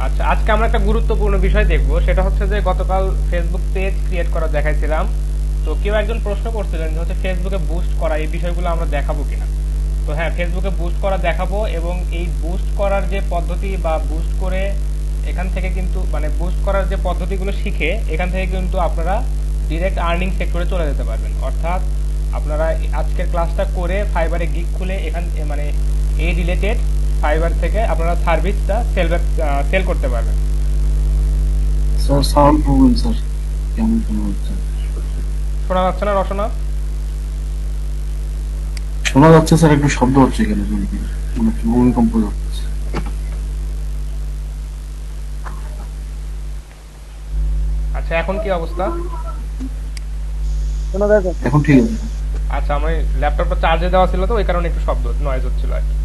আচ্ছা, আজকে আমরা একটা গুরুত্বপূর্ণ বিষয় দেখব, সেটা হচ্ছে যে গতকাল ফেসবুক পেজ ক্রিয়েট করা দেখাইছিলাম। তো কেউ একজন প্রশ্ন করছিলেন যে হচ্ছে ফেসবুকে বুস্ট করা এই বিষয়গুলো আমরা দেখাবো কিনা। তো হ্যাঁ, ফেসবুকে বুস্ট করা দেখাবো, এবং এই বুস্ট করার যে পদ্ধতি বা বুস্ট করে এখান থেকে কিন্তু মানে বুস্ট করার যে পদ্ধতিগুলো শিখে এখান থেকে কিন্তু আপনারা ডিরেক্ট আর্নিং সেক্টরে চলে যেতে পারবেন। অর্থাৎ আপনারা আজকের ক্লাসটা করে ফাইবারে গিগ খুলে এখান মানে এই রিলেটেড ফাইবার থেকে আপনারা সার্ভিসটা সেল করতে পারবেন। স্যার সাউন্ড প্রবলেম স্যার, কেমন শোনা হচ্ছে? শোনা যাচ্ছে না রসনা? শোনা যাচ্ছে স্যার, একটু শব্দ হচ্ছে কেন জানি না। মনে হচ্ছে ভূমিকম্প যাচ্ছে। আচ্ছা, এখন কি অবস্থা? এখন ঠিক আছে। আচ্ছা, আমি ল্যাপটপটা চার্জে দেওয়া ছিল তো ওই কারণে একটু শব্দ নয়েজ হচ্ছিল আর কি।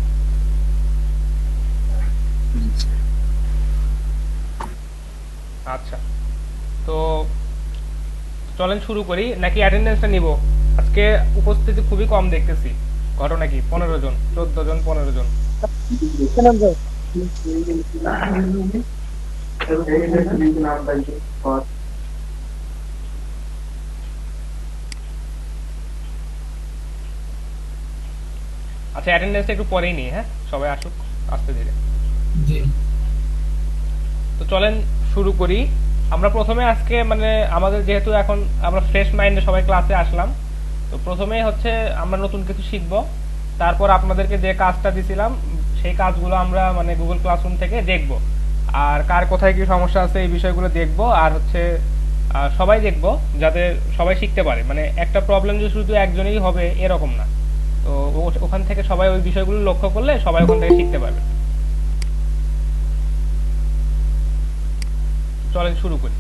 আচ্ছা, তো চলেন শুরু করি নাকি অ্যাটেন্ডেন্সটা নিব? আজকে উপস্থিতি খুবই কম দেখতেছি। ঘটনা কি? 15 জন, 14 জন, 15 জন। আচ্ছা, অ্যাটেন্ডেন্সটা একটু পরেই নিই, হ্যাঁ, সবাই আসুক আস্তে ধীরে। জি তো চলেন শুরু করি। আমরা প্রথমে আজকে মানে আমাদের যেহেতু এখন আমরা ফ্রেশ মাইন্ডে সবাই ক্লাসে আসলাম, তো প্রথমেই হচ্ছে আমরা নতুন কিছু শিখব। তারপর আপনাদেরকে যে কাজটা দিছিলাম সেই কাজগুলো আমরা মানে গুগল ক্লাসরুম থেকে দেখব। আর কার কোথায় কি সমস্যা আছে এই বিষয়গুলো দেখব। আর হচ্ছে সবাই দেখব, যাতে সবাই শিখতে পারে। মানে একটা প্রবলেম যে শুধু একজনেরই হবে এরকম না। তো ওখান থেকে সবাই ওই বিষয়গুলো লক্ষ্য করলে সবাই ওখান থেকে শিখতে পারবে। চলেন শুরু করি।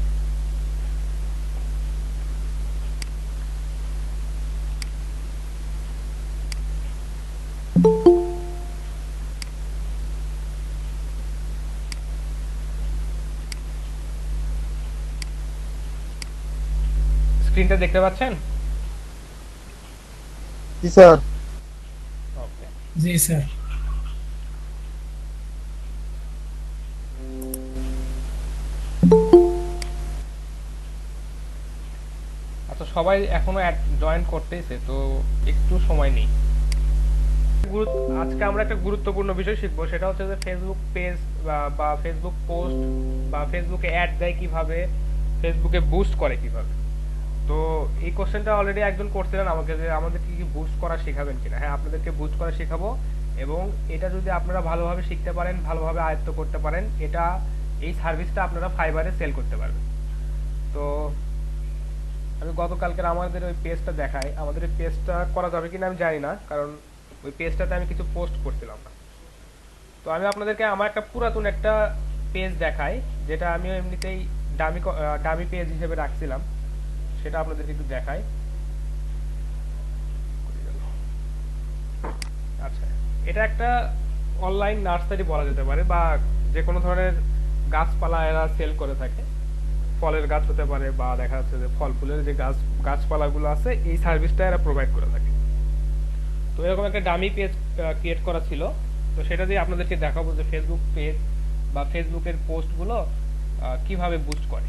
স্ক্রিনটা দেখতে পাচ্ছেন? জি স্যার। ওকে। জি স্যার। আচ্ছা, সবাই এখনো জয়েন করতেইছে তো একটু সময় নেই। আজকে আমরা একটা গুরুত্বপূর্ণ বিষয় শিখবো, সেটা হচ্ছে যে ফেসবুক পেজ বা ফেসবুক পোস্ট বা ফেসবুকে অ্যাড দেয় কিভাবে, ফেসবুকে বুস্ট করে কিভাবে। তো এই কোশ্চেনটা অলরেডি একজন করছিলেন আমাকে যে আমাদেরকে কি বুস্ট করা শেখাবেন কিনা। হ্যাঁ, আপনাদেরকে বুস্ট করা শেখাবো। এবং এটা যদি আপনারা ভালোভাবে শিখতে পারেন, ভালোভাবে আয়ত্ত করতে পারেন, এটা এই সার্ভিসটা আপনারা ফাইবারে সেল করতে পারবেন। তো আমি গতকালকের আমাদের ওই পেজটা দেখাই, আমাদের ওই পেজটা করা যাবে কিনা আমি জানি না, কারণ ওই পেজটাতে আমি কিছু পোস্ট করছিলাম না। তো আমি আপনাদেরকে আমার একটা পুরাতন একটা পেজ দেখাই, যেটা আমি এমনিতেই ডামি পেজ হিসেবে রাখছিলাম, সেটা আপনাদেরকে একটু দেখাই। আচ্ছা, এটা একটা অনলাইন নার্সারি বলা যেতে পারে, বা যে কোনো ধরনের গাছপালা এরা সেল করে থাকে। ফলের গাছ হতে পারে, বা দেখা যাচ্ছে যে ফল ফুলের যে গাছপালাগুলো আছে এই সার্ভিসটা এরা প্রোভাইড করে থাকে। তো এরকম একটা ডামি পেজ ক্রিয়েট করা ছিল। তো সেটা দিয়ে আপনাদেরকে দেখাবো যে ফেসবুক পেজ বা ফেসবুকের পোস্টগুলো কিভাবে বুস্ট করে।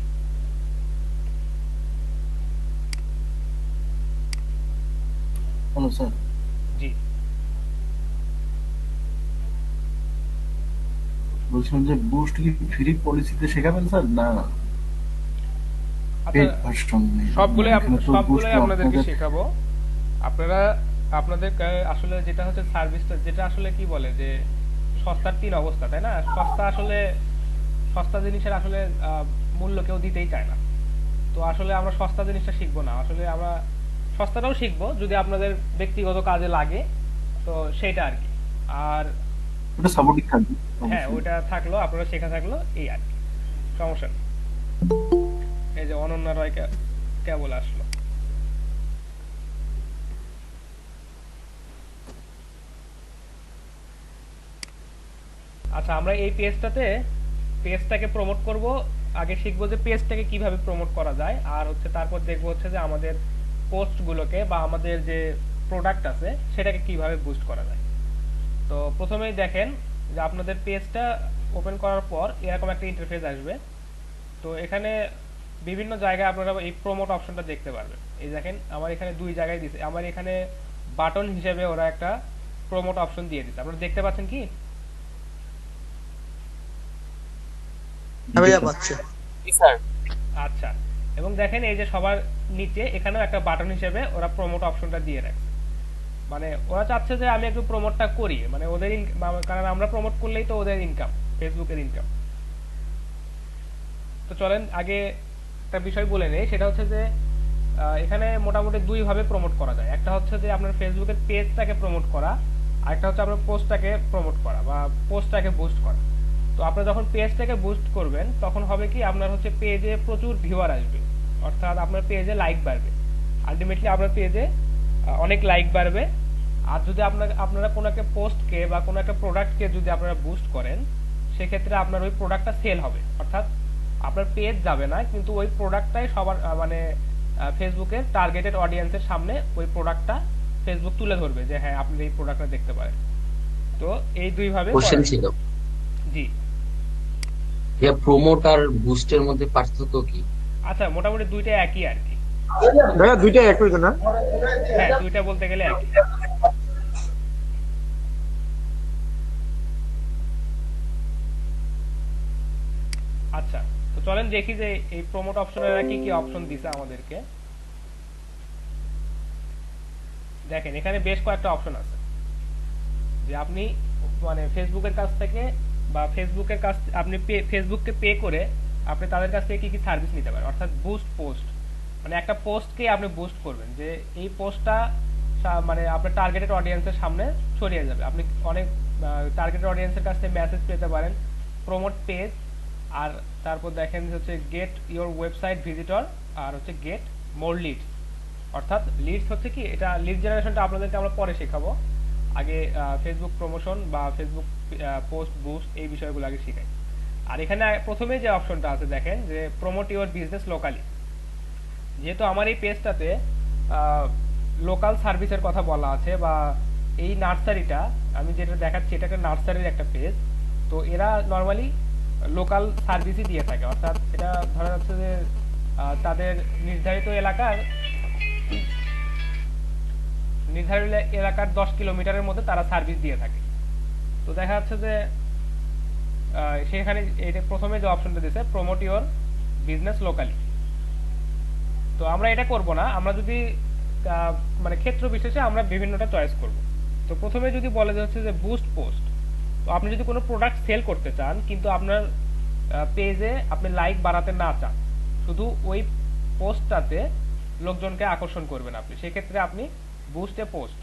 হ্যালো স্যার, জি। বলছিলাম যে বুস্ট কি ফ্রি পলিসিতে শেখাবেন স্যার, না আচ্ছা, পেড ভার্সন? মানে সবগুলোই এখানে তো বুস্ট সবগুলোই আপনাদেরকে আপনাদের। শেখাবো। আপনারা আপনাদের আসলে যেটা হচ্ছে সার্ভিসটা, যেটা আসলে কি বলে যে সস্তার তিন অবস্থা, তাই না? সস্তা আসলে সস্তা জিনিসের আসলে মূল্য কেউ দিতেই চায় না। তো আসলে আমরা সস্তা জিনিসটা শিখবো না, আসলে আমরা সস্তাটাও শিখবো যদি আপনাদের ব্যক্তিগত কাজে লাগে। তো সেটা আর কি। আর ওটা সাপোর্টিং থাকবে হ্যাঁ, অবশ্যই। ওইটা থাকলো, আপনারা শেখা থাকলো, এই আর কি। সমস্যা নেই। এই যে অনন্যা রয় কেবল আসলো। আচ্ছা, আমরা এই পেজটাকে প্রমোট করব। আগে শিখবো যে পেজটাকে কিভাবে প্রমোট করা যায়, আর হচ্ছে তারপর দেখবো হচ্ছে যে আমাদের পোস্টগুলোকে বা আমাদের যে প্রোডাক্ট আছে সেটাকে কিভাবে বুস্ট করা যায়। তো প্রথমেই দেখেন যে আপনাদের পেজটা ওপেন করার পর এরকম একটা ইন্টারফেস আসবে। তো এখানে বিভিন্ন জায়গায় আপনারা এই প্রমোট অপশনটা দেখতে পারবেন। এই দেখেন আমার এখানে দুই জায়গায় দিছে, আমার এখানে বাটন হিসেবে ওরা একটা প্রমোট অপশন দিয়ে দিচ্ছে, আপনারা দেখতে পাচ্ছেন কি? ভাইয়া পাচ্ছে। আচ্ছা, এবং দেখেন এই যে সবার নিচে এখানেও একটা বাটন হিসেবে ওরা প্রমোট অপশনটা দিয়ে রাখছে। মানে ওরা চাচ্ছে যে আমি একটু প্রমোটটা করি, মানে ওদের কারণ আমরা প্রমোট করলেই তো ওদের ইনকাম, ফেসবুকের ইনকাম। তো চলেন আগে একটা বিষয় বলে নেই, সেটা হচ্ছে যে এখানে মোটামুটি দুই ভাবে প্রমোট করা যায়। একটা হচ্ছে যে আপনার ফেসবুকের পেজটাকে প্রমোট করা, আর একটা হচ্ছে আপনার পোস্টটাকে প্রমোট করা বা পোস্টটাকে বুস্ট করা। তো আপনার যখন পেজটাকে বুস্ট করবেন তখন হবে কি, আপনার হচ্ছে পেজে প্রচুর ভিউয়ার আসবে, অর্থাৎ আপনার পেজে লাইক বাড়বে। আলটিমেটলি আপনার পেজে অনেক লাইক বাড়বে। আর যদি আপনারা কোনো একটা পোস্টকে বা কোনো একটা প্রোডাক্টকে যদি আপনারা বুস্ট করেন, সেক্ষেত্রে আপনার ওই প্রোডাক্টটা সেল হবে, অর্থাৎ আপনার পেজ যাবে না, কিন্তু ওই প্রোডাক্টটাই সবার মানে ফেসবুকের টার্গেটেড অডিয়েন্সের সামনে ওই প্রোডাক্টটা ফেসবুক তুলে ধরবে যে হ্যাঁ আপনি এই প্রোডাক্টটা দেখতে পারেন। তো এই দুই ভাবে কোশ্চেন করা যায়। ছিল জি, যে প্রমোট আর বুস্টের মধ্যে পার্থক্য কি? আচ্ছা, মোটামুটি দুইটা একই আর কি। ভাইয়া দুইটাই একই তো না? হ্যাঁ, দুইটা বলতে গেলে একই। আচ্ছা, তো চলেন দেখি যে এই প্রমোট অপশনের কি কি অপশন দিছে আমাদেরকে। দেখেন এখানে বেশ কয়েকটা অপশন আছে, যে আপনি মানে ফেসবুকের কাছ থেকে বা ফেসবুকের কাছ আপনি ফেসবুককে পে করে আপনি তাদের কাছ থেকে কি কি সার্ভিস নিতে পারেন, অর্থাৎ বুস্ট পোস্ট, মানে একটা পোস্টকে আপনি বুস্ট করবেন যে এই পোস্টটা মানে আপনার টার্গেটেড অডিয়েন্সের সামনে ছড়িয়ে যাবে। আপনি অনেক টার্গেটেড অডিয়েন্সের কাছ থেকে মেসেজ পেতে পারেন, প্রমোট পেজ, আর তারপর দেখেন হচ্ছে গেট ইওর ওয়েবসাইট ভিজিটর, আর হচ্ছে গেট মোর লিডস। অর্থাৎ লিডস হচ্ছে কি, এটা লিড জেনারেশনটা আপনাদেরকে আমরা পরে শেখাবো, আগে ফেসবুক প্রমোশন বা ফেসবুক পোস্ট বুস্ট এই বিষয়গুলো আগে শেখাই। আর এখানে প্রথমে যে অপশনটা আছে দেখেন যে প্রমোট ইওর বিজনেস লোকালি। যেহেতু আমার এই পেজটাতে লোকাল সার্ভিসের কথা বলা আছে, বা এই নার্সারিটা আমি যেটা দেখাচ্ছি এটা একটা নার্সারির একটা পেজ, তো এরা নর্মালি লোকাল সার্ভিসই দিয়ে থাকে, অর্থাৎ এটা ধরা যাচ্ছে যে তাদের নির্ধারিত এলাকার 10 কিলোমিটারের মধ্যে তারা সার্ভিস দিয়ে থাকে। তো দেখা যাচ্ছে যে সেখানে এটা প্রথমে যে অপশনটা দিয়েছে প্রমোট ইওর বিজনেস লোকালি, তো আমরা এটা করব না, আমরা যদি মানে ক্ষেত্র বিশেষে আমরা বিভিন্নটা চয়েস করব। তো প্রথমে যদি বলে যে হচ্ছে যে বুস্ট পোস্ট, তো আপনি যদি কোনো প্রোডাক্ট সেল করতে চান কিন্তু আপনার পেজে আপনি লাইক বাড়াতে না চান, শুধু ওই পোস্টটাতে লোকজনকে আকর্ষণ করবেন আপনি, সেক্ষেত্রে আপনি বুস্টে পোস্ট।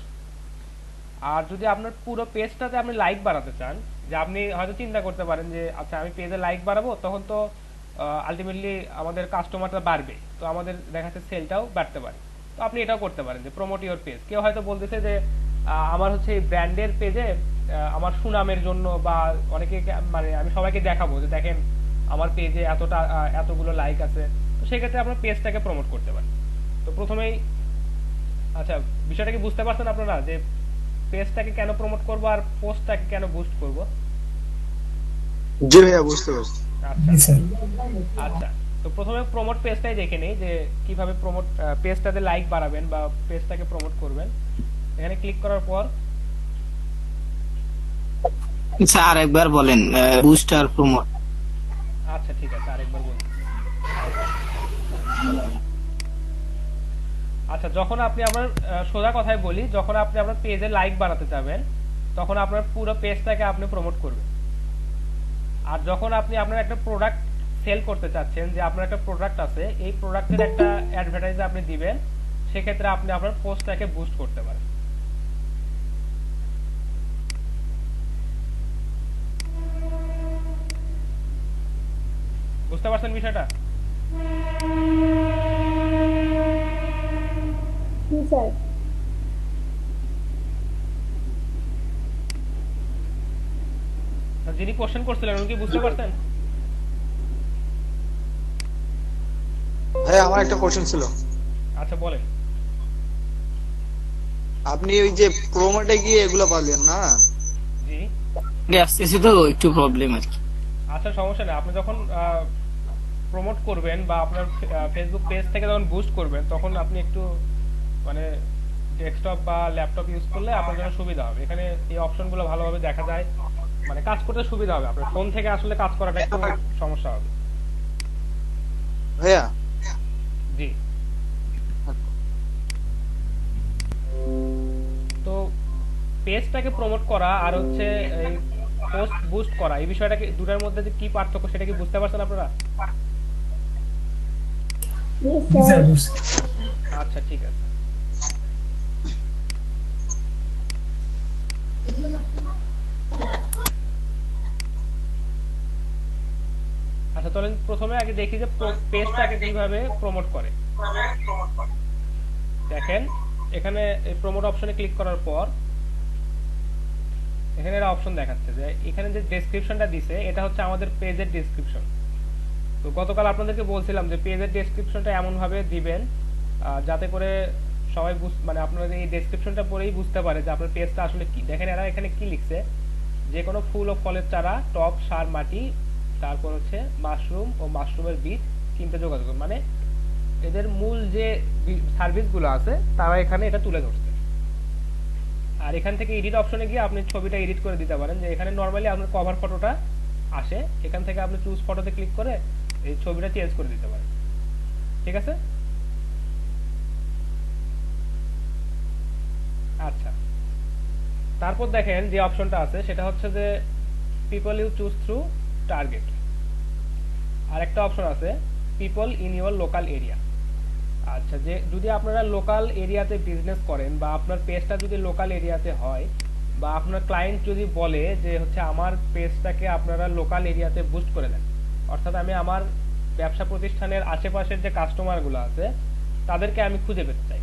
আর যদি আপনার পুরো পেজটাতে আপনি লাইক বাড়াতে চান, যে আপনি হয়তো চিন্তা করতে পারেন যে আচ্ছা আমি পেজে লাইক বাড়াবো, তখন তো আলটিমেটলি আমাদের কাস্টমারটা বাড়বে, তো আমাদের দেখা যাচ্ছে সেলটাও বাড়তে পারে, তো আপনি এটাও করতে পারেন যে প্রমোট ইওর পেজ। কেউ হয়তো বলতেছে যে আমার হচ্ছে এই ব্র্যান্ডের পেজে আমার সুনামের জন্য, বা অনেকে মানে আমি সবাইকে দেখাবো যে দেখেন আমার পেজে এতগুলো লাইক আছে, তো সেক্ষেত্রে আপনার পেজটাকে প্রমোট করতে পারেন। তো প্রথমেই আচ্ছা, বিষয়টা কি বুঝতে পারছেন আপনারা যে পেজটাকে কেন প্রমোট করব আর পোস্টটাকে কেন বুস্ট করব? জি ভাইয়া বুঝতে পারছি। আচ্ছা আচ্ছা, তো প্রথমে প্রমোট পেজটাই দেখে নেই যে কিভাবে প্রমোট পেজটাতে লাইক বাড়াবেন বা পেজটাকে প্রমোট করবেন। এখানে ক্লিক করার পর স্যার আরেকবার বলেন বুস্ট আর প্রমোট। আচ্ছা ঠিক আছে, আরেকবার বলুন। আচ্ছা, যখন আপনি আপনার সোজা কথায় বলি, যখন আপনি আপনার পেজে লাইক বাড়াতে চাবেন তখন আপনার পুরো পেজটাকে আপনি প্রমোট করবেন। আর যখন আপনি আপনার একটা প্রোডাক্ট সেল করতে চাচ্ছেন, যে আপনার একটা প্রোডাক্ট আছে, এই প্রোডাক্টের একটা অ্যাডভার্টাইজ আপনি দিবেন, সেক্ষেত্রে আপনি আপনার পোস্টটাকে বুস্ট করতে পারেন। বুঝতে পারছেন বিষয়টা? স্যার যিনি কোশ্চেন করছিলেন উনি কি বুঝতে পারছেন? ভাই আমার একটা কোশ্চেন ছিল। আচ্ছা বলেন। আপনি ওই যে প্রোমোটে গিয়ে এগুলো পারলেন না? জি, আসতেছে তো একটু প্রবলেম আর কি। আচ্ছা সমস্যা নেই, আপনি যখন প্রমোট করবেন বা আপনার ফেসবুক পেজ থেকে যখন বুস্ট করবেন তখন আপনি একটু মানে ডেস্কটপ বা ল্যাপটপ ইউজ করলে আপনার জন্য সুবিধা হবে। এখানে এই অপশনগুলো ভালোভাবে দেখা যায়, মানে কাজ করতে সুবিধা হবে। আপনার ফোন থেকে আসলে কাজ করাটা একটু সমস্যা হবে। ভাইয়া জি। তো পেজটাকে প্রমোট করা আর হচ্ছে এই পোস্ট বুস্ট করা, এই বিষয়টা কি দুটার মধ্যে যে কি পার্থক্য সেটা কি বুঝতে পারছেন আপনারা? আচ্ছা ঠিক আছে। আচ্ছা চলেন প্রথমে আগে দেখি যে পেজটাকে কিভাবে প্রমোট করে। দেখেন এখানে এই প্রমোট অপশনে ক্লিক করার পর এখানে একটা অপশন দেখাচ্ছে যে এখানে যে ডেসক্রিপশনটা দিছে এটা হচ্ছে আমাদের পেজের ডেসক্রিপশন। তো গতকাল আপনাদেরকে বলছিলাম যে পেজের ডেসক্রিপশনটা এমন ভাবে দিবেন যাতে করে সবাই মানে আপনারা এই ডেসক্রিপশনটা পড়েই বুঝতে পারে যে আপনার পেজটা আসলে কি। দেখেন এরা এখানে কি লিখছে, যে কোনো ফুল ও ফলের চারা, টব, সার, মাটি, তারপর হচ্ছে মাশরুম ও মাশরুমের বীজ কিনতে যোগাযোগ করুন। মানে এদের মূল যে সার্ভিসগুলো আছে তারা এখানে এটা তুলে ধরছে। আর এখান থেকে এডিট অপশনে গিয়ে আপনি ছবিটা এডিট করে দিতে পারেন। যে এখানে নরমালি আপনার কভার ফটোটা আসে, এখান থেকে আপনি চুজ ফটোতে ক্লিক করে এই ছবিটা চেঞ্জ করে দিতে পারেন। ঠিক আছে? আচ্ছা, তারপর দেখেন যে অপশনটা আছে সেটা হচ্ছে যে people you choose through target. আর একটা অপশন আছে people in your local area. আচ্ছা, যে যদি আপনারা লোকাল এরিয়াতে বিজনেস করেন বা আপনার পেজটা যদি লোকাল এরিয়াতে হয় বা আপনার ক্লায়েন্ট যদি বলে যে হচ্ছে আমার পেজটাকে আপনারা লোকাল এরিয়াতে বুস্ট করে দেন, অর্থাৎ আমি আমার ব্যবসা প্রতিষ্ঠানের আশেপাশের যে কাস্টমারগুলো আছে তাদেরকে আমি খুঁজে পেতে চাই,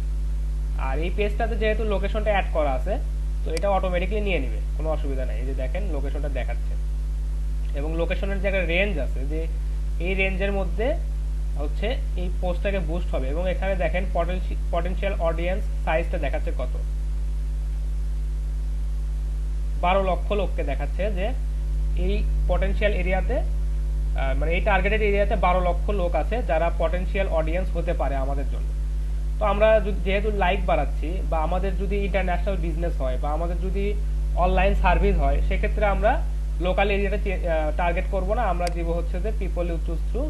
আর এই পেজটাতে যেহেতু লোকেশনটা অ্যাড করা আছে তো এটা অটোমেটিক্যালি নিয়ে নেবে, কোনো অসুবিধা নাই। এই যে দেখেন লোকেশনটা দেখাচ্ছে এবং লোকেশনের যে একটা রেঞ্জ আছে, যে এই রেঞ্জের মধ্যে হচ্ছে এই পোস্টটাকে বুস্ট হবে। এবং এখানে দেখেন পটেনশিয়াল অডিয়েন্স সাইজটা দেখাচ্ছে কত, 12 লক্ষ লোককে দেখাচ্ছে যে এই পটেনশিয়াল এরিয়াতে মানে এই টার্গেটেড এরিয়াতে 12 লক্ষ লোক আছে যারা পটেনশিয়াল অডিয়েন্স হতে পারে আমাদের জন্য। তো আমরা যেহেতু লাইক বাড়াচ্ছি বা আমাদের যদি ইন্টারন্যাশনাল বিজনেস হয় বা আমাদের যদি অনলাইন সার্ভিস হয়, সেক্ষেত্রে আমরা লোকাল এরিয়াটা টার্গেট করব না, আমরা দিব হচ্ছে যে people you choose through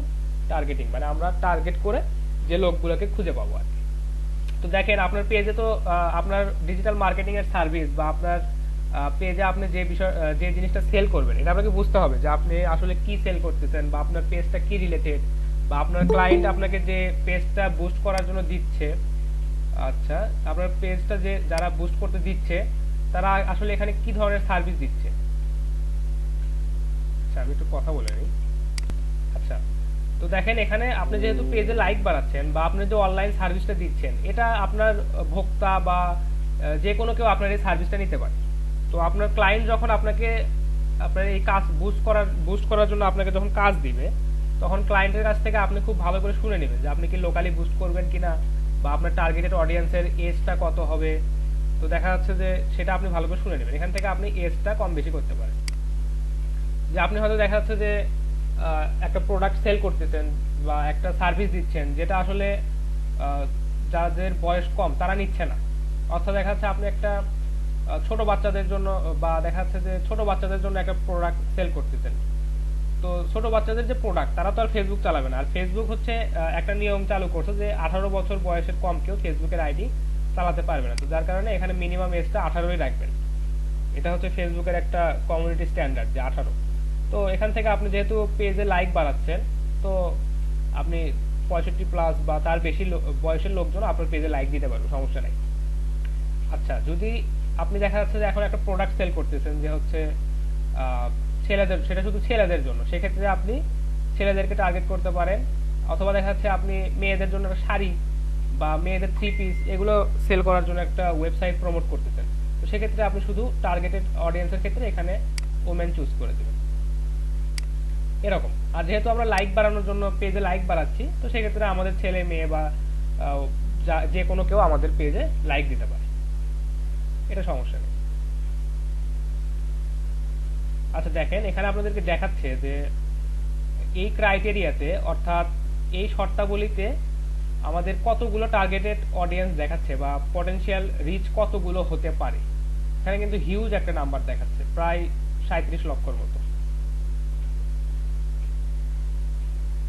targeting, মানে আমরা টার্গেট করে যে লোকগুলোকে খুঁজে পাবো আর কি। তো দেখেন আপনার পেজে তো আপনার ডিজিটাল মার্কেটিং এর সার্ভিস বা আপনার পেজে আপনি যে বিষয় যে জিনিসটা সেল করবেন এটা আপনাকে বুঝতে হবে যে আপনি আসলে কি সেল করতেছেন বা আপনার পেজটা কি রিলেটেড বা আপনার ক্লায়েন্ট আপনাকে যে পেজটা বুস্ট করার জন্য দিচ্ছে, আচ্ছা আপনার পেজটা যে যারা বুস্ট করতে দিচ্ছে তারা আসলে এখানে কি ধরনের সার্ভিস দিচ্ছে। আচ্ছা আমি একটু কথা বলে নিই। আচ্ছা, তো দেখেন এখানে আপনি যেহেতু পেজে লাইক বাড়াচ্ছেন বা আপনি যে অনলাইন সার্ভিসটা দিচ্ছেন এটা আপনার ভোক্তা বা যে কোনো কেউ আপনার এই সার্ভিসটা নিতে পারে। তো আপনার ক্লায়েন্ট যখন আপনাকে আপনার এই কাজ বুস্ট করার জন্য আপনাকে যখন কাজ দিবে, তখন ক্লায়েন্টের কাছ থেকে আপনি খুব ভালো করে শুনে নেবেন যে আপনি কি লোকালি বুস্ট করবেন কিনা বা আপনার টার্গেটেড অডিয়েন্সের এজটা কত হবে। তো দেখা যাচ্ছে যে সেটা আপনি ভালো করে শুনে নেবেন, এখান থেকে আপনি এজটা কম বেশি করতে পারেন। যে আপনি হয়তো দেখা যাচ্ছে যে একটা প্রোডাক্ট সেল করতেছেন বা একটা সার্ভিস দিচ্ছেন যেটা আসলে যাদের বয়স কম তারা নিচ্ছে না, অর্থাৎ দেখা যাচ্ছে আপনি একটা ছোট বাচ্চাদের জন্য বা দেখা যাচ্ছে যে ছোট বাচ্চাদের জন্য একটা প্রোডাক্ট সেল করতেছেন। তো ছোট বাচ্চাদের যে প্রোডাক্ট তারা তো আর ফেসবুক চালাবে না, আর ফেসবুক হচ্ছে একটা নিয়ম চালু করছে যে 18 বছর বয়সের কম কেউ ফেসবুকের আইডি চালাতে পারবে না। তো যার কারণে এখানে মিনিমাম এজটা 18ই রাখবেন, এটা হচ্ছে ফেসবুকের একটা কমিউনিটি স্ট্যান্ডার্ড যে 18। তো এখান থেকে আপনি যেহেতু পেজে লাইক বাড়াচ্ছেন তো আপনি 65+ বা তার বেশি বয়সের লোকজন আপনার পেজে লাইক দিতে পারবে, সমস্যা নাই। আচ্ছা, যদি আপনি দেখা যাচ্ছে যে এখন একটা প্রোডাক্ট সেল করতেছেন যে হচ্ছে ছেলেদের, সেটা শুধু ছেলেদের জন্য, সেক্ষেত্রে আপনি ছেলেদেরকে টার্গেট করতে পারেন। অথবা দেখা যাচ্ছে আপনি মেয়েদের জন্য একটা শাড়ি বা মেয়েদের 3 পিস এগুলো সেল করার জন্য একটা ওয়েবসাইট প্রমোট করতেছেন, তো সেক্ষেত্রে আপনি শুধু টার্গেটেড অডিয়েন্সের ক্ষেত্রে এখানে ওমেন চুজ করে দেবেন এরকম। আর যেহেতু আমরা লাইক বাড়ানোর জন্য পেজে লাইক বাড়াচ্ছি, তো সেক্ষেত্রে আমাদের ছেলে মেয়ে বা যে কোনো কেউ আমাদের পেজে লাইক দিতে পারে, এটা সমস্যা নেই। আচ্ছা দেখেন এখানে আপনাদেরকে দেখাচ্ছে যে এই ক্রাইটেরিয়াতে অর্থাৎ এই শর্তাবলীতে আমাদের কতগুলো টার্গেটেড অডিয়েন্স দেখাচ্ছে বা পটেনশিয়াল রিচ কতগুলো হতে পারে, এখানে কিন্তু হিউজ একটা নাম্বার দেখাচ্ছে, প্রায় 37 লক্ষর মতো।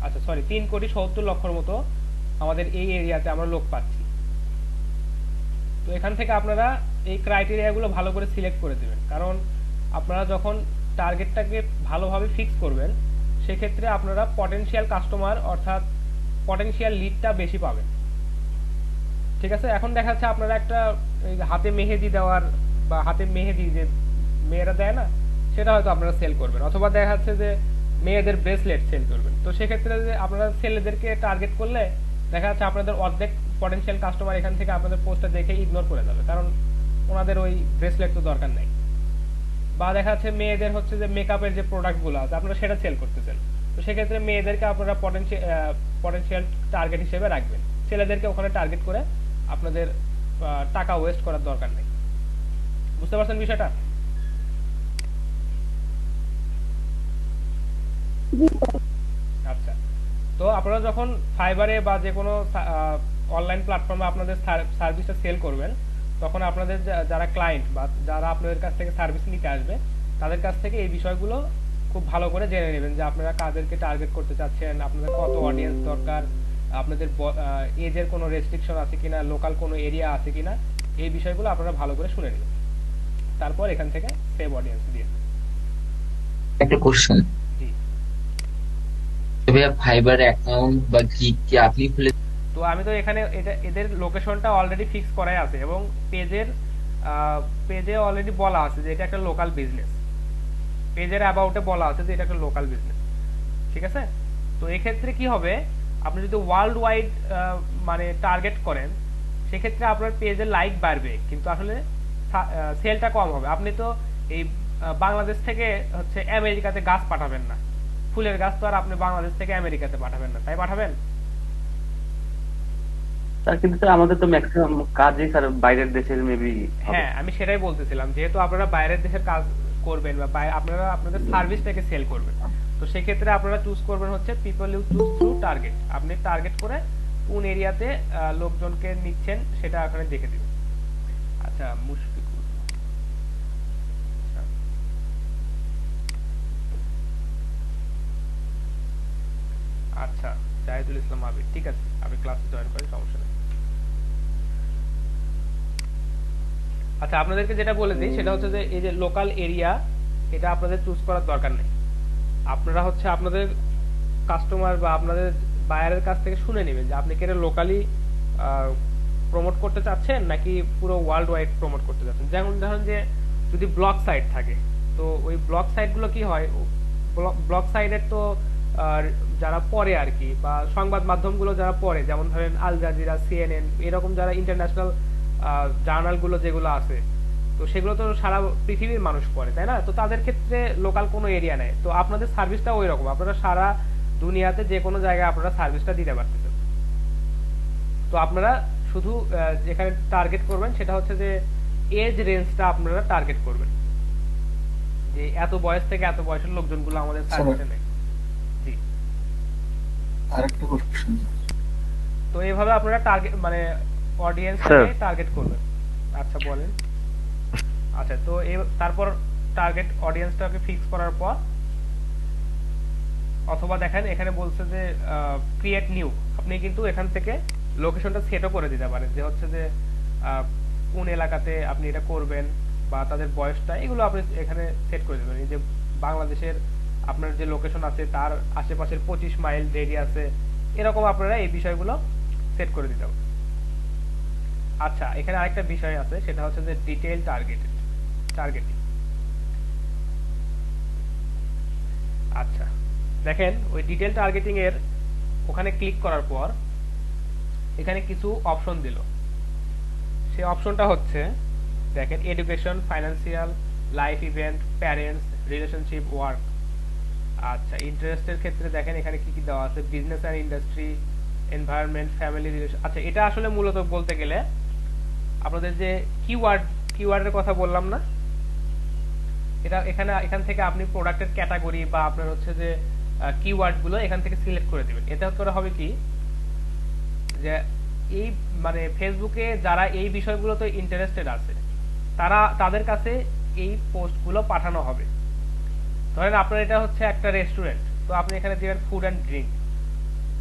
আচ্ছা সরি, 3,70,00,000 মতো আমাদের এই এরিয়াতে আমরা লোক পাচ্ছি। তো এখান থেকে আপনারা এই ক্রাইটেরিয়াগুলো ভালো করে সিলেক্ট করে দেবেন, কারণ আপনারা যখন টার্গেটটাকে ভালোভাবে ফিক্স করবেন সেক্ষেত্রে আপনারা পটেনশিয়াল কাস্টমার অর্থাৎ পটেনশিয়াল লিডটা বেশি পাবেন। ঠিক আছে, এখন দেখা যাচ্ছে আপনারা একটা হাতে মেহেদি দেওয়ার বা হাতে মেহেদি যে মেয়েরা দেয় না, সেটা হয়তো আপনারা সেল করবেন, অথবা দেখা যাচ্ছে যে মেয়েদের ব্রেসলেট সেল করবেন। তো সেক্ষেত্রে যে আপনারা ছেলেদেরকে টার্গেট করলে দেখা যাচ্ছে আপনাদের অর্ধেক পটেনশিয়াল কাস্টমার এখান থেকে আপনাদের পোস্টটা দেখে ইগনোর করে যাবে, কারণ ওনাদের ওই ব্রেসলেট তো দরকার নেই। বা দেখা যাচ্ছে মেয়েদের হচ্ছে যে মেকআপের যে প্রোডাক্টগুলো আছে আপনারা সেটা সেল করতেছেন, তো সেক্ষেত্রে মেয়েদেরকে আপনারা পটেনশিয়াল টার্গেট হিসেবে রাখবেন, ছেলেদেরকে ওখানে টার্গেট করে আপনাদের টাকা ওয়েস্ট করার দরকার নেই। বুঝতে পারছেন বিষয়টা? আচ্ছা, তো আপনারা যখন ফাইবারে বা যে কোনো অনলাইন প্ল্যাটফর্মে আপনাদের সার্ভিসটা সেল করবেন, তখন আপনাদের যারা ক্লায়েন্ট বা যারা আপনাদের কাছ থেকে সার্ভিস নিতে আসবে তাদের কাছ থেকে এই বিষয়গুলো খুব ভালো করে জেনে নেবেন, যে আপনারা কাদেরকে টার্গেট করতে চাচ্ছেন, আপনাদের কত অডিয়েন্স দরকার, আপনাদের এজের কোনো রেস্ট্রিকশন আছে কিনা, লোকাল কোনো এরিয়া আছে কিনা, এই বিষয়গুলো আপনারা ভালো করে শুনে নেবেন, তারপর এখান থেকে সেভ অডিয়েন্স দিয়ে। একটা কোশ্চেন, জি, ভাইয়া ফাইবার অ্যাকাউন্ট বা গিগ কি আপনি খুলে? তো আমি তো এখানে এটা এদের লোকেশনটা অলরেডি ফিক্স করাই আছে এবং পেজে অলরেডি বলা আছে যে এটা একটা লোকাল বিজনেস, পেজের অ্যাবাউটে বলা আছে যে এটা একটা লোকাল বিজনেস। ঠিক আছে, তো এক্ষেত্রে কি হবে, আপনি যদি ওয়ার্ল্ড ওয়াইড মানে টার্গেট করেন সেক্ষেত্রে আপনার পেজের লাইক বাড়বে, কিন্তু আসলে সেলটা কম হবে। আপনি তো এই বাংলাদেশ থেকে হচ্ছে আমেরিকাতে গাছ পাঠাবেন না, ফুলের গাছ তো আর আপনি বাংলাদেশ থেকে আমেরিকাতে পাঠাবেন না, তাই পাঠাবেন? স্যার কিন্তু স্যার আমাদের তো ম্যাক্সিমাম কাজই স্যার বাইরের দেশের মেবি। হ্যাঁ, আমি সেটাই বলতেছিলাম, যেহেতু আপনারা বাইরের দেশের কাজ করবেন বা আপনারা আপনাদের সার্ভিসটাকে সেল করবেন, তো সেক্ষেত্রে আপনারা চুজ করবেন হচ্ছে people you choose through target. আপনি টার্গেট করে কোন এরিয়াতে লোকজনকে নিচ্ছেন সেটা ওখানে দেখে দিবেন। আচ্ছা, মুশফিকুর, আচ্ছা জাহিদুল ইসলাম আবির, ঠিক আছে, আমি ক্লাসে জয়েন করি, সমস্যা নেই। আচ্ছা, আপনাদেরকে যেটা বলে দিই সেটা হচ্ছে যে এই যে লোকাল এরিয়া, এটা আপনাদের চুজ করার দরকার নেই, আপনারা হচ্ছে আপনাদের কাস্টমার বা আপনাদের বায়ারের কাছ থেকে শুনে নেবেন যে আপনি কি এটা লোকালি প্রমোট করতে চাচ্ছেন নাকি পুরো ওয়ার্ল্ড ওয়াইড প্রমোট করতে চাচ্ছেন। যেমন ধরুন যে যদি ব্লগ সাইট থাকে, তো ওই ব্লগ সাইটগুলো কি হয়, ব্লগ সাইটের তো যারা পড়ে আর কি, বা সংবাদ মাধ্যমগুলো যারা পড়ে, যেমন ধরেন আল জাজিরা, সিএনএন, এরকম যারা ইন্টারন্যাশনাল জার্নালগুলো যেগুলো আছে, তো সেগুলো তো সারা পৃথিবীর মানুষ পড়ে, তাই না? তো তাদের ক্ষেত্রে লোকাল কোনো এরিয়া নেই, তো আপনাদের সার্ভিসটা ওই রকম, আপনারা সারা দুনিয়াতে যে কোনো জায়গায় আপনারা সার্ভিসটা দিতে পারতেছেন। তো আপনারা শুধু যেখানে টার্গেট করবেন সেটা হচ্ছে যে এজ রেঞ্জটা আপনারা টার্গেট করবেন, যে এত বয়স থেকে এত বয়সের লোকজনগুলো আমাদের সার্ভিসে নেই। জি, আরেকটা কোশ্চেন, তো এইভাবে আপনারা টার্গেট মানে অডিয়েন্স টার্গেট করবেন। আচ্ছা বলেন। আচ্ছা, তো তারপর টার্গেট অডিয়েন্সটাকে ফিক্স করার পর, অথবা দেখেন এখানে বলছে যে ক্রিয়েট নিউ, আপনি কিন্তু এখান থেকে লোকেশনটা সেটও করে দিতে পারেন, যে হচ্ছে যে কোন এলাকাতে আপনি এটা করবেন বা তাদের বয়সটা, এগুলো আপনি এখানে সেট করে দেবেন। এই যে বাংলাদেশের আপনার যে লোকেশন আছে তার আশেপাশের 25 মাইল রেডিয়াসে, এরকম আপনারা এই বিষয়গুলো সেট করে দিতে হবে। আচ্ছা, এখানে আরেকটা বিষয় আছে, সেটা হচ্ছে যে ডিটেইল টার্গেটিং। আচ্ছা দেখেন, ওই ডিটেইল টার্গেটিং এর ওখানে ক্লিক করার পর এখানে কিছু অপশন দিল, সেই অপশনটা হচ্ছে দেখেন education, financial, life event, parents, relationship, work. আচ্ছা, ইন্টারেস্টের ক্ষেত্রে দেখেন এখানে কি কি দেওয়া আছে, business and industry, environment, family relation. আচ্ছা, এটা আসলে মূলত বলতে গেলে আপনাদের যে কিওয়ার্ডের কথা বললাম না, এটা এখান থেকে আপনি প্রোডাক্টের ক্যাটাগরি বা আপনার হচ্ছে যে কিওয়ার্ড গুলো এখান থেকে সিলেক্ট করে দিবেন। এতে করে হবে কি যে এই মানে ফেসবুকে যারা এই বিষয়গুলোতে ইন্টারেস্টেড আছে তাদের কাছে এই পোস্টগুলো পাঠানো হবে। ধরেন আপনার এটা হচ্ছে একটা রেস্টুরেন্ট, তো আপনি এখানে দিবেন ফুড অ্যান্ড ড্রিঙ্ক।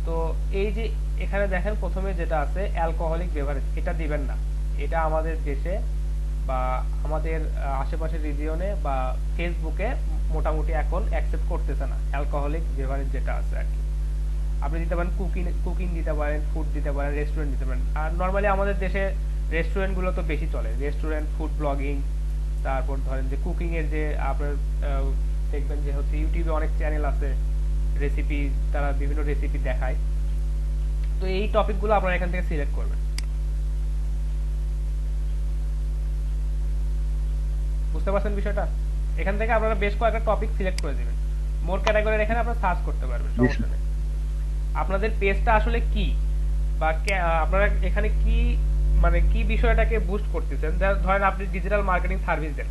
তো এই যে এখানে দেখেন প্রথমে যেটা আছে অ্যালকোহলিক বেভারেজ, এটা দিবেন না। এটা আমাদের দেশে বা আমাদের আশেপাশের রিজিয়নে বা ফেসবুকে মোটামুটি এখন অ্যাকসেপ্ট করতেছে না অ্যালকোহলিক বেভারেজ যেটা আছে আর কি। আপনি দিতে পারেন কুকিং দিতে পারেন, ফুড দিতে পারেন, রেস্টুরেন্ট দিতে পারেন। আর নর্মালি আমাদের দেশে রেস্টুরেন্টগুলো তো বেশি চলে, রেস্টুরেন্ট, ফুড ব্লগিং, তারপর ধরেন যে কুকিং এর যে আপনার দেখবেন যে হচ্ছে ইউটিউবে অনেক চ্যানেল আছে রেসিপি, তারা বিভিন্ন রেসিপি দেখায়। তো এই টপিকগুলো আপনারা এখান থেকে সিলেক্ট করবেন। বুঝতে পারছেন বিষয়টা? এখান থেকে আপনারা বেশ কয়েকটা টপিক সিলেক্ট করে দিবেন। মোর ক্যাটাগরির এখানে আপনারা সার্চ করতে পারবেন, সমস্যা নেই। আপনাদের পেজটা আসলে কি বা আপনারা এখানে কি মানে কি বিষয়টাকে বুস্ট করতেছেন। ধরেন আপনি ডিজিটাল মার্কেটিং সার্ভিস দেন,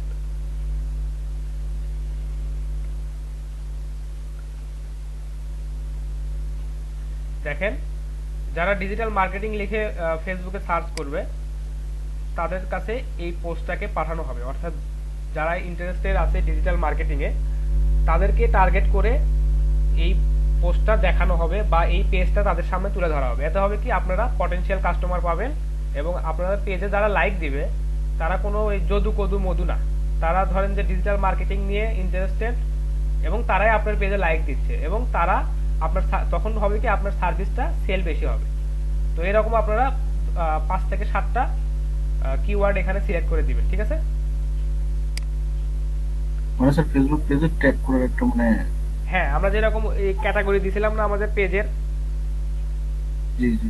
দেখেন যারা ডিজিটাল মার্কেটিং লিখে ফেসবুকে সার্চ করবে তাদের কাছে এই পোস্টটাকে পাঠানো হবে। অর্থাৎ যারা ইন্টারেস্টেড আছে ডিজিটাল মার্কেটিং এ তাদেরকে টার্গেট করে এই পোস্টটা দেখানো হবে বা এই পেজটা তাদের সামনে তুলে ধরা হবে। এতে হবে কি আপনারা পটেনশিয়াল কাস্টমার পাবেন এবং আপনাদের পেজে যারা লাইক দিবে তারা কোনো ওই যদু কদু মধু না, তারা ধরেন যে ডিজিটাল মার্কেটিং নিয়ে ইন্টারেস্টেড এবং তারাই আপনার পেজে লাইক দিচ্ছে এবং তারা আপনার তখন হবে কি আপনার সার্ভিসটা সেল বেশি হবে। তো এরকম আপনারা 5 থেকে 7টা কিওয়ার্ড এখানে সিলেক্ট করে দিবেন, ঠিক আছে? মানে স্যার ফেসবুক পেজে ট্যাগ করার একটা মানে হ্যাঁ, আমরা যেরকম এই ক্যাটাগরি দিছিলাম না আমাদের পেজের, জি জি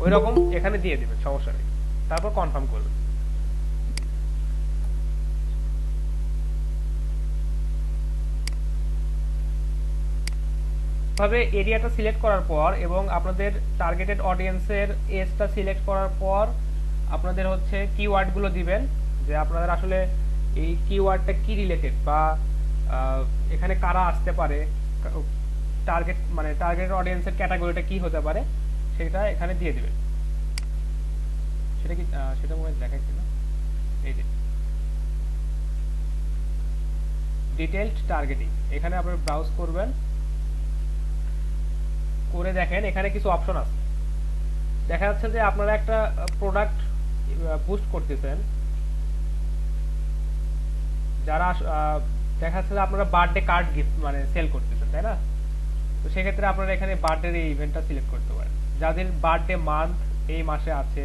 ওই রকম এখানে দিয়ে দিবেন, সমস্যা নেই। তারপর কনফার্ম করবেন। ভাবে এরিয়াটা সিলেক্ট করার পর এবং আপনাদের টার্গেটেড অডিয়েন্সের এজটা সিলেক্ট করার পর আপনাদের হচ্ছে কিওয়ার্ড গুলো দিবেন যে আপনাদের আসলে এই কিওয়ার্ডটা কি রিলেটেড বা এখানে কারা আসতে পারে, টার্গেট মানে টার্গেটেড অডিয়েন্সের ক্যাটাগরিটা কি হতে পারে সেটা এখানে দিয়ে দিবেন। সেটা কি সেটা মনে হয় দেখাচ্ছিল, এই যে ডিটেইলড টার্গেটিং, এখানে আপনারা ব্রাউজ করবেন, করে দেখেন এখানে কিছু অপশন আছে। দেখা যাচ্ছে যে আপনারা একটা প্রোডাক্ট বুস্ট করতেছেন, যারা দেখা যাচ্ছে যে আপনারা বার্থডে কার্ড গিফট মানে সেল করতেছেন, তাই না? তো সেক্ষেত্রে আপনারা এখানে বার্থডে এই ইভেন্টটা সিলেক্ট করতে পারেন। যাদের বার্থডে মান্থ এই মাসে আছে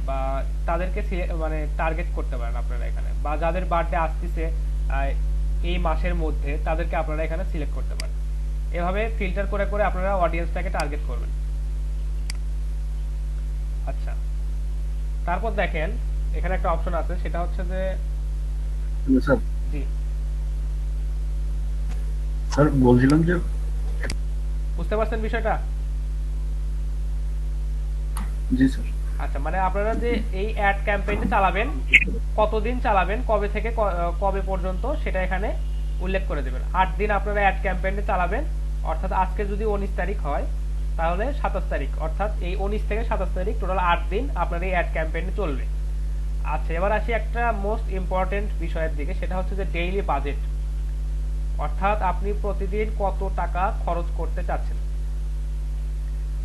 বা তাদেরকে মানে টার্গেট করতে পারেন আপনারা এখানে, বা যাদের বার্থডে আসতেছে এই মাসের মধ্যে তাদেরকে আপনারা এখানে সিলেক্ট করতে পারেন। এভাবে ফিল্টার করে করে আপনারা অডিয়েন্সটাকে টার্গেট করবেন। আচ্ছা, তারপর দেখেন এখানে একটা অপশন আছে, সেটা হচ্ছে যে স্যার জি স্যার বলছিলাম যে বুঝতে পারছেন বিষয়টা? জি স্যার। আচ্ছা, মানে আপনারা যে এই অ্যাড ক্যাম্পেইনটা চালাবেন, কতদিন চালাবেন, কবে থেকে কবে পর্যন্ত সেটা এখানে উল্লেখ করে দেবেন। 8 দিন আপনারা অ্যাড ক্যাম্পেইনটা চালাবেন, অর্থাৎ আজকে যদি 19 তারিখ হয় তাহলে 27 তারিখ, অর্থাৎ এই 19 থেকে 27 তারিখ টোটাল 8 দিন আপনার এই অ্যাড ক্যাম্পেইনে চলবে। আচ্ছা, এবার আসি একটা মোস্ট ইম্পর্টেন্ট বিষয়ের দিকে, সেটা হচ্ছে যে ডেইলি বাজেট, অর্থাৎ আপনি প্রতিদিন কত টাকা খরচ করতে চাচ্ছেন।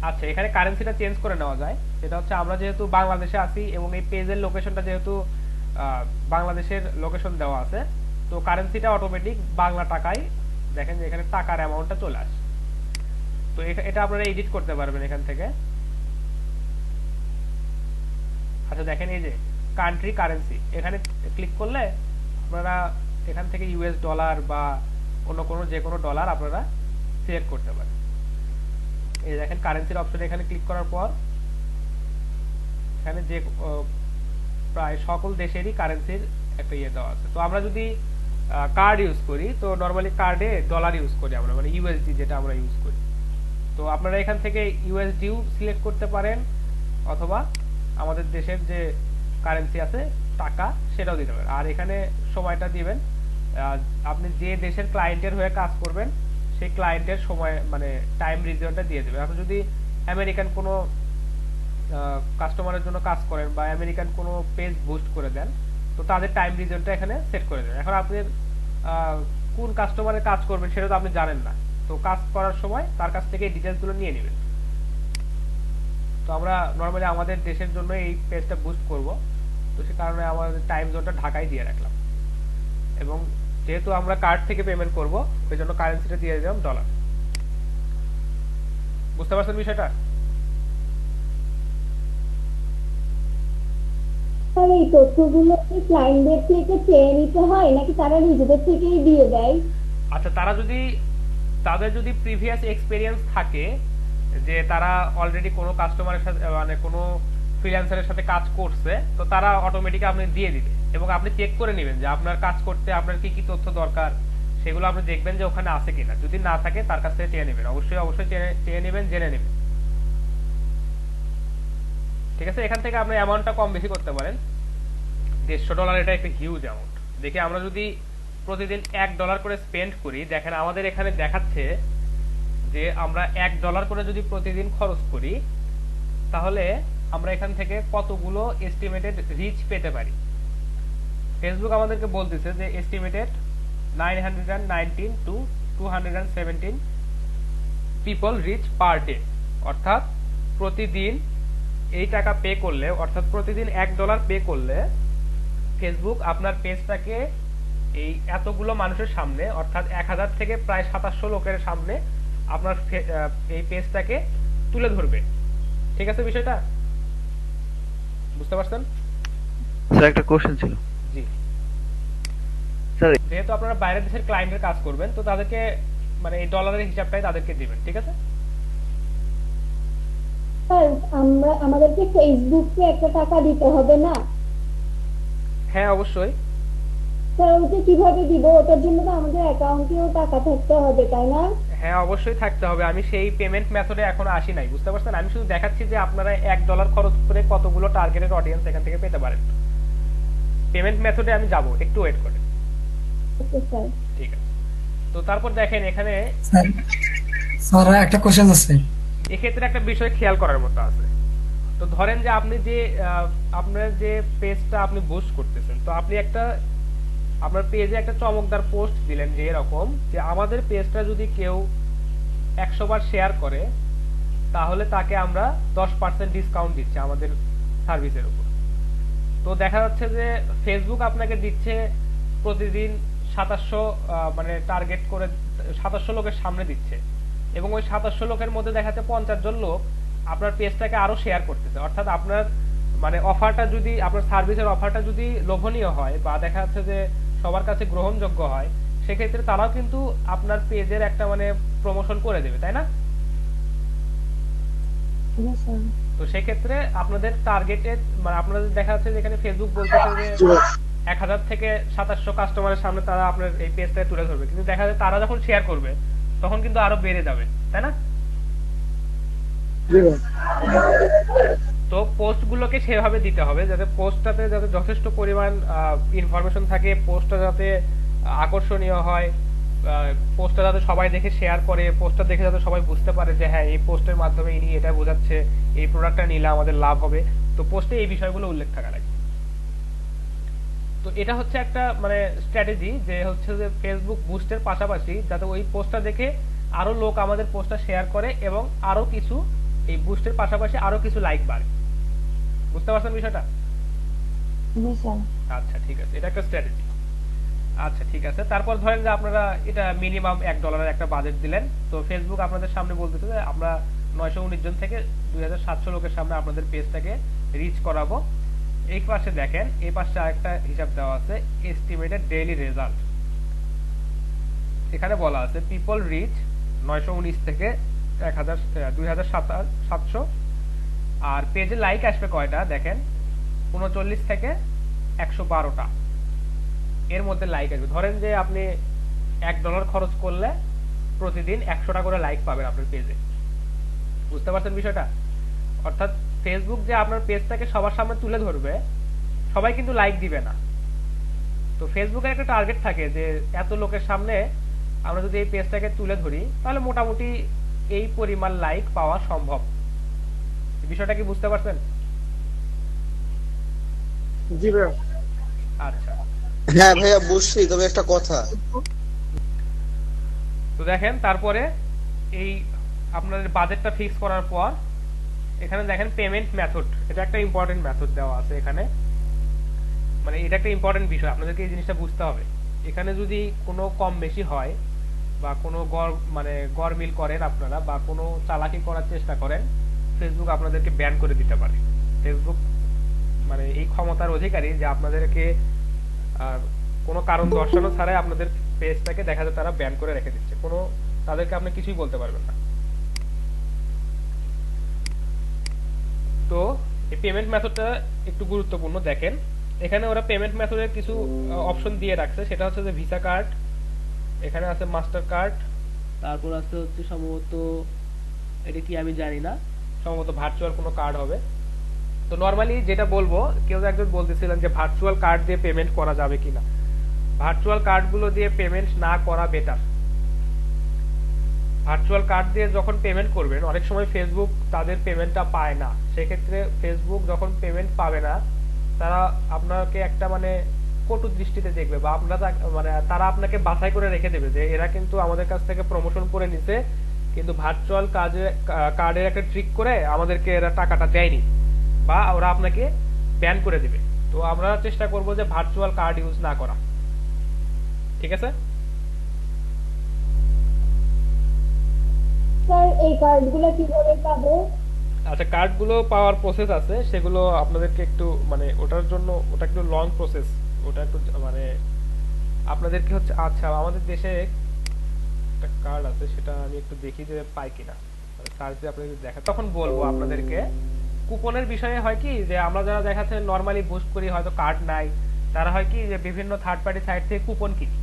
আচ্ছা, এখানে কারেন্সিটা চেঞ্জ করে নেওয়া যায়। সেটা হচ্ছে আমরা যেহেতু বাংলাদেশে আছি এবং এই পেজের লোকেশনটা যেহেতু বাংলাদেশের লোকেশন দেওয়া আছে, তো কারেন্সিটা অটোমেটিক বাংলা টাকায় দেখেন যে এখানে টাকার অ্যামাউন্টটা চলে আসে। তো এটা আপনারা এডিট করতে পারবেন এখান থেকে। আচ্ছা, দেখেন এই যে কান্ট্রি কারেন্সি, এখানে ক্লিক করলে আপনারা এখান থেকে ইউএস ডলার বা অন্য কোনো যে কোনো ডলার আপনারা সিলেক্ট করতে পারেন। এই দেখেন কারেন্সির অপশনে এখানে ক্লিক করার পর এখানে যে প্রায় সকল দেশেরই কারেন্সির একটা ইয়ে দেওয়া আছে। তো আমরা যদি কার্ড ইউজ করি তো নরমালি কার্ডে ডলার ইউজ করি আমরা, মানে ইউএসডি যেটা আমরা ইউজ করি। তো আপনারা এখান থেকে ইউএসডিও সিলেক্ট করতে পারেন অথবা আমাদের দেশের যে কারেন্সি আছে টাকা সেটাও দিতে পারেন। আর এখানে সময়টা দিবেন, আপনি যে দেশের ক্লায়েন্টের হয়ে কাজ করবেন সেই ক্লায়েন্টের সময় মানে টাইম রিজিয়নটা দিয়ে দেবে। এখন যদি আমেরিকান কোনো কাস্টমারের জন্য কাজ করেন বা আমেরিকান কোনো পেজ বুস্ট করে দেন, তো তাদের টাইম রিজিয়নটা এখানে সেট করে দেবেন। এখন আপনি কোন কাস্টমারের কাজ করবেন সেটা তো আপনি জানেন না, তো কাজ করার সময় তার কাছ থেকে এই ডিটেলসগুলো নিয়ে নেবেন। তো আমরা নর্মালি আমাদের দেশের জন্য এই পেজটা বুস্ট করব, তো সে কারণে আমাদের টাইম জোনটা ঢাকায় দিয়ে রাখলাম, এবং যেহেতু আমরা কার্ড থেকে পেমেন্ট করব ওই জন্য কারেন্সিটা দিয়ে দিলাম ডলার। বুঝতে পারছেন বিষয়টা? স্যার এই তথ্যগুলো কি ক্লায়েন্টদের থেকে চেয়ে নিতে হয় নাকি তারা নিজেদের থেকেই দিয়ে দেয়? আচ্ছা, তাদের যদি প্রিভিয়াস এক্সপেরিয়েন্স থাকে যে তারা অলরেডি কোনো কাস্টমারের সাথে মানে কোনো ফ্রিল্যান্সারের সাথে কাজ করছে, তো তারা অটোমেটিক আপনি দিয়ে দিবে, এবং আপনি চেক করে নেবেন যে আপনার কাজ করতে আপনার কি কি তথ্য দরকার, সেগুলো আপনি দেখবেন যে ওখানে আছে কিনা। যদি না থাকে তার কাছ থেকে চেয়ে নেবেন, অবশ্যই চেয়ে নেবেন, জেনে নেবেন। ঠিক আছে, এখান থেকে আপনি অ্যামাউন্টটা কম বেশি করতে পারেন। $150 এটা একটা হিউজ অ্যামাউন্ট। দেখে আমরা যদি প্রতিদিন $1 করে স্পেন্ড করি, দেখেন আমাদের এখানে দেখাচ্ছে যে আমরা $1 করে যদি প্রতিদিন খরচ করি, তাহলে আমরা এখান থেকে কতগুলো এস্টিমেটেড রিচ পেতে পারি। ফেসবুক আমাদেরকে বলতেছে যে estimated 919 to 217 people reach per day, অর্থাৎ প্রতিদিন এই টাকা পে করলে, অর্থাৎ প্রতিদিন $1 পে করলে ফেসবুক আপনার পেজটাকে এই এতগুলো মানুষের সামনে, অর্থাৎ 1000 থেকে প্রায় 2700 লোকের সামনে আপনার এই পেজটাকে তুলে ধরবে। ঠিক আছে, বিষয়টা বুঝতে পারছেন? স্যার একটা কোশ্চেন ছিল। জি স্যার যেহেতু আপনারা বাইরের দেশের ক্লায়েন্টের কাজ করবেন, তো তাদেরকে মানে এই ডলারের হিসাবটাই তাদেরকে দিবেন। ঠিক আছে, স্যার আমাদেরকে ফেসবুককে একটা টাকা দিতে হবে না? হ্যাঁ অবশ্যই। স্যার ওটা কিভাবে দিব? ওটার জন্য তো আমাদের অ্যাকাউন্টেও টাকা থাকতে হবে, তাই না? হ্যাঁ অবশ্যই থাকতে হবে। আমি সেই পেমেন্ট মেথডে এখনো আসি নাই, বুঝতে পারছেন? আমি শুধু দেখাচ্ছি যে আপনারা $1 খরচ করে কতগুলো টার্গেটেড অডিয়েন্স এখান থেকে পেতে পারেন। পেমেন্ট মেথডে আমি যাব, একটু ওয়েট করেন। Okay sir. ঠিক আছে, তো তারপর দেখেন এখানে স্যার একটা কোশ্চেন আছে। এক্ষেত্রে একটা বিষয় খেয়াল করার মতো আছে। তো ধরেন যে আপনি যে আপনার যে পেজটা আপনি বুস্ট করতেছেন, তো আপনি আপনার পেজে একটা চমকদার পোস্ট দিলেন যে এরকম যে আমাদের পেজটা যদি কেউ 100 বার শেয়ার করে তাহলে তাকে আমরা 10% ডিসকাউন্ট দিচ্ছি আমাদের সার্ভিসের উপর। তো দেখা যাচ্ছে যে ফেসবুক আপনাকে দিচ্ছে প্রতিদিন 2700 মানে টার্গেট করে 2700 লোকের সামনে দিচ্ছে, এবং ওই 2700 লোকের মধ্যে দেখা যাচ্ছে 50 জন লোক আপনার পেজটাকে আরো শেয়ার করতেছে। অর্থাৎ আপনার মানে অফারটা যদি, আপনার সার্ভিসের অফারটা যদি লোভনীয় হয় বা দেখা যাচ্ছে যে সবার কাছে গ্রহণযোগ্য হয়, সেক্ষেত্রে তারাও কিন্তু আপনার পেজের একটা মানে প্রমোশন করে দেবে, তাই না? তো সেক্ষেত্রে আপনাদের টার্গেটেড মানে আপনাদের দেখা যাচ্ছে যে এখানে ফেসবুক বলতেছে যে 1000 থেকে 2700 কাস্টমারের সামনে তারা আপনার এই পেজটা তুলে ধরবে, কিন্তু দেখা যায় তারা যখন শেয়ার করবে তখন কিন্তু আরো বেড়ে যাবে, তাই না? তো পোস্ট গুলোকে সেভাবে দিতে হবে যাতে পোস্টটাতে যাতে যথেষ্ট পরিমাণ ইনফরমেশন থাকে, পোস্টটা যাতে আকর্ষণীয় হয়, পোস্টটা যাতে সবাই দেখে শেয়ার করে, পোস্টটা দেখে যাতে সবাই বুঝতে পারে যে হ্যাঁ এই পোস্টের মাধ্যমে ইনি এটা বোঝাচ্ছে এই প্রোডাক্টটা নিলে আমাদের লাভ হবে। তো পোস্টে এই বিষয়গুলো উল্লেখ থাকা লাগে। তো এটা হচ্ছে একটা মানে স্ট্র্যাটেজি যে হচ্ছে যে ফেসবুক বুস্টের পাশাপাশি যাতে ওই পোস্টটা দেখে আরো লোক আমাদের পোস্টটা শেয়ার করে এবং আরো কিছু এই বুস্টের পাশাপাশি আরো কিছু লাইক বাড়ে। বুঝতে পারছেন বিষয়টা? আচ্ছা ঠিক আছে, এটা একটা স্ট্র্যাটেজি। আচ্ছা ঠিক আছে, তারপর ধরেন যে আপনারা এটা মিনিমাম $1 একটা বাজেট দিলেন, তো ফেসবুক আপনাদের সামনে বলতেছে যে আমরা 919 জন থেকে 2700 লোকের সামনে আপনাদের পেজটাকে রিচ করাবো। এই পাশে দেখেন, এই পাশে আরেকটা হিসাব দেওয়া আছে এস্টিমেটেড ডেইলি রেজাল্ট। এখানে বলা আছে পিপল রিচ 919 থেকে 2700, আর পেজে লাইক আসবে কয়টা দেখেন 39 থেকে 112টা, এর মধ্যে লাইক আসবে। ধরেন যে আপনি $1 খরচ করলে প্রতিদিন 100টা করে লাইক পাবেন আপনার পেজে। বুঝতে পারছেন বিষয়টা? অর্থাৎ ফেসবুক যে আপনার পেজটাকে সবার সামনে তুলে ধরবে, সবাই কিন্তু লাইক দিবে না। তো ফেসবুকের একটা টার্গেট থাকে যে এত লোকের সামনে আমরা যদি এই পেজটাকে তুলে ধরি তাহলে মোটামুটি এই পরিমাণ লাইক পাওয়া সম্ভব। বিষয়টা কি বুঝতে পারছেন? জি ভাইয়া। আচ্ছা, হ্যাঁ ভাইয়া বুঝছি, তবে একটা কথা। তো দেখেন তারপরে এই আপনাদের বাজেটটা ফিক্স করার পর এখানে দেখেন পেমেন্ট মেথড, এটা একটা ইম্পর্টেন্ট মেথড দেওয়া আছে এখানে। মানে এটা একটা ইম্পর্টেন্ট বিষয়, আপনাদেরকে এই জিনিসটা বুঝতে হবে। এখানে যদি কোনো কম বেশি হয় বা কোনো গড়মিল করেন আপনারা বা কোনো চালাকি করার চেষ্টা করেন, ফেসবুক আপনাদেরকে ব্যান করে দিতে পারে। ফেসবুক মানে এই ক্ষমতার অধিকারী যে আপনাদেরকে কোনো কারণ দর্শানো ছাড়াই আপনাদের পেজটাকে দেখা যায় তারা ব্যান করে রেখে দিচ্ছে, কোনো তাদেরকে আপনি কিছুই বলতে পারবেন না। তো এই পেমেন্ট মেথডটা একটু গুরুত্বপূর্ণ। দেখেন এখানে ওরা পেমেন্ট মেথডের কিছু অপশন দিয়ে রাখছে, সেটা হচ্ছে যে ভিসা কার্ড, এখানে আছে মাস্টার কার্ড, তারপর আছে হচ্ছে সম্ভবত এটা কি আমি জানি না, সম্ভবত ভার্চুয়াল কোনো কার্ড হবে। তো নরমালি যেটা বলবো, কেউ একজন বলতেছিলেন যে ভার্চুয়াল কার্ড দিয়ে পেমেন্ট করা যাবে কিনা। ভার্চুয়াল কার্ডগুলো দিয়ে পেমেন্ট না করা বেটার। ভার্চুয়াল কার্ড দিয়ে যখন পেমেন্ট করবেন অনেক সময় ফেসবুক তাদের পেমেন্টটা পায় না, সেক্ষেত্রে ফেসবুক যখন পেমেন্ট পাবে না তারা আপনাকে একটা মানে কটু দৃষ্টিতে দেখবে বা আপনারা মানে তারা আপনাকে বাছাই করে রেখে দেবে যে এরা কিন্তু আমাদের কাছ থেকে প্রমোশন করে নিছে, কিন্তু ভার্চুয়াল কার্ডের একটা ট্রিক করে আমাদেরকে এরা টাকাটা দেয়নি, বা ওরা আপনাকে ব্যান করে দিবে। তো আমরা চেষ্টা করব যে ভার্চুয়াল কার্ড ইউজ না করা, ঠিক আছে? স্যার এই কার্ডগুলো কিভাবে পাবো? আচ্ছা, কার্ডগুলো পাওয়ার প্রসেস আছে, সেগুলো আপনাদেরকে একটু মানে ওটার জন্য ওটা একটু লং প্রসেস, ওটা একটু মানে আপনাদেরকে হচ্ছে, আচ্ছা আমাদের দেশে একটা কার্ড আছে, সেটা আমি একটু দেখি যে পাই কিনা, সার্চ দিয়ে আপনাদের দেখা তখন বলবো আপনাদেরকে। কুপনের বিষয়ে হয় কি যে আমরা যারা দেখাচ্ছে নরমালি বুস্ট করি, হয়তো কার্ড নাই, তারা হয় কি যে বিভিন্ন থার্ড পার্টি সাইট থেকে কুপন কিনি।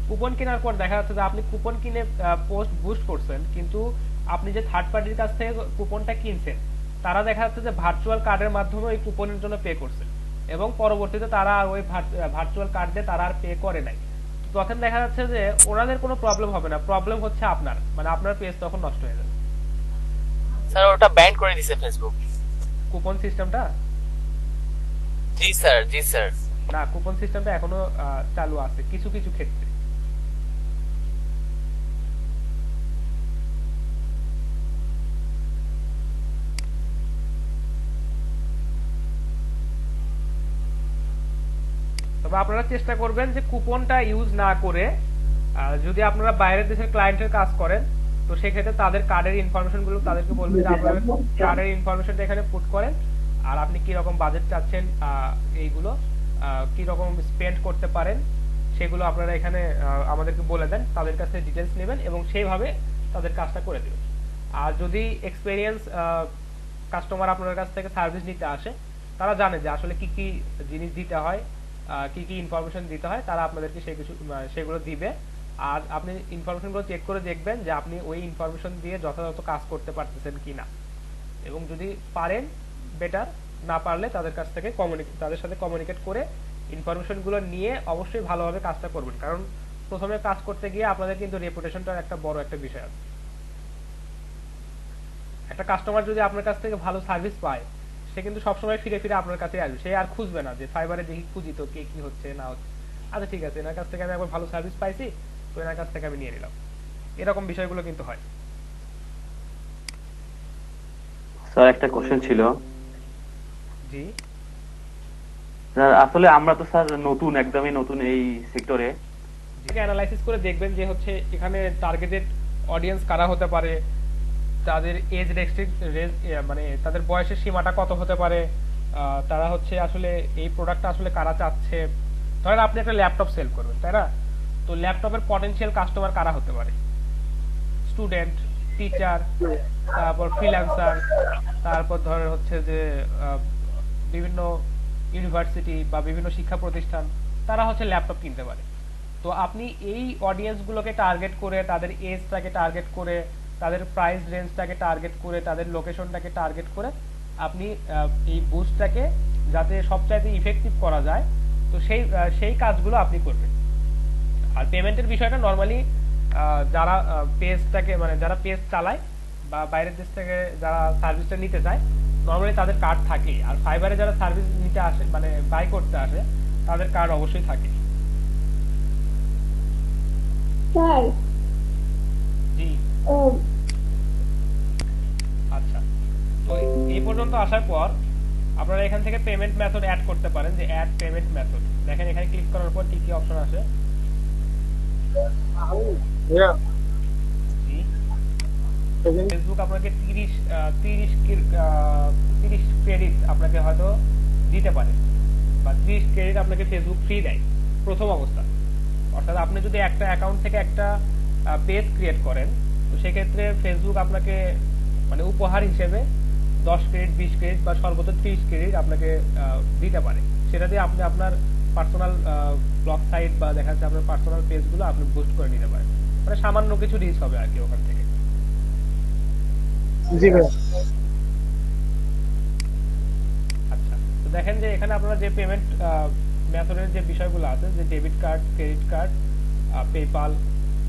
কুপন কেনার পর দেখা যাচ্ছে যে আপনি কুপন কিনে পোস্ট বুস্ট করছেন, কিন্তু আপনি যে থার্ড পার্টির কাছ থেকে কুপনটা কিনছেন তারা দেখা যাচ্ছে যে ভার্চুয়াল কার্ডের মাধ্যমে ওই কুপনের জন্য পে করছে, এবং পরবর্তীতে তারা ওই ভার্চুয়াল কার্ড দিয়ে তারা আর পে করে নাই। তখন দেখা যাচ্ছে যে ওনাদের কোনো প্রবলেম হবে না, প্রবলেম হচ্ছে আপনার, মানে আপনার পেজ তখন নষ্ট হয়ে যাবে। স্যার ওটা ব্যান করে দিছে ফেসবুক। কুপন সিস্টেমটা? জি স্যার, জি স্যার। না, কুপন সিস্টেমটা এখনো চালু আছে কিছু কিছু ক্ষেত্রে। তবে আপনারা চেষ্টা করবেন যে কুপনটা ইউজ না করে, যদি আপনারা বাইরের দেশের ক্লায়েন্টের কাজ করেন তো সেক্ষেত্রে তাদের কার্ডের ইনফরমেশন গুলো তাদেরকে বলবেন যে আপনারা কার্ডের ইনফরমেশনটা এখানে পুট করেন, আর আপনি কি রকম বাজেট চাচ্ছেন, এইগুলো কি রকম স্পেন্ড করতে পারেন সেগুলো আপনারা এখানে আমাদেরকে বলে দেন, তাদের কাছে ডিটেলস নেবেন এবং সেইভাবে তাদের কাজটা করে দেবেন। আর যদি এক্সপেরিয়েন্স কাস্টমার আপনার কাছ থেকে সার্ভিস নিতে আসে, তারা জানে যে আসলে কি কি জিনিস দিতে হয়, কি কি ইনফরমেশন দিতে হয়, তারা আপনাদেরকে সেগুলো দিবে। আর আপনি ইনফরমেশনগুলো চেক করে দেখবেন যে আপনি ওই ইনফরমেশন দিয়ে যথাযথ কাজ করতে পারতেছেন কিনা, এবং যদি পারেন বেটার, না পারলে তাদের কাছ থেকে তাদের সাথে কমিউনিকেট করে ইনফরমেশনগুলো নিয়ে অবশ্যই ভালোভাবে কাজটা করবেন, কারণ প্রথমে কাজ করতে গিয়ে আপনাদের কিন্তু রেপুটেশনটার একটা বড় একটা বিষয় আছে। একটা কাস্টমার যদি আপনার কাছ থেকে ভালো সার্ভিস পায়, সে কিন্তু সবসময় ফিরে ফিরে আপনার কাছে আসবে, সে আর খুঁজবে না যে ফাইবারে দেখি খুঁজি তো কে কি হচ্ছে না হচ্ছে, আচ্ছা ঠিক আছে এনার কাছ থেকে আমি একবার ভালো সার্ভিস পাইছি তো এনার কাছ থেকে আমি নিয়ে নিলাম, এরকম বিষয়গুলো কিন্তু হয়। স্যার একটা কোশ্চেন ছিল। জি স্যার আসলে আমরা তো স্যার নতুন, একদমই নতুন এই সেক্টরে। অ্যানালাইসিস করে দেখবেন যে হচ্ছে এখানে টার্গেটেড অডিয়েন্স কারা হতে পারে, তাদের এজ মানে তাদের বয়সের সীমাটা কত হতে পারে, তারা হচ্ছে আসলে এই প্রোডাক্টটা আসলে কারা চাচ্ছে। ধরেন আপনি একটা ল্যাপটপ সেল করবেন, তাই না? তো ল্যাপটপের পটেনশিয়াল কাস্টমার কারা হতে পারে? স্টুডেন্ট, টিচার, তারপর ফ্রিল্যান্সার, তারপর ধরেন হচ্ছে যে বিভিন্ন ইউনিভার্সিটি বা বিভিন্ন শিক্ষা প্রতিষ্ঠান, তারা হচ্ছে ল্যাপটপ কিনতে পারে। তো আপনি এই অডিয়েন্সগুলোকে টার্গেট করে, তাদের এজটাকে টার্গেট করে, তাদের প্রাইস রেঞ্জটাকে টার্গেট করে, তাদের লোকেশনটাকে টার্গেট করে আপনি এই বুস্টটাকে যাতে সবচাইতে ইফেক্টিভ করা যায়, তো সেই কাজগুলো আপনি করবেন। আর পেমেন্টের বিষয়টা নর্মালি যারা পেজটাকে মানে যারা পেজ চালায় বা বাইরের দেশ থেকে যারা সার্ভিসটা নিতে চায় নর্মালি তাদের কার্ড থাকে, আর ফাইবারে যারা সার্ভিস নিতে আসে মানে বাই করতে আসে তাদের কার্ড অবশ্যই থাকে। স্যার জি আহ, আচ্ছা, তো এই পর্যন্ত আসার পর আপনারা এখান থেকে পেমেন্ট মেথড অ্যাড করতে পারেন, যে অ্যাড পেমেন্ট মেথড। দেখেন এখানে ক্লিক করার পর কি কি অপশন আসে। ভাইয়া জি ফেসবুক আপনাকে 30 ক্রেডিট আপনাকে হয়তো দিতে পারে, বা 30 ক্রেডিট আপনাকে ফেসবুক ফ্রি দেয় প্রথম অবস্থা। অর্থাৎ আপনি যদি একটা অ্যাকাউন্ট থেকে একটা পেজ ক্রিয়েট করেন, তো সেক্ষেত্রে ফেসবুক আপনাকে মানে উপহার হিসেবে 10 ক্রেডিট 20 ক্রেডিট বা সর্বোচ্চ 30 ক্রেডিট আপনাকে দিতে পারে। সেটা দিয়ে আপনি আপনার পার্সোনাল ব্লগ সাইট বা দেখা যাচ্ছে আপনার পার্সোনাল পেজগুলো আপনি বুস্ট করে নিতে পারেন। মানে সামান্য কিছু রিচ হবে আর কি ওখান থেকে। জি ভাইয়া আচ্ছা, তো দেখেন যে এখানে আপনারা যে পেমেন্ট মেথডের যে বিষয়গুলো আছে, যে debit card, credit card, PayPal,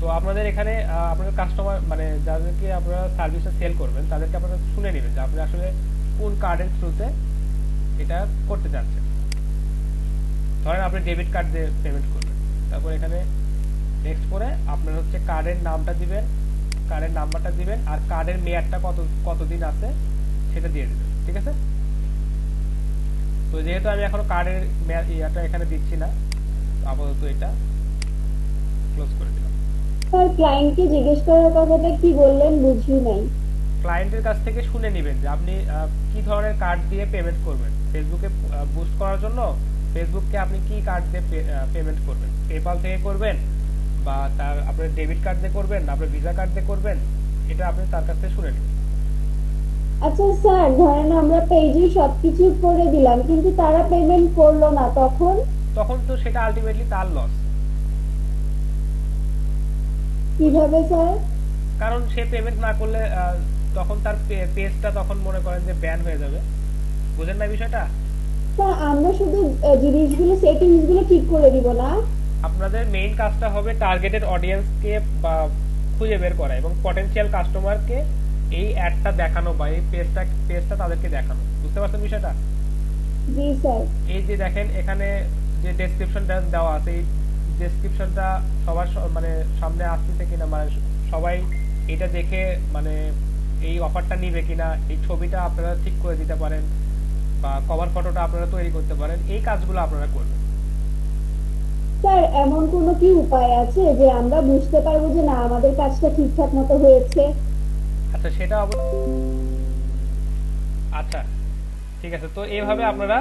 তো আপনাদের এখানে আপনাদের কাস্টমার মানে যাদেরকে আপনারা সার্ভিসে সেল করবেন তাদেরকে আপনারা শুনে নেবেন যে আপনি আসলে কোন কার্ডের থ্রুতে এটা করতে চাচ্ছেন। ধরেন আপনি ডেবিট কার্ড দিয়ে পেমেন্ট করবেন, তারপর এখানে নেক্সট করে আপনার হচ্ছে কার্ডের নামটা দিবেন, কার্ডের নাম্বারটা দিবেন, আর কার্ডের মেয়াদটা কতদিন আছে সেটা দিয়ে দিবেন, ঠিক আছে? তো যেহেতু আমি এখনো কার্ডের ইয়াটা এখানে দিচ্ছি না, আপাতত এটা ক্লোজ করে দিলাম। স্যার ক্লায়েন্টকে জিজ্ঞেস করার কথাটা কি বললেন বুঝি নাই। ক্লায়েন্টের কাছ থেকে শুনে নেবেন যে আপনি কি ধরনের কার্ড দিয়ে পেমেন্ট করবেন। ফেসবুকে বুস্ট করার জন্য ফেসবুককে আপনি কি কার্ড দিয়ে পেমেন্ট করবেন, পেপাল থেকে করবেন বা তার আপনার ডেবিট কার্ড দিয়ে করবেন না আপনার ভিসা কার্ড দিয়ে করবেন, এটা আপনি তার কাছ থেকে শুনে নেবেন। আচ্ছা স্যার, ধরেন আমরা পেজে সবকিছু করে দিলাম কিন্তু তারা পেমেন্ট করলো না, তখন তখন তো সেটা আলটিমেটলি তার লস, কিভাবে স্যার? কারণ সে পেমেন্ট না করলে তখন তার পেজটা তখন মনে করেন যে ব্যান হয়ে যাবে। বুঝেন না বিষয়টা? স্যার আমরা শুধু জিনিসগুলো সেটিংস গুলো ঠিক করে দিব না? আপনাদের মেইন কাজটা হবে টার্গেটেড অডিয়েন্সকে বা খুঁজে বের করা এবং পটেনশিয়াল কাস্টমারকে এই অ্যাডটা দেখানো বা এই পেজটা তাদেরকে দেখানো। বুঝতে পারছেন বিষয়টা? জি স্যার। এই যে দেখেন এখানে যে ডেসক্রিপশনটা দেওয়া আছে, এই ডেসক্রিপশনটা সবার মানে সামনে আসতেছে কিনা, মানে সবাই এটা দেখে মানে এই অফারটা নিবে কিনা, এই ছবিটা আপনারা ঠিক করে দিতে পারেন বা কভার ফটোটা আপনারা তৈরি করতে পারেন, এই কাজগুলো আপনারা করবেন। স্যার এমন কোনো কি উপায় আছে যে আমরা বুঝতে পারবো যে না আমাদের কাজটা ঠিকঠাক মতো হয়েছে? আচ্ছা সেটা আচ্ছা ঠিক আছে, তো এইভাবে আপনারা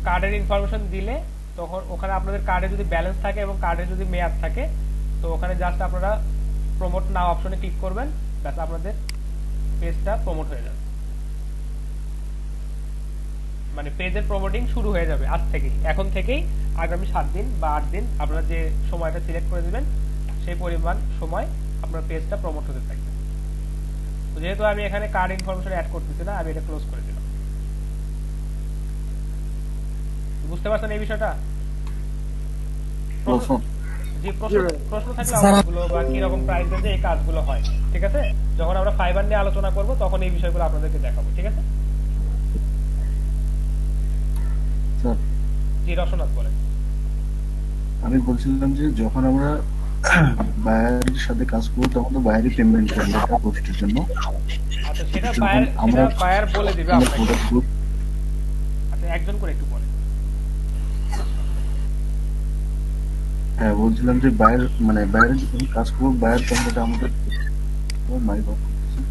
কার্ডের ইনফরমেশন দিলে তখন ওখানে আপনাদের কার্ডে যদি ব্যালেন্স থাকে এবং কার্ডে যদি মেয়াদ থাকে, তো ওখানে জাস্ট আপনারা প্রমোট নাও অপশনে ক্লিক করবেন, ব্যাস আপনাদের পেজটা প্রমোট হয়ে যাবে। মানে পেজের প্রমোটিং শুরু হয়ে যাবে আজ থেকেই, এখন থেকেই আগামী 7 দিন বা 8 দিন আপনারা যে সময়টা সিলেক্ট করে দিবেন সেই পরিমাণ সময় আপনার পেজটা প্রমোট হতে থাকবে। তো যেহেতু আমি এখানে কার্ড ইনফরমেশন অ্যাড করতেছি না, আমি এটা ক্লোজ করে দিলাম। বুঝতে পারছেন এই বিষয়টা? জি, প্রশ্ন থাকলে আমাগুলো বা কি রকম প্রাইস রেঞ্জে এই কাজগুলো হয়, ঠিক আছে? যখন আমরা ফাইবার নিয়ে আলোচনা করব তখন এই বিষয়গুলো আপনাদেরকে দেখাবো, ঠিক আছে? স্যার জি রসনাথ বলেন। আমি বলছিলাম যে যখন আমরা বায়ারের সাথে কাজ করবো তখন তো বায়ারই পেমেন্ট করবে একটা পোস্টের জন্য। আচ্ছা সেটা যখন আমরা বায়ার বলে দিবে আমরা আপনাকে। প্রোডাক্টগুলো আচ্ছা একজন করে একটু বলেন। হ্যাঁ বলছিলাম যে বায়ার মানে বায়ারের যখন কাজ করবো বায়ার তখন এটা আমাদের মাইক অফ করতেছে।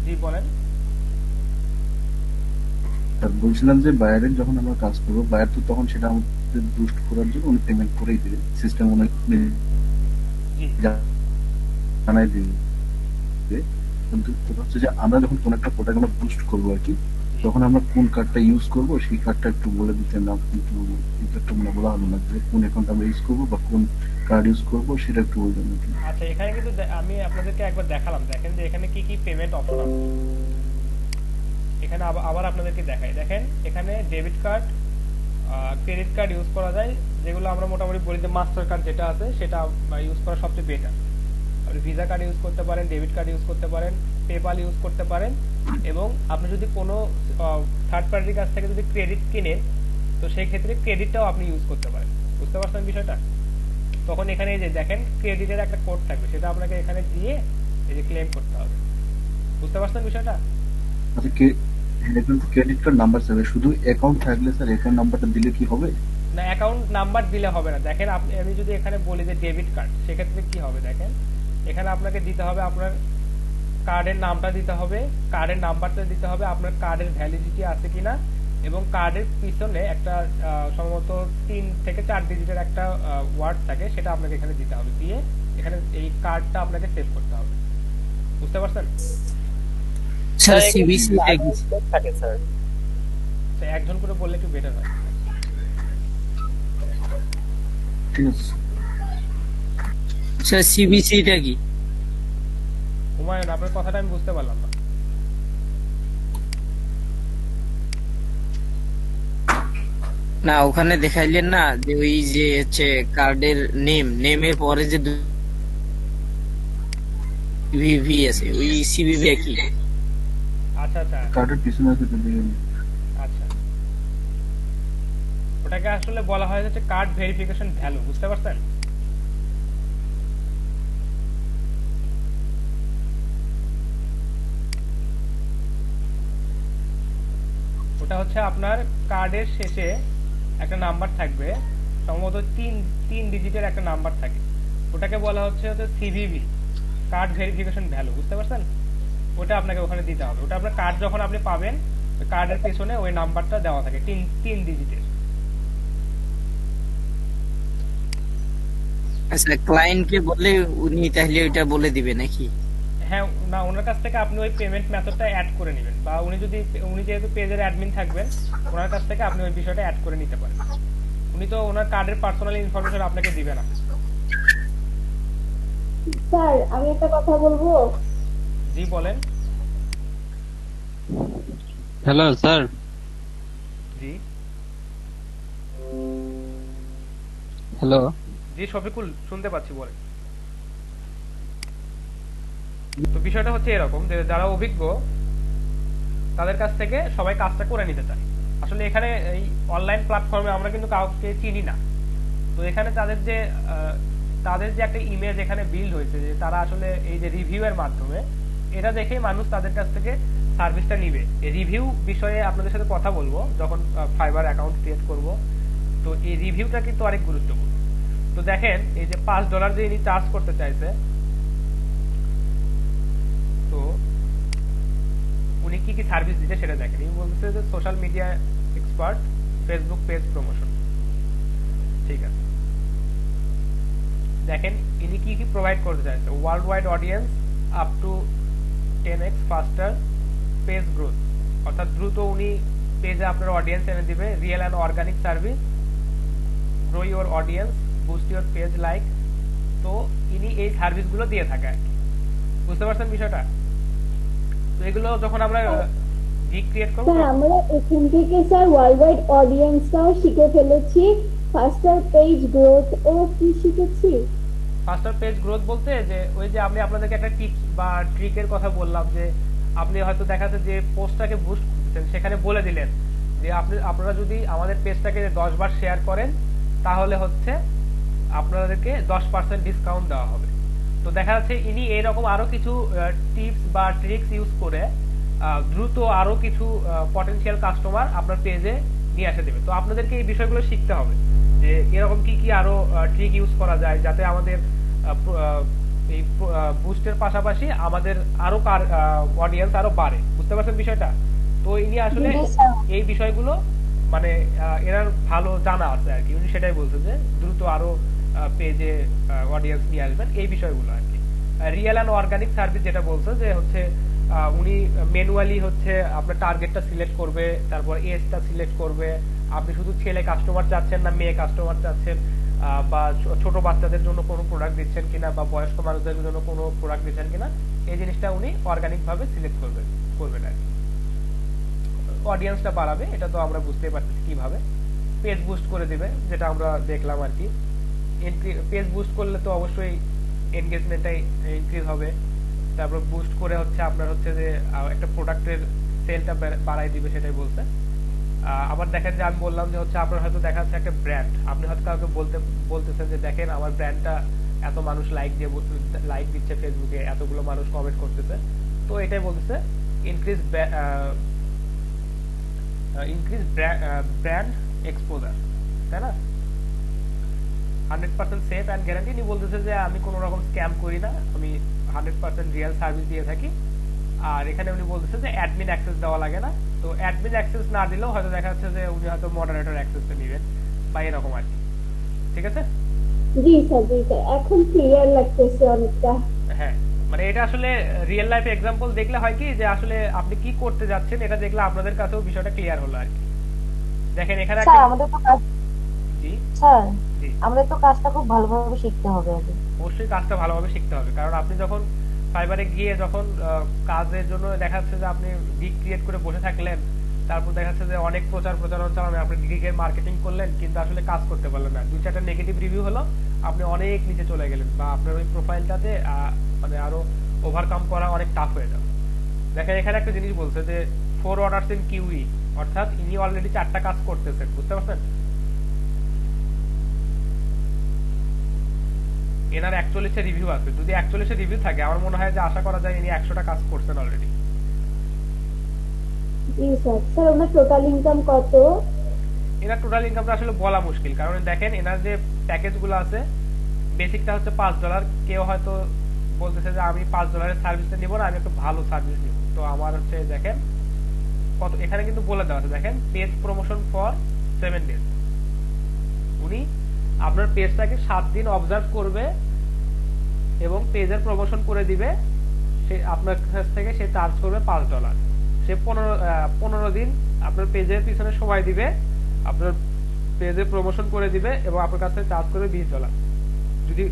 জি বলেন। আর বলছিলাম যে বায়ারের যখন আমরা কাজ করবো বায়ার তো তখন সেটা আমাদের বুস্ট করার জন্য উনি পেমেন্ট করেই দেবে, সিস্টেম অনেক জি জানাই দিবে। কিন্তু কথা হচ্ছে যে আমরা যখন কোন একটা প্রোডাক্ট আমরা বুস্ট করবো আর কি, তখন আমরা কোন কার্ডটা ইউজ করবো সেই কার্ডটা একটু বলে দিতেন না, কিন্তু একটু মানে বলা হলো না যে কোন অ্যাকাউন্ট আমরা ইউজ করবো বা কোন কার্ড ইউজ করবো সেটা একটু বলবেন নাকি? আচ্ছা এখানে কিন্তু আমি আপনাদেরকে একবার দেখালাম, দেখেন যে এখানে কি কি পেমেন্ট অপশন আছে। এখানে আবার আপনাদেরকে দেখাই, দেখেন এখানে debit card, credit card use করা যায়, যেগুলো আমরা মোটামুটি বলি যে মাস্টার কার্ড যেটা আছে সেটা ইউজ করা সবচেয়ে বেটার। আপনি ভিসা কার্ড ইউজ করতে পারেন, ডেবিট কার্ড ইউজ করতে পারেন, পেপাল ইউজ করতে পারেন, এবং আপনি যদি কোনো থার্ড পার্টির কাছ থেকে যদি ক্রেডিট কিনেন তো সেই ক্ষেত্রে ক্রেডিটটাও আপনি ইউজ করতে পারেন। বুঝতে পারছেন বিষয়টা? তখন এখানে এই যে দেখেন ক্রেডিটের একটা কোড থাকবে, সেটা আপনাকে এখানে দিয়ে এই যে ক্লেম করতে হবে। বুঝতে পারছেন বিষয়টা? আচ্ছা এখানে তো ক্রেডিট কার্ড নাম্বার চাইবে, শুধু অ্যাকাউন্ট থাকলে স্যার অ্যাকাউন্ট নাম্বারটা দিলে কি হবে? না, অ্যাকাউন্ট নাম্বার দিলে হবে না। দেখেন আমি যদি এখানে বলি যে ডেবিট কার্ড, সেক্ষেত্রে কি হবে দেখেন, এখানে আপনাকে দিতে হবে আপনার কার্ডের নামটা দিতে হবে, কার্ডের নাম্বারটা দিতে হবে, আপনার কার্ডের ভ্যালিডিটি আছে কিনা, এবং কার্ডের পিছনে একটা সম্ভবত 3 থেকে 4 ডিজিটের একটা ওয়ার্ড থাকে, সেটা আপনাকে এখানে দিতে হবে, দিয়ে এখানে এই কার্ডটা আপনাকে সেভ করতে হবে। বুঝতে পারছেন? স্যার সিবিসি থাকে স্যার। তো একজন করে বললে একটু বেটার হয়। ঠিক আছে স্যার সিবিসিটা কি? হুমায়ুন, আপনার কথাটা আমি বুঝতে পারলাম না। না ওখানে দেখাইলেন না যে ওই যে হচ্ছে কার্ডের নেমের পরে যে ভিভি আছে, ওই সিবিভি কি? আচ্ছা আচ্ছা কার্ডের পিছনে আছে তো দিয়ে আচ্ছা, ওটাকে আসলে বলা হয় হচ্ছে কার্ড ভেরিফিকেশন ভ্যালু। বুঝতে পারছেন? ওটা হচ্ছে আপনার কার্ডের শেষে একটা নাম্বার থাকবে, সম্ভবত তিন ডিজিটের একটা নাম্বার থাকে, ওটাকে বলা হচ্ছে সিভিভি, কার্ড ভেরিফিকেশন ভ্যালু। বুঝতে পারছেন? ওটা আপনাকে ওখানে দিতে হবে। ওটা আপনার কার্ড যখন আপনি পাবেন, কার্ডের পেছনে ওই নাম্বারটা দেওয়া থাকে, তিন ডিজিটের। আচ্ছা ক্লায়েন্টকে বলে উনি তাহলে ওইটা বলে দিবে নাকি? হ্যাঁ, না, ওনার কাছ থেকে আপনি ওই পেমেন্ট মেথডটা অ্যাড করে নেবেন, বা উনি যেহেতু পেজের অ্যাডমিন থাকবেন, ওনার কাছ থেকে আপনি ওই বিষয়টা অ্যাড করে নিতে পারেন। উনি তো ওনার কার্ডের পার্সোনাল ইনফরমেশন আপনাকে দিবে না। স্যার আমি একটা কথা বলবো। জি বলেন। Hello sir. জি হ্যালো। জি শফিকুল, শুনতে পাচ্ছি, বলেন। তো বিষয়টা হচ্ছে এরকম যে যারা অভিজ্ঞ তাদের কাছ থেকে সবাই কাজটা করে নিতে চায়। আসলে এখানে এই অনলাইন প্ল্যাটফর্মে আমরা কিন্তু কাউকে চিনি না, তো এখানে তাদের যে একটা ইমেজ এখানে বিল্ড হয়েছে, যে তারা আসলে এই যে রিভিউ এর মাধ্যমে, এটা দেখেই মানুষ তাদের কাছ থেকে সার্ভিসটা নিবে। এই রিভিউ বিষয়ে আপনাদের সাথে কথা বলবো যখন ফাইবার অ্যাকাউন্ট ক্রিয়েট করব। তো এই রিভিউটা কিন্তু অনেক গুরুত্বপূর্ণ। তো দেখেন এই যে $5 যে ইনি চার্জ করতে চাইছে, তো উনি কি কি সার্ভিস দিতে সেটা দেখেন। ইনি বলতেছে যে social media expert, Facebook page promotion. ঠিক আছে, দেখেন ইনি কি কি প্রোভাইড করতে চাইছে। World wide audience up to 10x ফাস্টার page growth, অর্থাৎ দ্রুত উনি পেজে আপনার অডিয়েন্স এনে দিবে। Real and organic service, grow your audience, boost your page like. তো ইনি এই সার্ভিসগুলো দিয়ে থাকে আর কি। বুঝতে পারছেন বিষয়টা? তো এগুলো যখন আমরা গিগ ক্রিয়েট করব, স্যার আমরা এখান থেকে স্যার ওয়ার্ল্ড ওয়াইড অডিয়েন্সটাও শিখে ফেলেছি, ফাস্টার পেজ গ্রোথ ও কি শিখেছি। ফাস্টার পেজ গ্রোথ বলতে যে ওই যে আমি আপনাদেরকে একটা টিপস বা ট্রিকের কথা বললাম, যে আপনি হয়তো দেখাতে যে পোস্টটাকে বুস্ট করতেছেন, সেখানে বলে দিলেন যে আপনারা যদি আমাদের পেজটাকে 10 বার শেয়ার করেন তাহলে হচ্ছে আপনাদেরকে 10% ডিসকাউন্ট দেওয়া হবে। তো দেখা যাচ্ছে ইনি এইরকম আরো কিছু টিপস বা ট্রিক্স ইউজ করে দ্রুত আরো কিছু পটেনশিয়াল কাস্টমার আপনার পেজে নিয়ে আসে দেবে। তো আপনাদেরকে এই বিষয়গুলো শিখতে হবে যে এরকম কি কি আরো ট্রিক ইউজ করা যায়, যাতে আমাদের এই বুস্টের পাশাপাশি আমাদের আরো অডিয়েন্স আরো বাড়ে। বুঝতে পারছেন বিষয়টা? তো ইনি আসলে এই বিষয়গুলো মানে এনার ভালো জানা আছে আর কি। উনি সেটাই বলছে যে দ্রুত আরো পেজে অডিয়েন্স নিয়ে আসবেন, এই বিষয়গুলো আর কি। রিয়েল অ্যান্ড অর্গানিক সার্ভিস যেটা বলছে যে হচ্ছে উনি ম্যানুয়ালি হচ্ছে আপনার টার্গেটটা সিলেক্ট করবে, তারপর এজটা সিলেক্ট করবে, আপনি শুধু ছেলে কাস্টমার চাচ্ছেন না মেয়ে কাস্টমার চাচ্ছেন, বা ছোট বাচ্চাদের জন্য কোনো প্রোডাক্ট দিচ্ছেন কিনা, বা বয়স্ক মানুষদের জন্য কোনো প্রোডাক্ট দিচ্ছেন কিনা, এই জিনিসটা উনি অর্গানিক ভাবে সিলেক্ট করবেন আর কি। অডিয়েন্সটা বাড়াবে, এটা তো আমরা বুঝতেই পারতেছি কিভাবে। পেজ বুস্ট করে দিবে, যেটা আমরা দেখলাম আর কি। পেজ বুস্ট করলে তো অবশ্যই এনগেজমেন্টটাই ইনক্রিজ হবে। তারপর বুস্ট করে হচ্ছে আপনার হচ্ছে যে একটা প্রোডাক্টের সেলটা বাড়াই দিবে, সেটাই বলছে। আবার দেখেন যে আমি বললাম যে হচ্ছে আপনার হয়তো দেখা যাচ্ছে একটা ব্র্যান্ড, আপনি হয়তো কাউকে বলতেছেন যে দেখেন আমার ব্র্যান্ডটা এত মানুষ লাইক দিচ্ছে ফেসবুকে, এতগুলো মানুষ কমেন্ট করতেছে, তো এটাই বলতেছে ইনক্রিজ ব্র্যান্ড এক্সপোজার, তাই না? 100% সেফ অ্যান্ড গ্যারান্টি। উনি বলতেছে যে আমি কোনো রকম স্ক্যাম করি না, আমি 100% রিয়েল সার্ভিস দিয়ে থাকি। আর এখানে উনি বলতেছে যে অ্যাডমিন অ্যাক্সেস দেওয়া লাগে না। তো অ্যাডমিন অ্যাক্সেস না দিলেও হয়তো দেখা যাচ্ছে যে উনি হয়তো মডারেটর অ্যাক্সেসটা নেবেন বা এরকম আর কি। ঠিক আছে? জি স্যার, এখন ক্লিয়ার লাগতেছে অনেকটা। হ্যাঁ, মানে এটা আসলে রিয়েল লাইফ এক্সাম্পল দেখলে হয় কি যে আসলে আপনি কি করতে যাচ্ছেন এটা দেখলে আপনাদের কাছেও বিষয়টা ক্লিয়ার হলো আর কি। দেখেন এখানে স্যার আমাদের তো কাজ, জি স্যার জি আমাদের তো কাজটা খুব ভালোভাবে শিখতে হবে আগে। অবশ্যই কাজটা ভালোভাবে শিখতে হবে, কারণ আপনি যখন ফাইবারে গিয়ে যখন কাজের জন্য দেখা যাচ্ছে যে আপনি গিগ ক্রিয়েট করে বসে থাকলেন, তারপর দেখা যাচ্ছে যে অনেক প্রচারণা চালানো, আপনি গিগের মার্কেটিং করলেন কিন্তু আসলে কাজ করতে পারলেন না, 2-4টা নেগেটিভ রিভিউ হলো, আপনি অনেক নিচে চলে গেলেন বা আপনার ওই প্রোফাইলটাতে মানে আরো ওভারকাম করা অনেক টাফ হয়ে যাবে। দেখেন এখানে একটা জিনিস বলছে যে 4 অর্ডারস ইন কিউই, অর্থাৎ ইনি অলরেডি 4টা কাজ করতেছেন, বুঝতে পারছেন? এনার 41 রিভিউ আছে। যদি 41 রিভিউ থাকে আমার মনে হয় যে আশা করা যায় ইনি 100টা কাজ করছেন অলরেডি। জি স্যার। স্যার ওনার টোটাল ইনকাম কত? এনার টোটাল ইনকামটা আসলে বলা মুশকিল, কারণ দেখেন এনার যে প্যাকেজগুলো আছে, বেসিকটা হচ্ছে $5। কেউ হয়তো বলতেছে যে আমি $5 সার্ভিসটা নিব না, আমি একটা ভালো সার্ভিস নিব। তো আমার হচ্ছে দেখেন কত এখানে কিন্তু বলে দেওয়া আছে, দেখেন পেজ প্রমোশন ফর 7 ডেজ। উনি আপনার পেজটাকে 7 দিন অবজার্ভ করবে এবং পেজের প্রমোশন করে দিবে, সে আপনার কাছ থেকে সে চার্জ করবে $5। সে 15 দিন আপনার পেজের পিছনে সময় দিবে, আপনার পেজে প্রমোশন করে দিবে এবং আপনার কাছ থেকে চার্জ করবে $20। যদি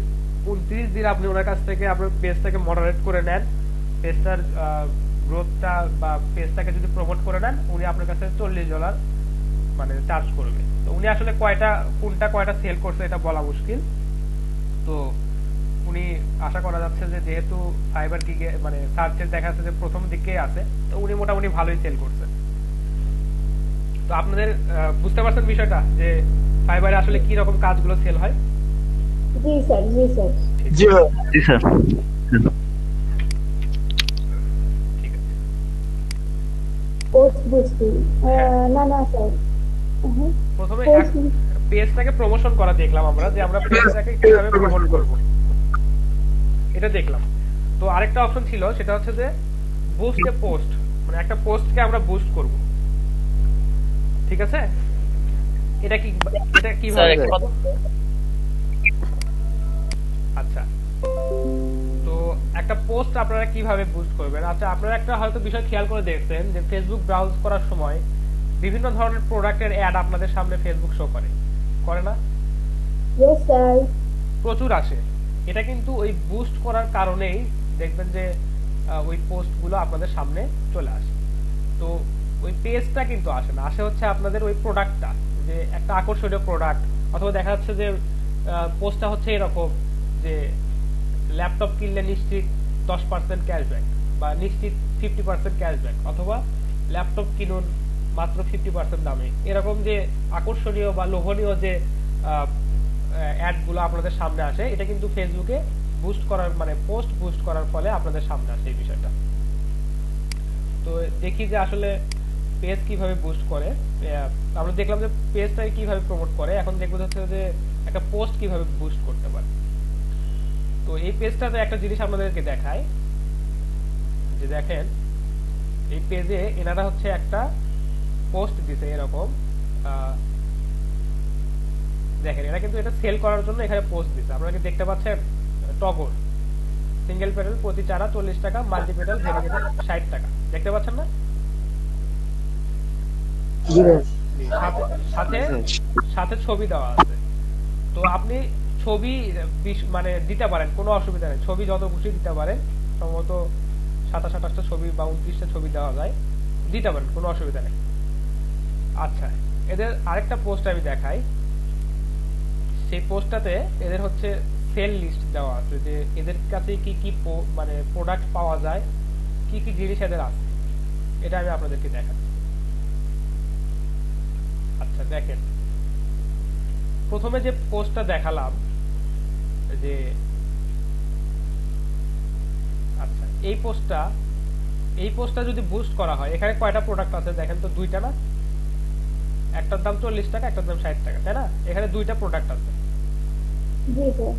29 দিন আপনি ওনার কাছ থেকে আপনার পেজটাকে মডারেট করে নেন, পেজটার গ্রোথটা বা পেজটাকে যদি প্রমোট করে নেন, উনি আপনার কাছে $40 মানে চার্জ করবে। তো উনি আসলে কোনটা কয়টা সেল করছে এটা বলা মুশকিল। তো উনি আশা করা যাচ্ছে যে যেহেতু ফাইবার গিগে মানে সার্চে দেখা যাচ্ছে যে প্রথম দিকে আছে, তো উনি মোটামুটি ভালোই সেল করছে। তো আপনাদের বুঝতে পারছেন বিষয়টা যে ফাইবারে আসলে কি রকম কাজগুলো সেল হয়? জি স্যার, জি স্যার। জি ভাই। জি স্যার। ঠিক আছে। পোস্ট বুস্টিং না না স্যার, প্রথমে পেজটাকে প্রমোশন করা দেখলাম আমরা, যে আমরা পেজটাকে কিভাবে প্রমোট করব এটা দেখলাম। তো আরেকটা অপশন ছিল, সেটা হচ্ছে যে বুস্ট এ পোস্ট, মানে একটা পোস্টকে আমরা বুস্ট করব। ঠিক আছে? এটা কিভাবে? আচ্ছা, তো একটা পোস্ট আপনারা কিভাবে বুস্ট করবেন? আচ্ছা, আপনারা একটা হয়তো বিষয় খেয়াল করে দেখছেন যে ফেসবুক ব্রাউজ করার সময় বিভিন্ন ধরনের প্রোডাক্টের অ্যাড আপনাদের সামনে ফেসবুক শো করে না? Yes sir. প্রচুর আসে। এটা কিন্তু ওই বুস্ট করার কারণেই দেখবেন যে ওই পোস্টগুলো আপনাদের সামনে চলে আসে। তো ওই পেজটা কিন্তু আসে না, আসে হচ্ছে আপনাদের ওই প্রোডাক্টটা, যে একটা আকর্ষণীয় প্রোডাক্ট, অথবা দেখা যাচ্ছে যে পোস্টটা হচ্ছে এরকম যে ল্যাপটপ কিনলে নিশ্চিত 10% ক্যাশব্যাক বা নিশ্চিত 50% ক্যাশব্যাক, অথবা ল্যাপটপ কিনুন মাত্র 50% দামে, এরকম যে আকর্ষণীয় বা লোভনীয় যে অ্যাড গুলো আপনাদের সামনে আসে, এটা কিন্তু ফেসবুকে বুস্ট করার মানে পোস্ট বুস্ট করার ফলে আপনাদের সামনে আসে এই বিষয়টা। তো দেখি যে আসলে পেজ কিভাবে বুস্ট করে। আমরা দেখলাম যে পেজটাকে কিভাবে প্রমোট করে, এখন দেখবো হচ্ছে যে একটা পোস্ট কিভাবে বুস্ট করতে পারে। তো এই পেজটাতে একটা জিনিস আপনাদেরকে দেখায়, যে দেখেন এই পেজে এনারা হচ্ছে একটা পোস্ট দিছে এরকম, দেখেন এরা কিন্তু এটা সেল করার জন্য এখানে পোস্ট দিছে। আপনারা কি দেখতে পাচ্ছেন? টগর সিঙ্গেল পেডাল প্রতি চারা 40 টাকা, মাল্টি পেডাল ভেঙে যেতে 60 টাকা, দেখতে পাচ্ছেন না? সাথে ছবি দেওয়া আছে। তো আপনি ছবি মানে দিতে পারেন, কোনো অসুবিধা নেই, ছবি যত খুশি দিতে পারেন, সম্ভবত 27-28টা ছবি বা 29টা ছবি দেওয়া যায়, দিতে পারেন, কোনো অসুবিধা নেই। আচ্ছা, এদের আরেকটা পোস্ট আমি দেখাই। সেই পোস্টটাতে এদের হচ্ছে সেল লিস্ট দেওয়া আছে, যে এদের কাছে কি কি মানে প্রোডাক্ট পাওয়া যায়, কি কি জিনিস এদের আছে, এটা আমি আপনাদেরকে দেখাচ্ছি। আচ্ছা দেখেন, প্রথমে যে পোস্টটা দেখালাম, যে আচ্ছা এই পোস্টটা যদি বুস্ট করা হয়, এখানে কয়টা প্রোডাক্ট আছে দেখেন তো, দুইটা না? একটার দাম 40 টাকা, একটার দাম 60 টাকা, তাই না? এখানে দুইটা প্রোডাক্ট আছে। জি স্যার।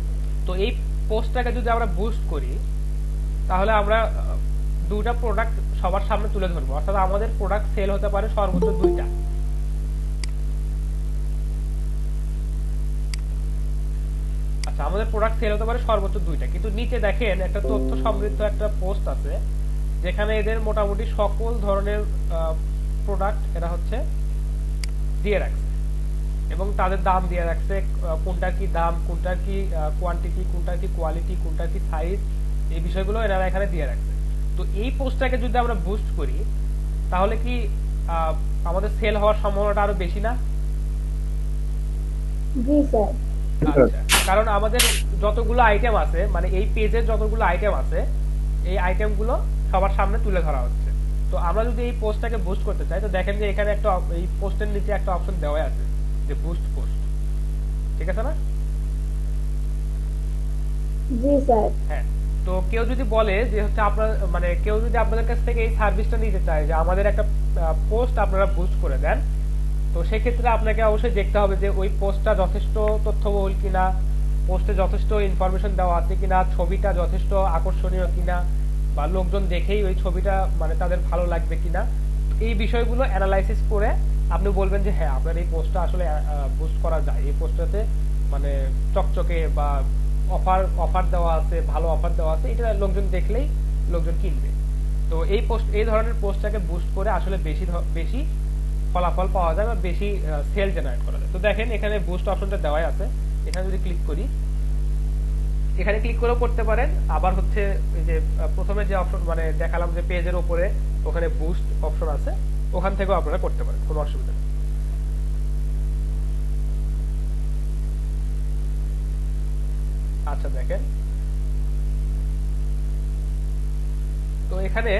তো এই পোস্টটাকে যদি আমরা বুস্ট করি, তাহলে আমরা দুইটা প্রোডাক্ট সবার সামনে তুলে ধরবো, অর্থাৎ আমাদের প্রোডাক্ট সেল হতে পারে সর্বোচ্চ দুইটা। আচ্ছা, আমাদের প্রোডাক্ট সেল হতে পারে সর্বোচ্চ দুইটা, কিন্তু নিচে দেখেন একটা তথ্য সমৃদ্ধ একটা পোস্ট আছে, যেখানে এদের মোটামুটি সকল ধরনের প্রোডাক্ট এরা হচ্ছে দিয়ে রাখছে, এবং তাদের দাম দিয়ে রাখছে, কোনটার কি দাম, কোনটার কি কোয়ান্টিটি, কোনটার কি কোয়ালিটি, কোনটার কি সাইজ, এই বিষয়গুলো এরা এখানে দিয়ে রাখছে। তো এই পোস্টটাকে যদি আমরা বুস্ট করি, তাহলে কি আমাদের সেল হওয়ার সম্ভাবনাটা আরো বেশি না? জি স্যার। আচ্ছা, কারণ আমাদের যতগুলো আইটেম আছে, মানে এই পেজের যতগুলো আইটেম আছে, এই আইটেমগুলো সবার সামনে তুলে ধরা হচ্ছে। তো আমরা যদি এই পোস্টটাকে বুস্ট করতে চাই, তো দেখেন যে এখানে একটা এই পোস্টের নিচে একটা অপশন দেওয়া আছে, যে বুস্ট পোস্ট, ঠিক আছে না? জি স্যার। হ্যাঁ, তো কেউ যদি বলে যে হচ্ছে আপনার, মানে কেউ যদি আপনাদের কাছ থেকে এই সার্ভিসটা নিতে চায়, যে আমাদের একটা পোস্ট আপনারা বুস্ট করে দেন, তো সেক্ষেত্রে আপনাকে অবশ্যই দেখতে হবে যে ওই পোস্টটা যথেষ্ট তথ্যবহুল কিনা, পোস্টে যথেষ্ট ইনফরমেশন দেওয়া আছে কিনা, ছবিটা যথেষ্ট আকর্ষণীয় কিনা, বা লোকজন দেখেই ওই ছবিটা মানে তাদের ভালো লাগবে কিনা। এই বিষয়গুলো অ্যানালাইসিস করে আপনি বলবেন যে হ্যাঁ, আপনার এই পোস্টটা আসলে বুস্ট করা যায়, এই পোস্টটাতে মানে চকচকে বা অফার দেওয়া আছে, ভালো অফার দেওয়া আছে, এটা লোকজন দেখলেই লোকজন কিনবে। তো এই ধরনের পোস্টটাকে বুস্ট করে আসলে বেশি ফলাফল পাওয়া যায় বা বেশি সেল জেনারেট করা যায়। তো দেখেন এখানে বুস্ট অপশনটা দেওয়াই আছে, এখানে যদি ক্লিক করি, এখানে ক্লিক করেও করতে পারেন, আবার হচ্ছে এই যে প্রথমে যে অপশন মানে দেখালাম যে পেজের উপরে ওখানে বুস্ট অপশন আছে, ওখান থেকেও আপনারা করতে পারেন, কোনো অসুবিধা নেই। আচ্ছা দেখেন, তো এখানে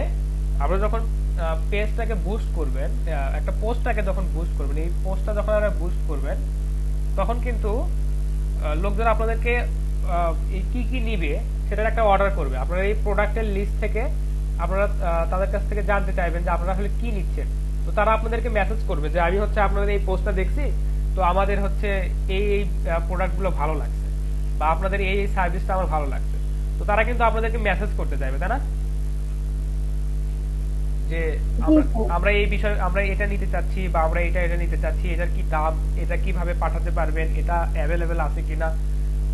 আমরা যখন পেজটাকে বুস্ট করবেন, একটা পোস্টটাকে যখন বুস্ট করবেন, এই পোস্টটা যখন আপনারা বুস্ট করবেন, তখন কিন্তু লোকজন আপনাদেরকে এই কি কি নিবে সেটার একটা অর্ডার করবে। আপনারা এই প্রোডাক্টের লিস্ট থেকে আপনারা তাদের কাছ থেকে জানতে চাইবেন যে আপনারা আসলে কি নিচ্ছেন। তো তারা আপনাদেরকে মেসেজ করবে যে আমি হচ্ছে আপনাদের এই পোস্টটা দেখছি, তো আমাদের হচ্ছে এই এই প্রোডাক্টগুলো ভালো লাগছে, বা আপনাদের এই এই সার্ভিসটা আমার ভালো লাগছে। তো তারা কিন্তু আপনাদেরকে মেসেজ করতে চাইবে, তাই না? যে আমরা এই বিষয়, আমরা এটা নিতে চাচ্ছি, বা আমরা এটা নিতে চাচ্ছি, এটার কি দাম, এটা কিভাবে পাঠাতে পারবেন, এটা অ্যাভেলেবেল আছে কিনা।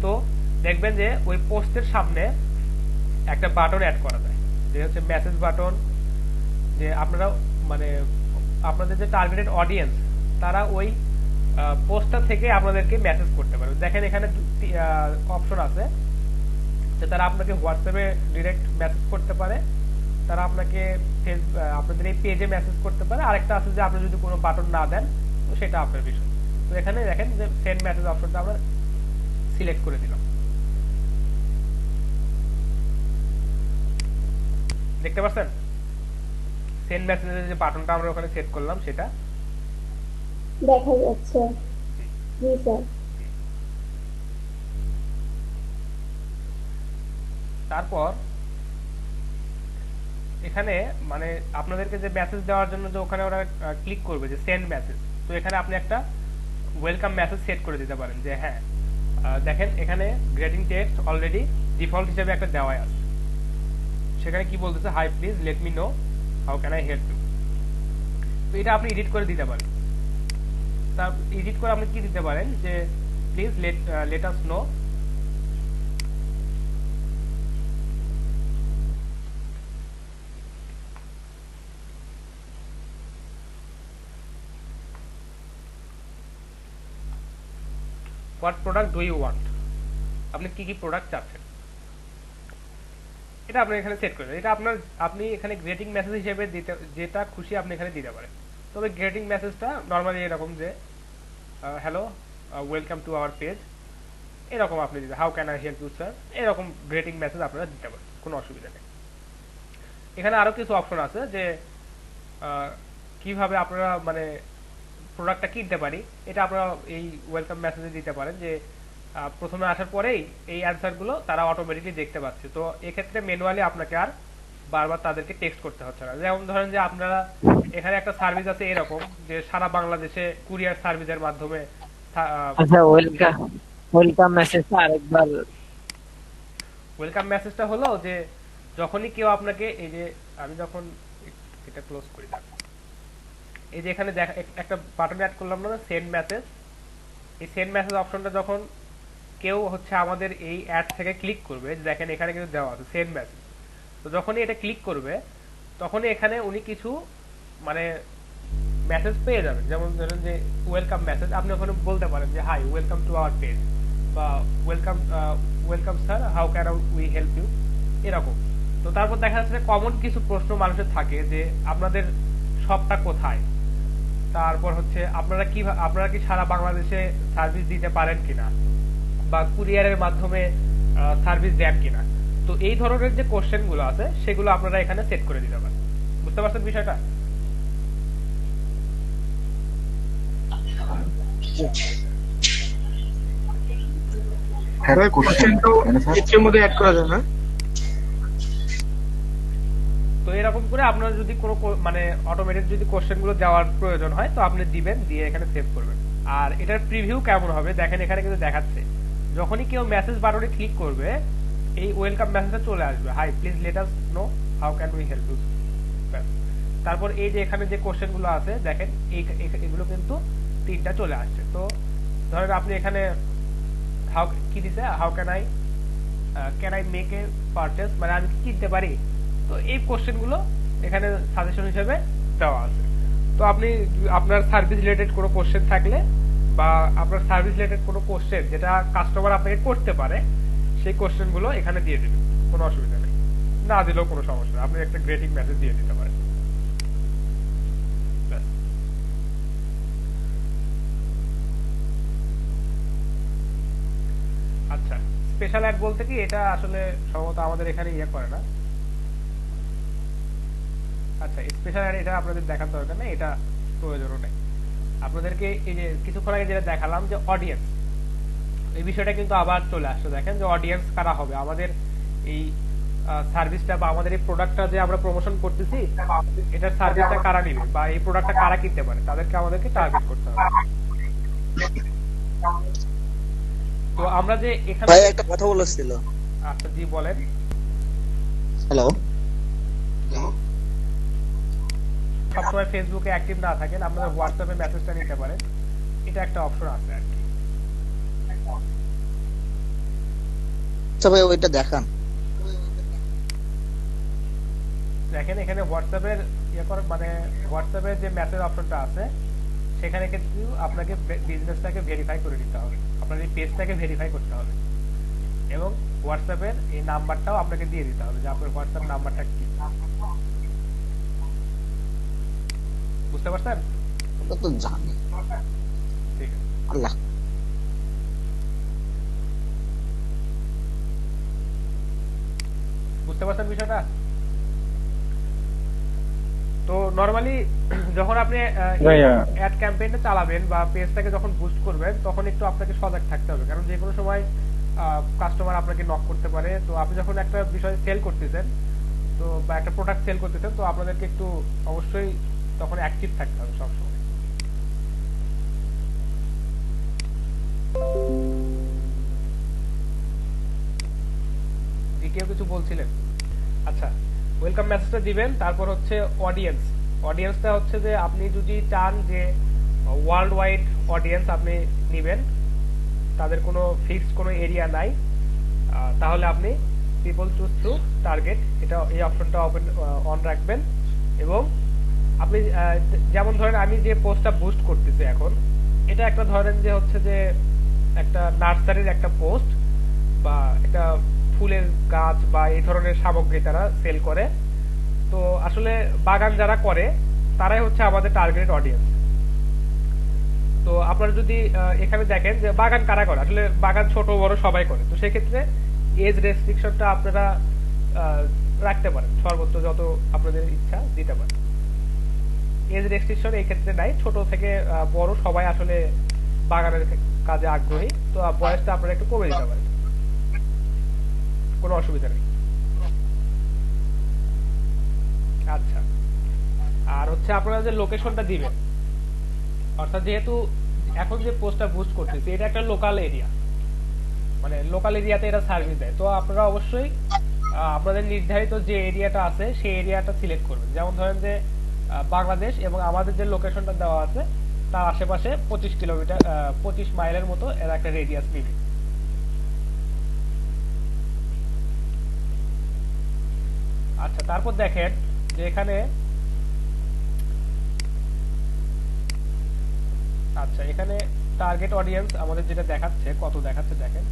তো দেখবেন যে ওই পোস্টের সামনে একটা বাটন অ্যাড করা যায়, যে হচ্ছে মেসেজ বাটন, যে আপনারা মানে আপনাদের যে টার্গেটেড অডিয়েন্স, তারা ওই পোস্টটা থেকে আপনাদেরকে মেসেজ করতে পারবে। দেখেন এখানে অপশন আছে, যে তারা আপনাকে হোয়াটসঅ্যাপে ডিরেক্ট মেসেজ করতে পারে, তারা আপনাকে আপনাদের এই পেজে মেসেজ করতে পারে, আরেকটা আছে যে আপনি যদি কোনো বাটন না দেন, তো সেটা আপনার বিষয়। তো এখানে দেখেন যে সেন্ড মেসেজ অপশনটা আমরা সিলেক্ট করে দিলাম, দেখতে পাচ্ছেন সেন্ড মেসেজের যে বাটনটা আমরা ওখানে সেট করলাম সেটা দেখা যাচ্ছে। জি স্যার। তারপর এখানে মানে আপনাদেরকে যে মেসেজ দেওয়ার জন্য যে ওখানে ওরা ক্লিক করবে যে সেন্ড মেসেজ, তো এখানে আপনি একটা ওয়েলকাম মেসেজ সেট করে দিতে পারেন, যে হ্যাঁ দেখেন এখানে গ্রেটিং টেক্সট অলরেডি ডিফল্ট হিসেবে একটা দেওয়াই আছে, সেখানে কি বলতেছে, hi please let me know how can I help you. তো এটা আপনি এডিট করে দিতে পারেন। তা এডিট করে আপনি কি দিতে পারেন, যে please let us know what product do you want, আপনি কি কি প্রোডাক্ট চাচ্ছেন, এটা আপনি এখানে সেট করে দেন। এটা আপনি এখানে গ্রেটিং মেসেজ হিসেবে দিতে, যেটা খুশি আপনি এখানে দিতে পারেন। তবে গ্রেটিং মেসেজটা নর্মালি এরকম যে hello, welcome to our page, এরকম আপনি দিতে, how can I help you sir, এরকম গ্রেটিং মেসেজ আপনারা দিতে পারেন, কোনো অসুবিধা নেই। এখানে আরো কিছু অপশন আছে যে কিভাবে আপনারা মানে প্রোডাক্টটা কিনতে পারি, এটা আপনারা এই ওয়েলকাম মেসেজে দিতে পারেন যে প্রথমে আসার পরেই এই অ্যান্সারগুলো তারা অটোমেটিকলি দেখতে পাচ্ছে। তো এক্ষেত্রে ম্যানুয়ালি আপনাকে আর বারবার তাদেরকে টেক্সট করতে হচ্ছে না। যেমন ধরেন যে আপনারা এখানে একটা সার্ভিস আছে এরকম যে সারা বাংলাদেশে কুরিয়ার সার্ভিসের মাধ্যমে আচ্ছা, ওয়েলকাম মেসেজটা আরেকবার। ওয়েলকাম মেসেজটা হলো যে যখনই কেউ আপনাকে, এই যে আমি যখন এটা ক্লোজ করি, এই যে এখানে একটা বাটন অ্যাড করলাম না, সেন্ড মেসেজ, এই সেন্ড মেসেজ অপশনটা যখন কেউ হচ্ছে আমাদের এই অ্যাড থেকে ক্লিক করবে, দেখেন এখানে কিন্তু দেওয়া আছে সেন্ড মেসেজ, তো যখনই এটা ক্লিক করবে তখনই এখানে উনি কিছু মানে মেসেজ পেয়ে যাবেন। যেমন ধরেন যে ওয়েলকাম মেসেজ, আপনি ওখানে বলতে পারেন যে hi, welcome to our page, বা welcome sir, how can we help you, এরকম। তো তারপর দেখা যাচ্ছে কমন কিছু প্রশ্ন মানুষের থাকে যে আপনাদের শপটা কোথায়, তারপর হচ্ছে আপনারা কি সারা বাংলাদেশে সার্ভিস দিতে পারেন কিনা, বা কুরিয়ারের মাধ্যমে সার্ভিস দেন কিনা। তো এই ধরনের যে কোশ্চেন গুলো আছে সেগুলো আপনারা এখানে সেট করে দিতে পারেন। বুঝতে পারছেন বিষয়টা? মধ্যে অ্যাড করা যায় না? তো এরকম করে আপনার যদি কোনো মানে অটোমেটেড যদি কোশ্চেন গুলো দেওয়ার প্রয়োজন হয় তো আপনি দিবেন, দিয়ে এখানে সেভ করবেন। আর এটার প্রিভিউ কেমন হবে দেখেন, এখানে কিন্তু দেখাচ্ছে যখনই কেউ মেসেজ বাটনে ক্লিক করবে এই ওয়েলকাম মেসেজটা চলে আসবে, hi please let us know how can we help you. তারপর এই যে এখানে যে কোশ্চেন গুলো আছে দেখেন এগুলো কিন্তু 3টা চলে আসছে। তো ধরেন আপনি এখানে কি দিছে, how can I make a purchase, মানে আমি কি কিনতে পারি। তো এই কোশ্চেন গুলো এখানে সাজেশন হিসেবে দেওয়া আছে। তো আপনি আপনার সার্ভিস রিলেটেড কোনো কোশ্চেন থাকলে, বা আপনার সার্ভিস রিলেটেড কোনো কোশ্চেন যেটা কাস্টমার আপনাকে করতে পারে, সেই কোশ্চেন গুলো এখানে দিয়ে দিবেন, কোনো অসুবিধা নেই। না দিলেও কোনো সমস্যা, আপনি একটা গ্রেটিং মেসেজ দিয়ে দিতে পারেন। আচ্ছা, স্পেশাল অ্যাড বলতে কি, এটা আসলে সম্ভবত আমাদের এখানে ইয়ে করে না। আচ্ছা, স্পেশাল অ্যাড এটা আপনাদের দেখার দরকার নেই, এটা প্রয়োজনও নেই আপনাদেরকে। এই যে কিছুক্ষণ আগে যেটা দেখালাম যে অডিয়েন্স, এই বিষয়টা কিন্তু আবার চলে আসছে। দেখেন যে অডিয়েন্স কারা হবে আমাদের এই সার্ভিসটা, বা আমাদের এই প্রোডাক্টটা যে আমরা প্রমোশন করতেছি, এটার সার্ভিসটা কারা নিবে বা এই প্রোডাক্টটা কারা কিনতে পারে, তাদেরকে আমাদেরকে টার্গেট করতে হবে। তো আমরা যে এখানে ভাই একটা কথা বলেছিল। আচ্ছা জি বলেন। হ্যালো, সবসময় ফেসবুকে অ্যাক্টিভ না থাকেন, আপনারা হোয়াটসঅ্যাপে মেসেজটা নিতে পারেন, এটা একটা অপশন আছে আর কি। আচ্ছা ভাই ওইটা দেখান। দেখেন এখানে হোয়াটসঅ্যাপের মানে হোয়াটসঅ্যাপের যে মেসেজ অপশনটা আছে সেখানে কিন্তু আপনাকে বিজনেসটাকে ভেরিফাই করে নিতে হবে, আপনার এই পেজটাকে ভেরিফাই করতে হবে, এবং হোয়াটসঅ্যাপের এই নাম্বারটাও আপনাকে দিয়ে দিতে হবে যে আপনার হোয়াটসঅ্যাপ নাম্বারটা কি। বুঝতে পারছেন? ওটা তো জানি। ঠিক আছে, আল্লাহ। বুঝতে পারছেন বিষয়টা? তো নরমালি যখন আপনি অ্যাড ক্যাম্পেইনটা চালাবেন বা পেজটাকে যখন বুস্ট করবেন তখন একটু আপনাকে সজাগ থাকতে হবে, কারণ যে কোনো সময় কাস্টমার আপনাকে নক করতে পারে। তো আপনি যখন একটা বিষয় সেল করতেছেন, তো বা একটা প্রোডাক্ট সেল করতেছেন, তো আপনাদেরকে একটু অবশ্যই তখন অ্যাক্টিভ থাকতে হবে সবসময়। কেউ কিছু বলছিলেন? আচ্ছা, ওয়েলকাম মেসেজটা দিবেন। তারপর হচ্ছে অডিয়েন্সটা হচ্ছে যে আপনি যদি চান যে ওয়ার্ল্ড ওয়াইড অডিয়েন্স আপনি নেবেন, তাদের কোনো ফিক্সড কোনো এরিয়া নাই, তাহলে আপনি পিপল চুজ টু টার্গেট, এটা এই অপশনটা অন রাখবেন। এবং আপনি যেমন ধরেন আমি যে পোস্টটা বুস্ট করতেছি এখন, এটা একটা ধরেন যে হচ্ছে যে একটা নার্সারির একটা পোস্ট, বা একটা ফুলের গাছ বা এই ধরনের সামগ্রী তারা সেল করে। তো আসলে বাগান যারা করে তারাই হচ্ছে আমাদের টার্গেট অডিয়েন্স। তো আপনারা যদি এখানে দেখেন যে বাগান কারা করে, আসলে বাগান ছোট বড় সবাই করে, তো সেক্ষেত্রে এজ রেস্ট্রিকশনটা আপনারা রাখতে পারেন, সর্বোচ্চ যত আপনাদের ইচ্ছা দিতে পারেন। এজ রেস্ট্রিকশন এই ক্ষেত্রে নাই, ছোট থেকে বড় সবাই আসলে বাগানের কাজে আগ্রহী, তো বয়সটা আপনারা একটু কমে দিতে পারেন, কোনো অসুবিধা নেই। আচ্ছা, আর হচ্ছে আপনারা যে লোকেশনটা দিবেন, অর্থাৎ যেহেতু এখন যে পোস্টটা বুস্ট করতেছি এটা একটা লোকাল এরিয়া, মানে লোকাল এরিয়াতে এটা সার্ভিস দেয়, তো আপনারা অবশ্যই আপনাদের নির্ধারিত যে এরিয়াটা আছে সেই এরিয়াটা সিলেক্ট করবেন। যেমন ধরেন যে বাংলাদেশ এবং আমাদের যে লোকেশনটা দেওয়া আছে তার আশেপাশে 25 কিলোমিটার 25 মাইলের মতো এর একটা রেডিয়াস নিবে। আচ্ছা, তারপর দেখেন যে এখানে আচ্ছা এখানে টার্গেট অডিয়েন্স আমাদের যেটা দেখাচ্ছে, কত দেখাচ্ছে দেখেন।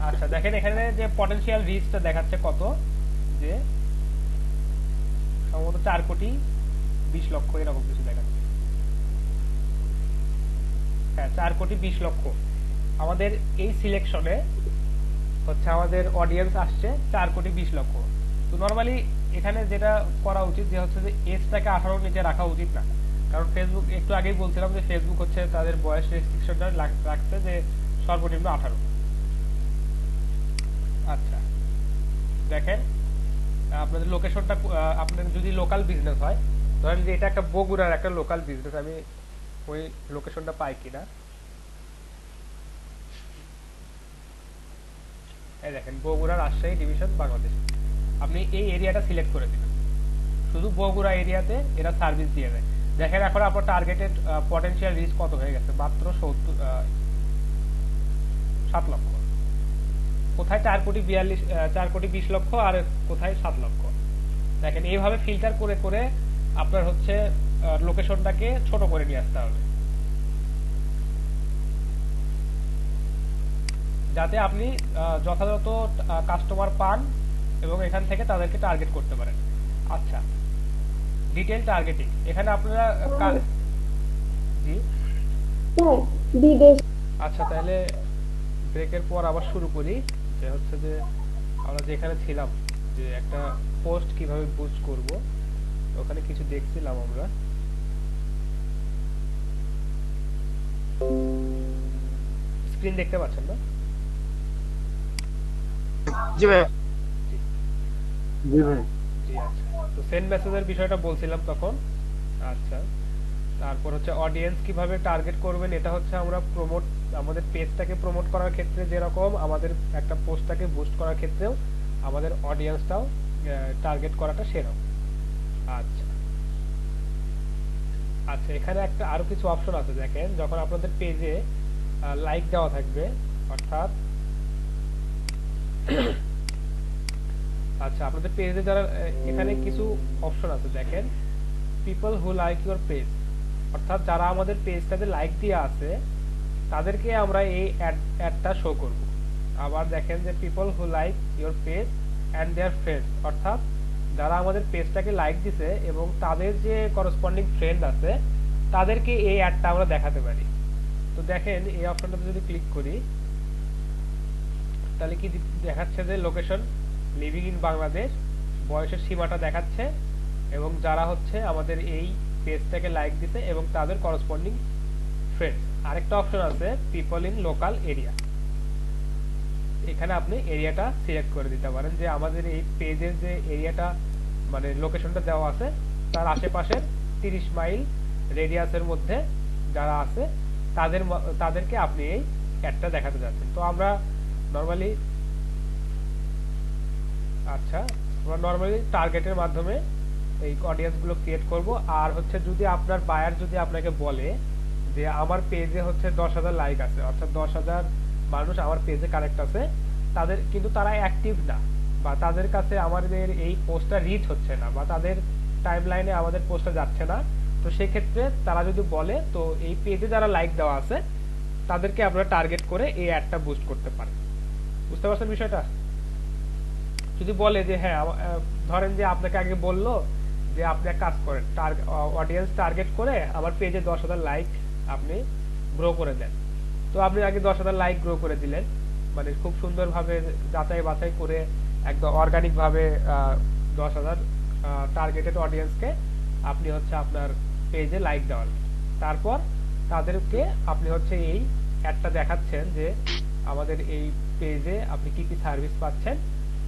আচ্ছা দেখেন এখানে যে পটেনশিয়াল রিচটা দেখাচ্ছে কত, যে সম্ভবত 4,20,00,000 এরকম কিছু দেখাচ্ছে। হ্যাঁ, 4,20,00,000 আমাদের এই সিলেকশনে হচ্ছে আমাদের অডিয়েন্স আসছে 4,20,00,000। তো নরমালি এখানে যেটা করা উচিত যে হচ্ছে যে এজটাকে 18 নিচে রাখা উচিত না, কারণ ফেসবুক একটু আগেই বলছিলাম যে ফেসবুক হচ্ছে তাদের বয়স রেস্ট্রিকশনটা রাখছে যে সর্বনিম্ন 18। আচ্ছা দেখেন আপনাদের লোকেশনটা, আপনাদের যদি লোকাল বিজনেস হয়, ধরেন যে এটা একটা বগুড়ার একটা লোকাল বিজনেস, আমি ওই লোকেশনটা পাই কিনা, এই দেখেন বগুড়া রাজশাহী ডিভিশন বাংলাদেশ, আপনি এই এরিয়াটা সিলেক্ট করে দিবেন। শুধু বগুড়া এরিয়াতে এরা সার্ভিস দিয়ে দেয়। দেখেন এখন আপনার টার্গেটেড পটেনশিয়াল রিচ কত হয়ে গেছে, মাত্র 7 লক্ষ। কোথায় 4,20,00,000 আর কোথায় 7 লক্ষ। দেখেন এইভাবে ফিল্টার করে করে আপনার হচ্ছে লোকেশনটাকে ছোট করে নিয়ে আসতে হবে, যাতে আপনি যথাযথ কাস্টমার পান এবং এখান থেকে তাদেরকে টার্গেট করতে পারেন। আচ্ছা, ডিটেইল টার্গেটিং এখানে আপনারা জি স্যার বিদেশ আচ্ছা, তাহলে ব্রেকের পর আবার শুরু করি। যে হচ্ছে যে আমরা যেখানে ছিলাম যে একটা পোস্ট কিভাবে বুস্ট করব, ওখানে কিছু দেখছিলাম আমরা। স্ক্রিন দেখতে পাচ্ছেন না? জি ভাই। জি আচ্ছা, তো সেন্ড মেসেজের বিষয়টা বলছিলাম তখন। আচ্ছা, তারপর হচ্ছে অডিয়েন্স কিভাবে টার্গেট করবেন, এটা হচ্ছে আমরা আমাদের পেজটাকে প্রমোট করার ক্ষেত্রে যেরকম আমাদের একটা পোস্টটাকে বুস্ট করার ক্ষেত্রেও আমাদের অডিয়েন্সটাও টার্গেট করাটা সেরকম। আচ্ছা আচ্ছা, এখানে একটা আরো কিছু অপশন আছে দেখেন, যখন আপনাদের পেজে লাইক দেওয়া থাকবে, অর্থাৎ আচ্ছা আপনাদের পেজে যারা, এখানে কিছু অপশন আছে দেখেন, people who like your page, অর্থাৎ যারা আমাদের পেজটাতে লাইক দিয়ে আছে তাদেরকে আমরা এই অ্যাডটা শো করব। আবার দেখেন যে people who like your page and their friends, অর্থাৎ যারা আমাদের পেজটাকে লাইক দিছে এবং তাদের যে করসপন্ডিং ফ্রেন্ড আছে তাদেরকে এই অ্যাডটা আমরা দেখাতে পারি। তো দেখেন এই অপশনটাতে যদি ক্লিক করি তাহলে কি দেখাচ্ছে যে লোকেশন লিভিং ইন বাংলাদেশ, বয়সের সীমাটা দেখাচ্ছে এবং যারা হচ্ছে আমাদের এই পেজটাকে লাইক দিতে এবং তাদের করসপন্ডিং ফ্রেন্ডস। আরেকটা অপশন আছে পিপল ইন লোকাল এরিয়া, এখানে আপনি এরিয়াটা সিলেক্ট করে দিতে পারেন যে আমাদের এই পেজের যে এরিয়াটা মানে লোকেশনটা দেওয়া আছে তার আশেপাশের 30 মাইল রেডিয়াসের মধ্যে যারা আছে তাদেরকে আপনি এই অ্যাডটা দেখাতে যাচ্ছেন। তো আমরা নরমালি টার্গেটের মাধ্যমে এই অডিয়েন্স গুলো ক্রিয়েট করব। আর হচ্ছে যদি আপনার বায়ার যদি আপনাকে বলে যে আমার পেজে হচ্ছে 10,000 লাইক আছে, অর্থাৎ 10,000 মানুষ আমার পেজে কানেক্ট আছে, তাদের কিন্তু তারা অ্যাক্টিভ না, বা তাদের কাছে আমাদের এই পোস্টটা রিচ হচ্ছে না, বা তাদের টাইমলাইনে আমাদের পোস্টটা যাচ্ছে না, তো সেক্ষেত্রে তারা যদি বলে, তো এই পেজে যারা লাইক দেওয়া আছে তাদেরকে আপনারা টার্গেট করে এই অ্যাডটা বুস্ট করতে পারেন। বুঝতে পারছেন বিষয়টা? যদি বলে যে হ্যাঁ ধরেন যে আপনাকে আগে বললো যে আপনি এক কাজ করেন, অডিয়েন্স টার্গেট করে আমার পেজে 10,000 লাইক আপনি গ্রো করে দেন। তো আপনি আগে 10,000 লাইক গ্রো করে দিলেন, মানে খুব সুন্দরভাবে যাচাই বাছাই করে একদম অর্গানিক ভাবে 10,000 টার্গেটেড অডিয়েন্সকে আপনি হচ্ছে আপনার পেজে লাইক দেওয়ান। তারপর তাদেরকে আপনি হচ্ছে এই অ্যাডটা দেখাচ্ছেন যে আমাদের এই পেজে আপনি কি কি সার্ভিস পাচ্ছেন।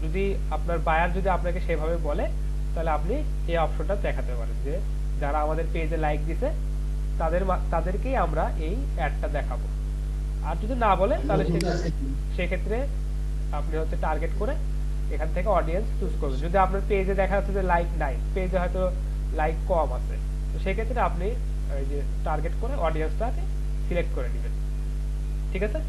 যদি আপনার বায়ার যদি আপনাকে সেভাবে বলে তাহলে আপনি এই অপশনটা দেখাতে পারেন যে যারা আমাদের পেজে লাইক দিছে তাদেরকেই আমরা এই অ্যাডটা দেখাবো। আর যদি না বলে তাহলে সেক্ষেত্রে আপনি হচ্ছে টার্গেট করে এখান থেকে অডিয়েন্স চুজ করবেন। যদি আপনার পেজে দেখা যাচ্ছে যে লাইক নাই, পেজে হয়তো লাইক কম আছে, তো সেক্ষেত্রে আপনি এই যে টার্গেট করে অডিয়েন্সটাকে সিলেক্ট করে নেবেন। ঠিক আছে?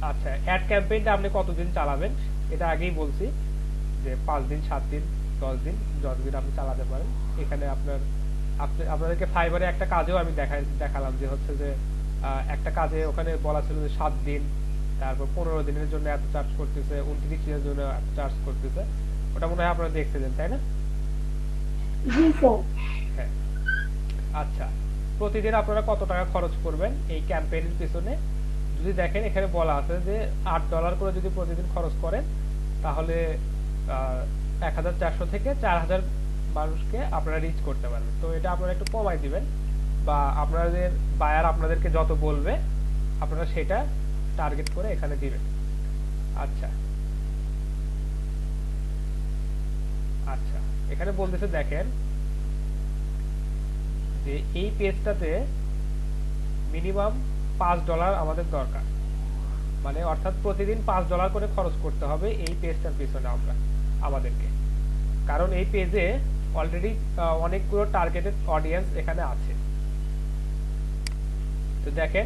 আচ্ছা, অ্যাড ক্যাম্পেইনটা আপনি কতদিন চালাবেন এটা আগেই বলছি যে 5 দিন, 7 দিন, 10 দিন, যতদিন আপনি চালাতে পারেন। এখানে আপনাদেরকে ফাইবারে একটা কাজেও আমি দেখালাম যে হচ্ছে যে একটা কাজে ওখানে বলা ছিল যে 7 দিন, তারপর 15 দিনের জন্য এত চার্জ করতেছে, 29 দিনের জন্য এত চার্জ করতেছে। ওটা মনে হয় আপনারা দেখছিলেন, তাই না? জি স্যার। হ্যাঁ। আচ্ছা, প্রতিদিন আপনারা কত টাকা খরচ করবেন এই ক্যাম্পেইনের পিছনে? যদি দেখেন এখানে বলা আছে যে $8 করে যদি প্রতিদিন খরচ করেন তাহলে 1,400 থেকে 4,000 মানুষকে আপনারা রিচ করতে পারবেন। তো এটা আপনারা একটু কমাই দিবেন, বা আপনাদের বায়ার আপনাদেরকে যত বলবে আপনারা সেটা টার্গেট করে এখানে দিবেন। আচ্ছা আচ্ছা, এখানে বলতেছে দেখেন যে এই পেজটাতে মিনিমাম $5 আমাদের দরকার, মানে অর্থাৎ প্রতিদিন $5 করে খরচ করতে হবে এই পেজটার পিছনে আমাদেরকে। কারণ এই পেজে অলরেডি অনেকগুলো টার্গেটেড অডিয়েন্স এখানে আছে। তো দেখেন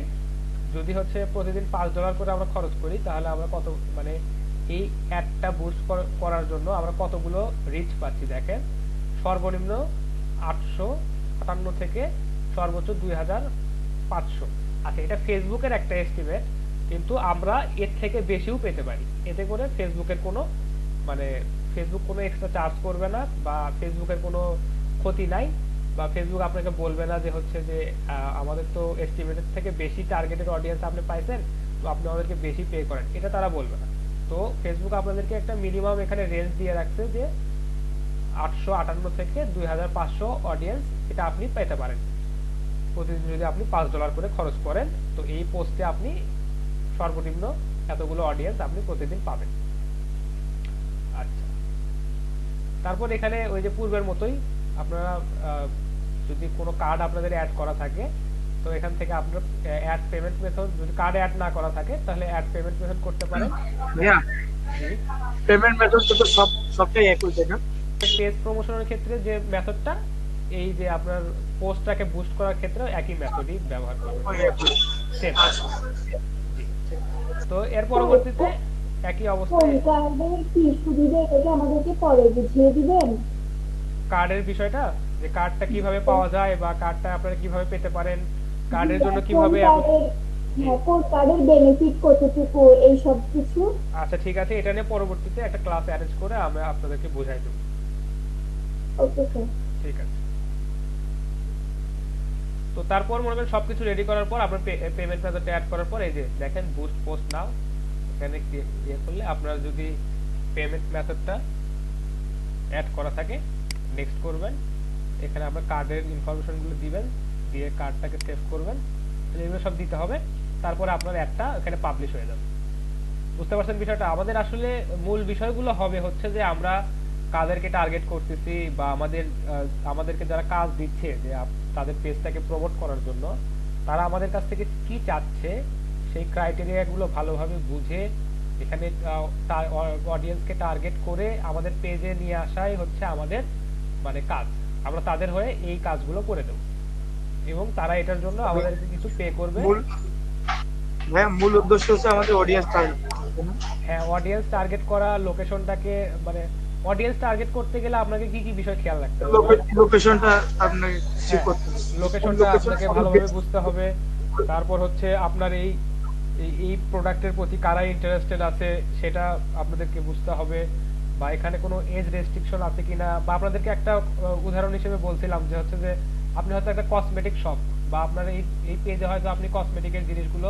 যদি হচ্ছে প্রতিদিন $5 করে আমরা খরচ করি তাহলে আমরা কত, মানে এই অ্যাডটা বুস্ট করার জন্য আমরা কতগুলো রিচ পাচ্ছি দেখেন। সর্বনিম্ন 858 থেকে সর্বোচ্চ 2,500। আচ্ছা, এটা ফেসবুকের একটা এস্টিমেট, কিন্তু আমরা এর থেকে বেশিও পেতে পারি। এতে করে ফেসবুকের কোনো, মানে ফেসবুক কোনো এক্সট্রা চার্জ করবে না, বা ফেসবুকের কোনো ক্ষতি নাই, বা ফেসবুক আপনাকে বলবে না যে হচ্ছে যে আমাদের তো এস্টিমেটের থেকে বেশি টার্গেটেড অডিয়েন্স আপনি পাইছেন, তো আপনি আমাদেরকে বেশি পে করেন, এটা তারা বলবে না। তো ফেসবুক আপনাদেরকে একটা মিনিমাম এখানে রেঞ্জ দিয়ে রাখছে যে 858 থেকে 2,500 অডিয়েন্স এটা আপনি পেতে পারেন প্রতিদিন যদি আপনি $5 করে খরচ করেন। তো এই পোস্টে আপনি সর্বনিম্ন এতগুলো অডিয়েন্স আপনি প্রতিদিন পাবেন। আচ্ছা, তারপর এখানে ওই যে পূর্বের মতোই আপনারা যদি কোনো কার্ড আপনাদের অ্যাড করা থাকে তো এখান থেকে আপনারা অ্যাড পেমেন্ট মেথড, যদি কার্ড অ্যাড না করা থাকে তাহলে অ্যাড পেমেন্ট মেথড করতে পারেন। হ্যাঁ, পেমেন্ট মেথড তো সবটাই একই, তাই না? পেজ প্রমোশনের ক্ষেত্রে যে মেথডটা, এই যে আপনার পোস্টটাকে বুস্ট করার ক্ষেত্রে একই মেথডই ব্যবহার করবেন। সেম। তো এর পরবর্তীতে একই অবস্থায় কার্ডের কি সুবিধা এটা আমাদেরকে পরে বুঝিয়ে দিবেন। কার্ডের বিষয়টা, যে কার্ডটা কিভাবে পাওয়া যায় বা কার্ডটা আপনারা কিভাবে পেতে পারেন, কার্ডের জন্য কিভাবে, হ্যাঁ, কোন কার্ডের বেনিফিট কতটুকু, এই সব কিছু। আচ্ছা ঠিক আছে, এটা নিয়ে পরবর্তীতে একটা ক্লাস অ্যারেঞ্জ করে আমরা আপনাদেরকে বোঝাই দেব। Okay sir. ঠিক আছে। তো তারপর মনে করেন সবকিছু রেডি করার পর আপনার পেমেন্ট মেথডটা অ্যাড করার পর এই যে দেখেন বুস্ট পোস্ট নাও, এখানে ক্লিক করলে আপনারা যদি পেমেন্ট মেথডটা অ্যাড করা থাকে নেক্সট করবেন। এখানে আপনার কার্ডের ইনফরমেশনগুলো দিবেন, দিয়ে কার্ডটাকে সেভ করবেন, এগুলো সব দিতে হবে। তারপরে আপনার অ্যাডটা এখানে পাবলিশ হয়ে যাবে। বুঝতে পারছেন বিষয়টা? আমাদের আসলে মূল বিষয়গুলো হবে হচ্ছে যে আমরা কাদেরকে টার্গেট করতেছি, বা আমাদেরকে যারা কাজ দিচ্ছে যে তাদের পেজটাকে প্রমোট করার জন্য তারা আমাদের কাছ থেকে কি চাচ্ছে সেই ক্রাইটেরিয়াগুলো ভালোভাবে বুঝে এখানে অডিয়েন্সকে টার্গেট করে আমাদের পেজে নিয়ে আসাই হচ্ছে আমাদের মানে কাজ। আমরা তাদের হয়ে এই কাজগুলো করে দেব এবং তারা এটার জন্য আমাদেরকে কিছু পে করবে। হ্যাঁ, মূল উদ্দেশ্য হচ্ছে আমাদের অডিয়েন্স টার্গেট। হ্যাঁ, অডিয়েন্স টার্গেট করা, লোকেশনটাকে, মানে অডিয়েন্স টার্গেট করতে গেলে আপনাকে কি কি বিষয় খেয়াল রাখতে হবে? লোকেশনটা আপনাকে ঠিক করতে হবে, লোকেশনটা আপনাকে ভালোভাবে বুঝতে হবে। তারপর হচ্ছে আপনার এই এই প্রোডাক্টের প্রতি কারা ইন্টারেস্টেড আছে সেটা আপনাদেরকে বুঝতে হবে, বা এখানে কোনো এজ রেস্ট্রিকশন আছে কিনা, বা আপনাদেরকে একটা উদাহরণ হিসেবে বলছিলাম যে হচ্ছে যে আপনি হয়তো একটা কসমেটিক শপ, বা আপনার এই পেজে হয়তো আপনি কসমেটিকের জিনিসগুলো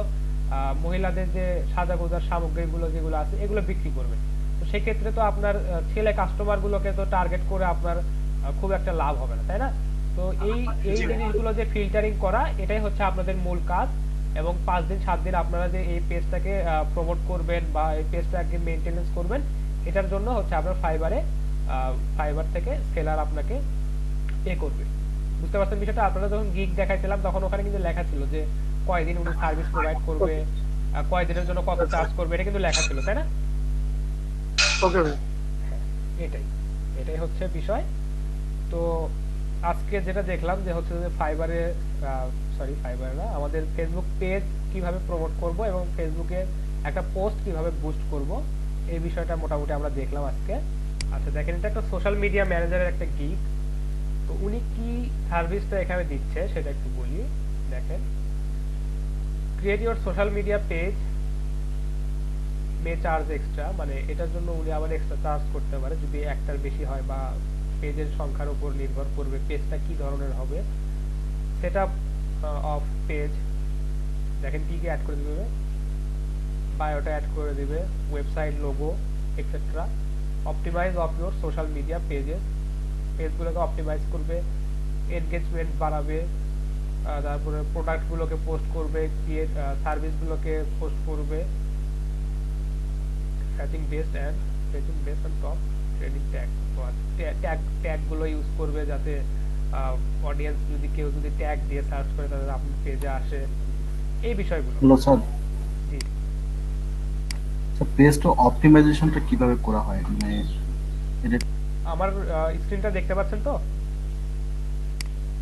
মহিলাদের যে সাজাগোজার সামগ্রীগুলো যেগুলো আছে এগুলো বিক্রি করবেন। তো সেক্ষেত্রে তো আপনার ছেলে কাস্টমার গুলোকে তো টার্গেট করে আপনার খুব একটা লাভ হবে না, তাই না? তো এই জিনিসগুলো যে ফিল্টারিং করা, এটাই হচ্ছে আপনাদের মূল কাজ। এবং 5 দিন 7 দিন আপনারা যে এই পেজটাকে প্রমোট করবেন বা এই পেজটাকে মেইনটেনেন্স করবেন, এটার জন্য হচ্ছে আপনার ফাইবার থেকে সেলার আপনাকে পে করবে। বুঝতে পারছেন বিষয়টা? আপনারা যখন গিগ দেখাইছিলাম তখন ওখানে কিন্তু লেখা ছিল যে কয়দিন উনি সার্ভিস প্রোভাইড করবে, কয়দিনের জন্য কত চার্জ করবে, এটা কিন্তু লেখা ছিল, তাই না? ওকে এটাই হচ্ছে বিষয়। তো আজকে যেটা দেখলাম যে হচ্ছে যে ফাইবারে না, আমাদের ফেসবুক পেজ কিভাবে প্রমোট করব এবং ফেসবুকে একটা পোস্ট কিভাবে বুস্ট করব, এই বিষয়টা মোটামুটি আমরা দেখলাম আজকে। আচ্ছা দেখেন, এটা একটা সোশ্যাল মিডিয়া ম্যানেজারের একটা গিগ। তো উনি কি সার্ভিসটা এখানে দিচ্ছে সেটা একটু বলি। দেখেন, create your social media page May charge extra, মানে এটার জন্য উনি আবার এক্সট্রা চার্জ করতে পারে যদি একটার বেশি হয়, বা পেজের সংখ্যার উপর নির্ভর করবে পেজটা কি ধরনের হবে। সেটআপ অফ পেজ, দেখেন কি কি অ্যাড করে দিবে, বায়োটা অ্যাড করে দিবে, website logo etcetera. Optimize of your social media pages, পেজগুলোকে অপটিমাইজ করবে, এনগেজমেন্ট বাড়াবে, তারপরে প্রোডাক্টগুলোকে পোস্ট করবে, ক্রিয়েট সার্ভিসগুলোকে পোস্ট করবে, fetching best and top trading ট্যাগগুলো ইউজ করবে যাতে অডিয়েন্স কেউ যদি ট্যাগ দিয়ে সার্চ করে তাহলে আপনার পেজে আসে, এই বিষয়গুলো। হ্যালো স্যার, জি স্যার পেজটা অপটিমাইজেশনটা কিভাবে করা হয়, মানে এটা আমার স্ক্রিনটা দেখতে পাচ্ছেন তো?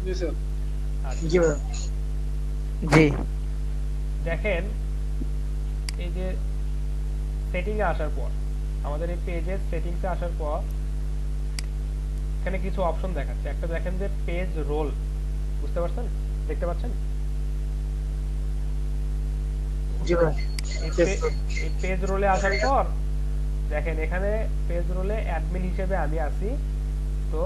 জি স্যার। আচ্ছা। জি দেখেন, এই যে সেটিং এ আসার পর, আমাদের এই পেজের সেটিংস এ আসার পর এখানে কিছু অপশন দেখাচ্ছে। একটা দেখেন যে পেজ রোল, বুঝতে পারছেন? দেখতে পাচ্ছেন? জি ভাই। এই পেজ রোলে আসার পর দেখেন এখানে পেজ রোলে অ্যাডমিন হিসেবে আমি আছি। তো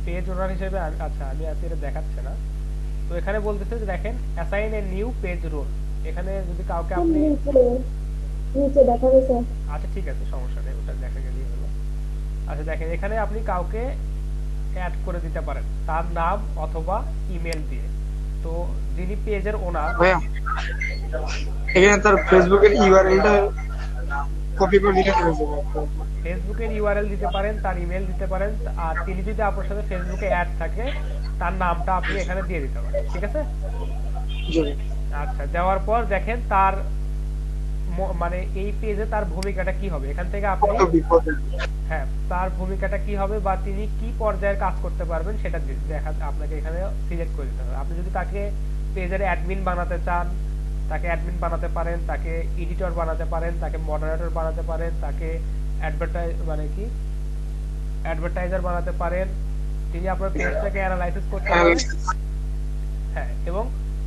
পেজ ওনার হিসেবে আচ্ছা আমি আছি, এটা দেখাচ্ছে না। তো এখানে বলতেছে যে দেখেন assign a new page role, এখানে যদি কাউকে আপনি নিচে দেখাবে স্যার। আচ্ছা ঠিক আছে, সমস্যা নেই, ওটা দেখা গেলেই হলো। আচ্ছা দেখেন এখানে আপনি কাউকে অ্যাড করে দিতে পারেন তার নাম অথবা ইমেল দিয়ে। তো যিনি পেজের ওনার, ভাইয়া এখানে তার ফেসবুকের ইউআরএলটা কপি করে দিতে হয়েছে। ফেসবুকের ইউআরএল দিতে পারেন, তার ইমেল দিতে পারেন, আর তিনি যদি আপনার সাথে ফেসবুকে অ্যাড থাকে তার নামটা আপনি এখানে দিয়ে দিতে পারেন, ঠিক আছে? জি আচ্ছা, দেওয়ার পর দেখেন তার মানে এই পেজে তার ভূমিকাটা কি হবে, এখান থেকে আপনি হ্যাঁ তার ভূমিকাটা কি হবে বা তিনি কি পর্যায়ের কাজ করতে পারবেন সেটা দেখা আপনাকে এখানে সিলেক্ট করে দিতে হবে। আপনি যদি তাকে পেজের অ্যাডমিন বানাতে চান, তাকে অ্যাডমিন বানাতে পারেন, তাকে এডিটর বানাতে পারেন, তাকে মডারেটর বানাতে পারেন, তাকে অ্যাডভার্টাইজার বানাতে পারেন, তিনি আপনার পেজটাকে অ্যানালাইসিস করতে পারেন। হ্যাঁ, এবং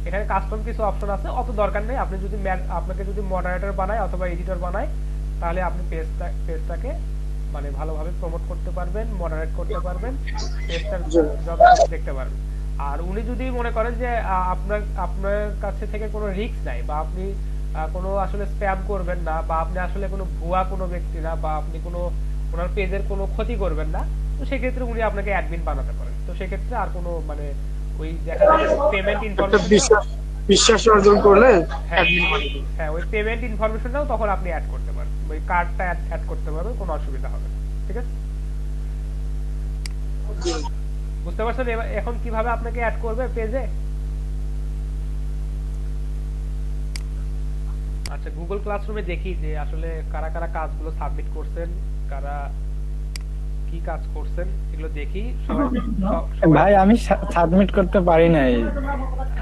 এখানে কাস্টম কিছু অপশন আছে, অত দরকার নেই। আপনি যদি আপনাকে যদি মডারেটর বানায় অথবা এডিটর বানায় তাহলে আপনি পেজটাকে মানে ভালোভাবে প্রমোট করতে পারবেন, মডারেট করতে পারবেন, পেজটা যথাযথ দেখতে পারবেন। আর উনি যদি মনে করেন যে আপনার কাছে থেকে কোনো রিস্ক নাই, বা আপনি কোনো আসলে স্প্যাম করবেন না, বা আপনি আসলে কোনো ভুয়া কোনো ব্যক্তি না, বা আপনি কোনো ওনার পেজের কোনো ক্ষতি করবেন না, তো সেক্ষেত্রে উনি আপনাকে অ্যাডমিন বানাতে পারেন। তো সেক্ষেত্রে আর কোনো মানে ওই দেখা যায় পেমেন্ট ইনফরমেশন বিশ্বাস অর্জন করলে হ্যাঁ ওই পেমেন্ট ইনফরমেশনটাও তখন আপনি অ্যাড করতে পারেন, ওই কার্ডটা অ্যাড করতে পারবেন, কোনো অসুবিধা হবে না, ঠিক আছে? বুঝতে পারছেন এখন কিভাবে আপনাকে অ্যাড করবে পেজে? আচ্ছা, গুগল ক্লাসরুমে দেখি যে আসলে কারা কারা কাজগুলো সাবমিট করছেন, কারা কি কাজ করছেন, এগুলো দেখি। ভাই আমি সাবমিট করতে পারি নাই।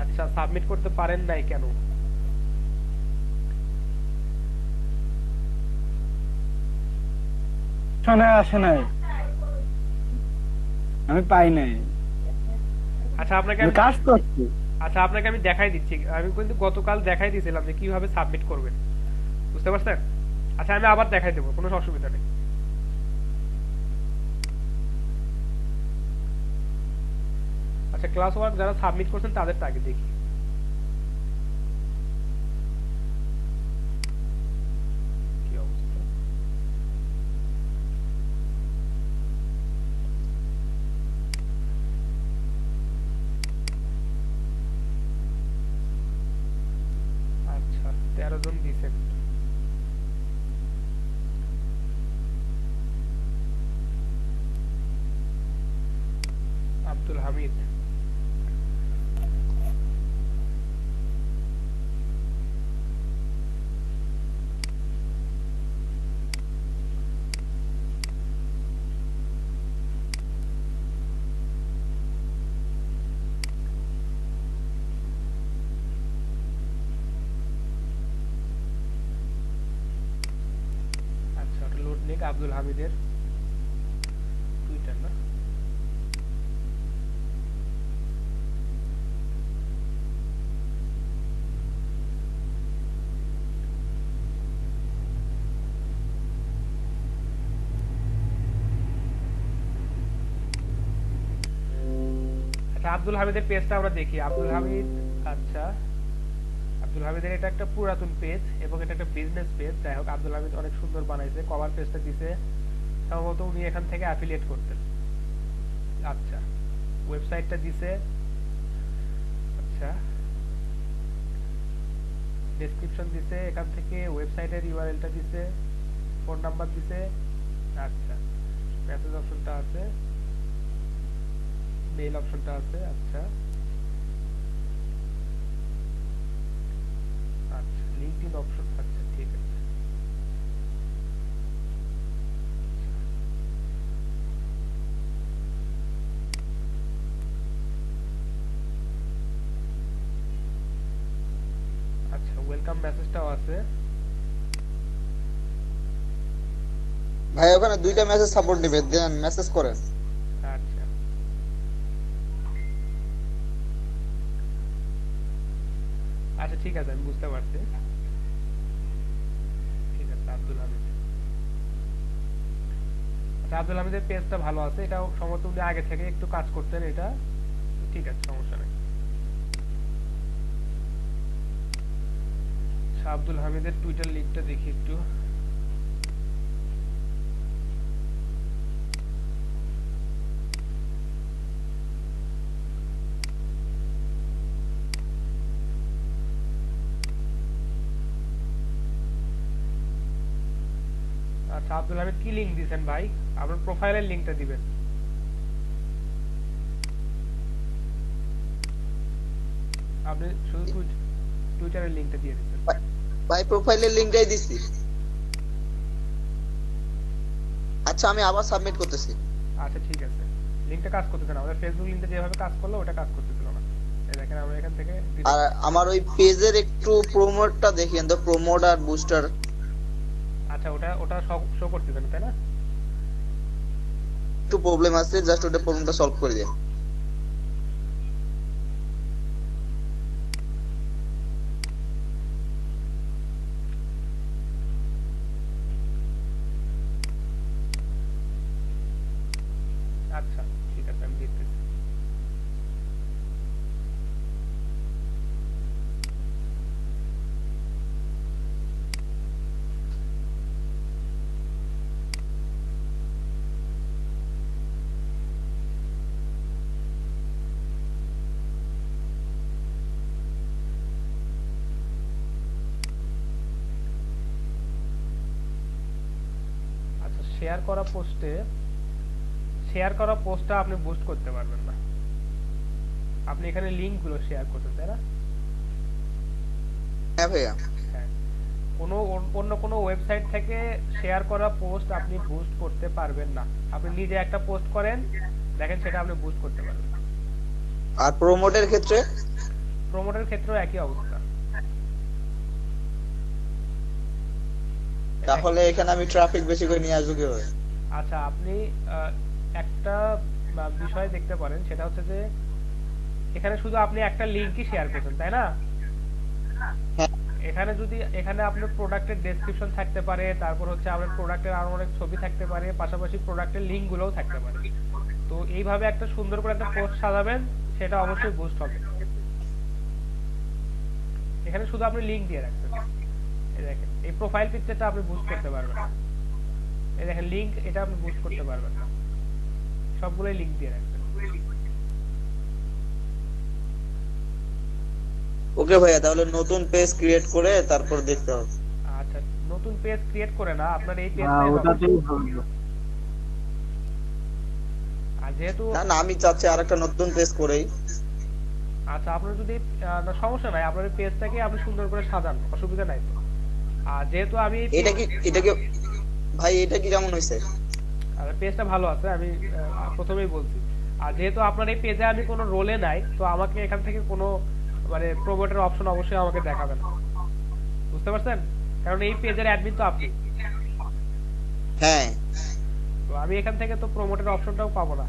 আচ্ছা, সাবমিট করতে পারেন নাই কেন? শোনা আসে নাই, আমি পাই নাই। আচ্ছা, আপনাকে কাজ করছি। আচ্ছা আপনাকে আমি দেখাই দিচ্ছি, আমি কিন্তু গতকাল দেখাই দিয়েছিলাম যে কিভাবে সাবমিট করবেন, বুঝতে পারছেন? আচ্ছা আমি আবার দেখাই দেবো, কোনো অসুবিধা নেই। আচ্ছা ক্লাস ওয়ার্ক যারা সাবমিট করছেন তাদেরটা আগে দেখি। কি অবস্থা? আচ্ছা 13 জন দিছেন। আব্দুল হামিদ, আচ্ছা ওটা লোড নিক। আব্দুল হামিদের টুইটার না? আচ্ছা আব্দুল হামিদের পেজটা আমরা দেখি। আব্দুল হামিদ, আচ্ছা আব্দুল হামিদের এটা একটা পুরাতন পেজ এবং এটা একটা বিজনেস পেজ। যাই হোক আব্দুল হামিদ অনেক সুন্দর বানাইছে, কভার পেজটা দিছে, সম্ভবত উনি এখান থেকে অ্যাফিলিয়েট করতেন। আচ্ছা ওয়েবসাইটটা দিছে, আচ্ছা ডেসক্রিপশন দিছে, এখান থেকে ওয়েবসাইটের ইউআরএলটা দিছে, ফোন নাম্বার দিছে, আচ্ছা মেসেজ অপশনটা আছে, মেইল অপশনটা আছে, আচ্ছা আচ্ছা লিংকডইন অপশন, আচ্ছা ঠিক আছে। আচ্ছা ওয়েলকাম মেসেজটাও আছে। ভাই ওখানে দুইটা মেসেজ সাপোর্ট দিবে, দেন মেসেজ করেন। আচ্ছা আচ্ছা ঠিক আছে আমি বুঝতে পারছি, ঠিক আছে। আব্দুল হামিদ, আচ্ছা আব্দুল হামিদের পেজটা ভালো আছে, এটা সম্ভবত উনি আগে থেকে একটু কাজ করতেন, এটা ঠিক আছে সমস্যা নেই। আচ্ছা আব্দুল হামিদের টুইটার লিংকটা দেখি একটু। আচ্ছা আব্দুল হামিদ কি লিংক দিবেন ভাই? আপনার প্রোফাইলের লিংকটা দিবেন। আপনি শুধু টুইটারের লিংকটা দিয়ে দিবেন। ভাই প্রোফাইলের লিংকটাই দিছি। আচ্ছা আমি আবার সাবমিট করতেছি। আচ্ছা ঠিক আছে, লিংকটা কাজ করতেছে না, আমাদের ফেসবুক লিংকটা যেভাবে কাজ করলো ওটা কাজ করতেছিল না। এই দেখেন আমরা এখান থেকে আর আমার ওই পেজের একটু প্রমোটটা দেখিয়েন তো, প্রমোট আর বুস্টার। আচ্ছা ওটা ওটা শো করতেছে না তাই না? একটু প্রবলেম আছে, জাস্ট ওটা প্রবলেমটা সলভ করে দিন। আচ্ছা ঠিক আছে আমি দেখতেছি। আচ্ছা শেয়ার করা পোস্টটা আপনি বুস্ট করতে পারবেন না, আপনি এখানে লিংক গুলো শেয়ার করতে, তাই না? হ্যাঁ ভাইয়া। হ্যাঁ, অন্য কোনো ওয়েবসাইট থেকে শেয়ার করা পোস্ট আপনি বুস্ট করতে পারবেন না। আপনি নিজে একটা পোস্ট করেন, দেখেন সেটা আপনি বুস্ট করতে পারবেন। আর প্রমোটের ক্ষেত্রে? প্রমোটের ক্ষেত্রেও একই অবস্থা। তাহলে এখানে আমি ট্রাফিক বেশি করে নিয়ে আসবো কিভাবে? আচ্ছা আপনি একটা বিষয় দেখতে পারেন, সেটা হচ্ছে যে এখানে শুধু আপনি একটা লিংকই শেয়ার করছেন, তাই না? এখানে যদি এখানে আপনার প্রোডাক্টের ডেসক্রিপশন থাকতে পারে, তারপর হচ্ছে আপনার প্রোডাক্টের আরো অনেক ছবি থাকতে পারে, পাশাপাশি প্রোডাক্টের লিংক গুলোও থাকতে পারে। তো এইভাবে একটা সুন্দর করে একটা পোস্ট সাজাবেন, সেটা অবশ্যই বুস্ট হবে। এখানে শুধু আপনি লিংক দিয়ে রাখছেন। এই দেখেন, এই প্রোফাইল পিকচারটা আপনি বুস্ট করতে পারবেন না। এই দেখেন লিংক, এটা আপনি বুস্ট করতে পারবেন না, সবগুলোই লিংক দিয়ে রাখবেন। ওকে ভাইয়া, তাহলে নতুন পেজ ক্রিয়েট করে তারপর দেখতে হবে। আচ্ছা, নতুন পেজ ক্রিয়েট করে না, আপনার এই না, পেজটাই ওটাতেই হবে। আর যেহেতু না আমি চাচ্ছি আরেকটা নতুন পেজ করেই। আচ্ছা, আপনার যদি না, সমস্যা নাই, আপনার পেজটাকে আপনি সুন্দর করে সাজান, অসুবিধা নাই তো। আর যেহেতু আমি এটা কি ভাই এটা কি কেমন হয়েছে? আর পেজটা ভালো আছে, আমি প্রথমেই বলছি। আর যেহেতু আপনার এই পেজে আমি কোনো রোলে নাই, তো আমাকে এখান থেকে কোনো মানে প্রমোটের অপশন অবশ্যই আমাকে দেখাবেন, বুঝতে পারছেন? কারণ এই পেজের অ্যাডমিন তো আপনি। হ্যাঁ, তো আমি এখান থেকে তো প্রমোটের অপশনটাও পাবো না।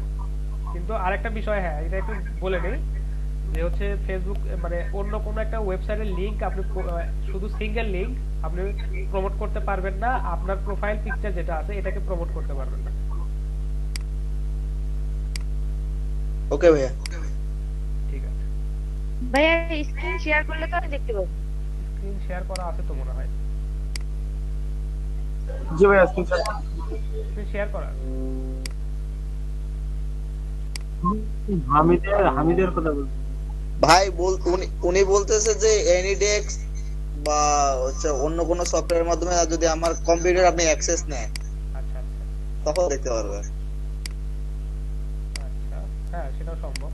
কিন্তু আরেকটা বিষয়, হ্যাঁ এটা একটু বলে নেই, যে হচ্ছে ফেসবুক মানে অন্য কোনো একটা ওয়েবসাইটের লিংক আপনি শুধু সিঙ্গেল লিংক আপনি প্রমোট করতে পারবেন না, আপনার প্রোফাইল পিকচার যেটা আছে এটাকে প্রমোট করতে পারবেন না। ওকে ভাইয়া, ঠিক আছে। ভাইয়া স্ক্রিন শেয়ার করলে তো আমি দেখতে পাবো। স্ক্রিন শেয়ার করা আছে তো মনে হয়। জি ভাইয়া, স্ক্রিন স্ক্রিন শেয়ার করা আছে। হামিদের কথা বলছি ভাই উনি বলতেছে যে এনিডেক্স বা হচ্ছে অন্য কোনো সফটওয়্যারের মাধ্যমে যদি আমার কম্পিউটার আপনি অ্যাক্সেস নেন, আচ্ছা আচ্ছা তখন দেখতে পারবেন। আচ্ছা, হ্যাঁ সেটাও সম্ভব।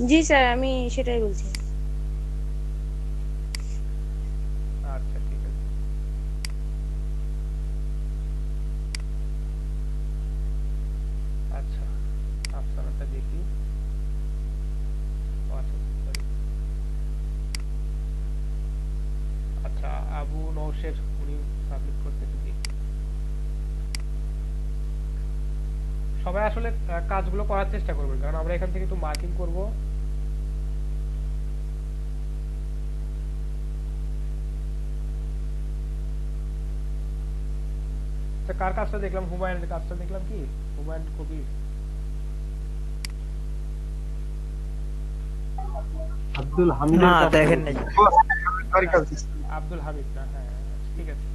জি স্যার, আমি সেটাই বলছি। আচ্ছা ঠিক আছে। আচ্ছা, আফসানাটা দেখি। ও আচ্ছা, sorry। আচ্ছা, আবু নওশের উনি সাবমিট করতে দেখি। সবাই আসলে কাজগুলো করার চেষ্টা করবেন, কারণ আমরা এখান থেকে একটু মার্কিং করব। কার কাজটা দেখলাম? হুমায়ুনের কাজটা দেখলাম, কি হুমায়ুন কবির? আব্দুল হামিদ না দেখেন নাই। আব্দুল হামিদ না? হ্যাঁ ঠিক আছে।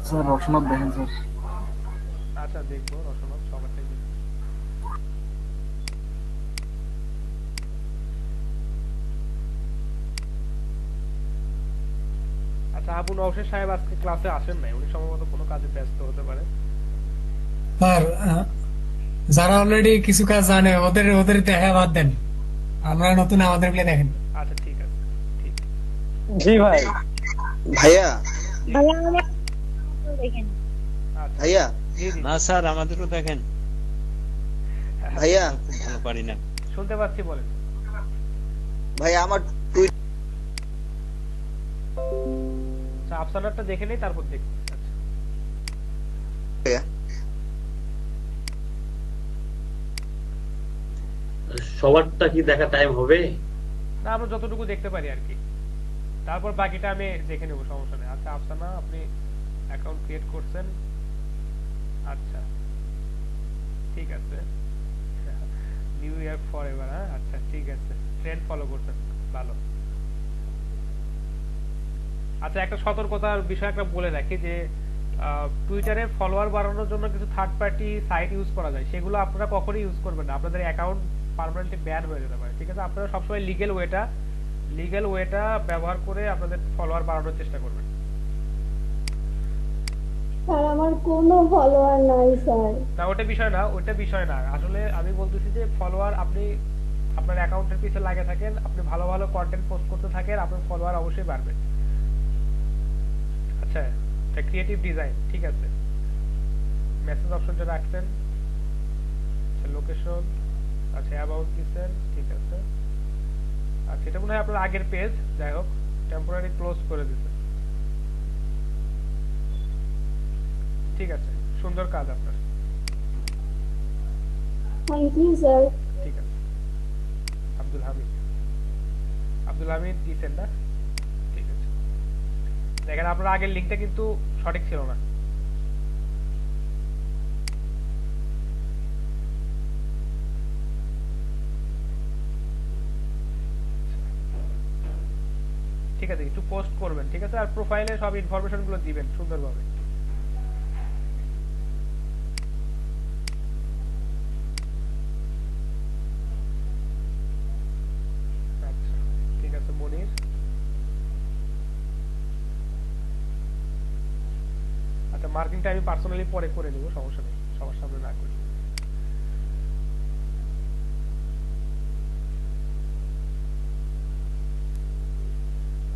স্যার রসনাথ দেখেন স্যার। আচ্ছা দেখবো, রসনাথ সবারটাই দেখবো। আচ্ছা, আবু নওশের সাহেব আজকে ক্লাসে আসেন নাই, উনি সম্ভবত কোনো কাজে ব্যস্ত হতে পারে। স্যার যারা অলরেডি কিছু কাজ জানে ওদের ওদের দেখা বাদ দেন, আমরা নতুন আমাদেরগুলো দেখেন। আচ্ছা ঠিক আছে, ঠিক। জি ভাই। ভাইয়া ভাইয়া আমার দেখেন। আচ্ছা ভাইয়া জি জি, না স্যার, আমাদেরও দেখেন। ভাইয়া খুব ভালো পারি না। শুনতে পাচ্ছি, বলেন। ভাইয়া আমার আচ্ছা, আফসানারটা দেখে নেই, তারপর দেখি। আচ্ছা ভাইয়া সবারটা কি দেখা টাইম হবে? না, আমরা যতটুকু দেখতে পারি আর কি, তারপর বাকিটা আমি দেখে নেবো, সমস্যা নেই। আচ্ছা আফসানা, আপনি অ্যাকাউন্ট ক্রিয়েট করছেন? আচ্ছা ঠিক আছে। নিউ ইয়ার ফর এভার, হ্যাঁ আচ্ছা ঠিক আছে। ট্রেন্ড ফলো করছেন, ভালো। আচ্ছা, একটা সতর্কতার বিষয় একটা বলে রাখি, যে টুইটারে ফলোয়ার বাড়ানোর জন্য কিছু থার্ড পার্টি সাইট ইউজ করা যায়, সেগুলো আপনারা কখনোই ইউজ করবেন না, আপনাদের অ্যাকাউন্ট পার্মানেন্টলি ব্যান হয়ে যেতে পারে। ঠিক আছে, আপনারা সবসময় লিগ্যাল ওয়েটা ব্যবহার করে আপনাদের ফলোয়ার বাড়ানোর চেষ্টা করবেন। স্যার আমার কোনো ফলোয়ার নাই স্যার। না ওটা বিষয় না, আসলে আমি বলতেছি যে ফলোয়ার আপনি আপনার অ্যাকাউন্টের পিছনে লাগে থাকেন, আপনি ভালো ভালো কন্টেন্ট পোস্ট করতে থাকেন, আপনার ফলোয়ার অবশ্যই বাড়বে। আচ্ছা, এটা ক্রিয়েটিভ ডিজাইন, ঠিক আছে। মেসেজ অপশনটা রাখছেন, আচ্ছা লোকেশন, আচ্ছা অ্যাবাউট দিচ্ছেন, ঠিক আছে। আচ্ছা, এটা মনে হয় আপনার আগের পেজ, যাই হোক টেম্পোরারি ক্লোজ করে দিচ্ছেন, ঠিক আছে। সুন্দর কাজ আপনার। Thank you sir. ঠিক আছে। আব্দুল হামিদ, আব্দুল হামিদ দিছেন না? ঠিক আছে। দেখেন আপনার আগের লিঙ্কটা কিন্তু সঠিক ছিল না। ঠিক আছে, একটু পোস্ট করবেন, ঠিক আছে, আর প্রোফাইলে সব ইনফরমেশন গুলো দিবেন সুন্দরভাবে। আচ্ছা ঠিক আছে মনির। আচ্ছা মার্কিংটা আমি পার্সোনালি পরে করে নেব, সমস্যা নেই, সবার সামনে না করি।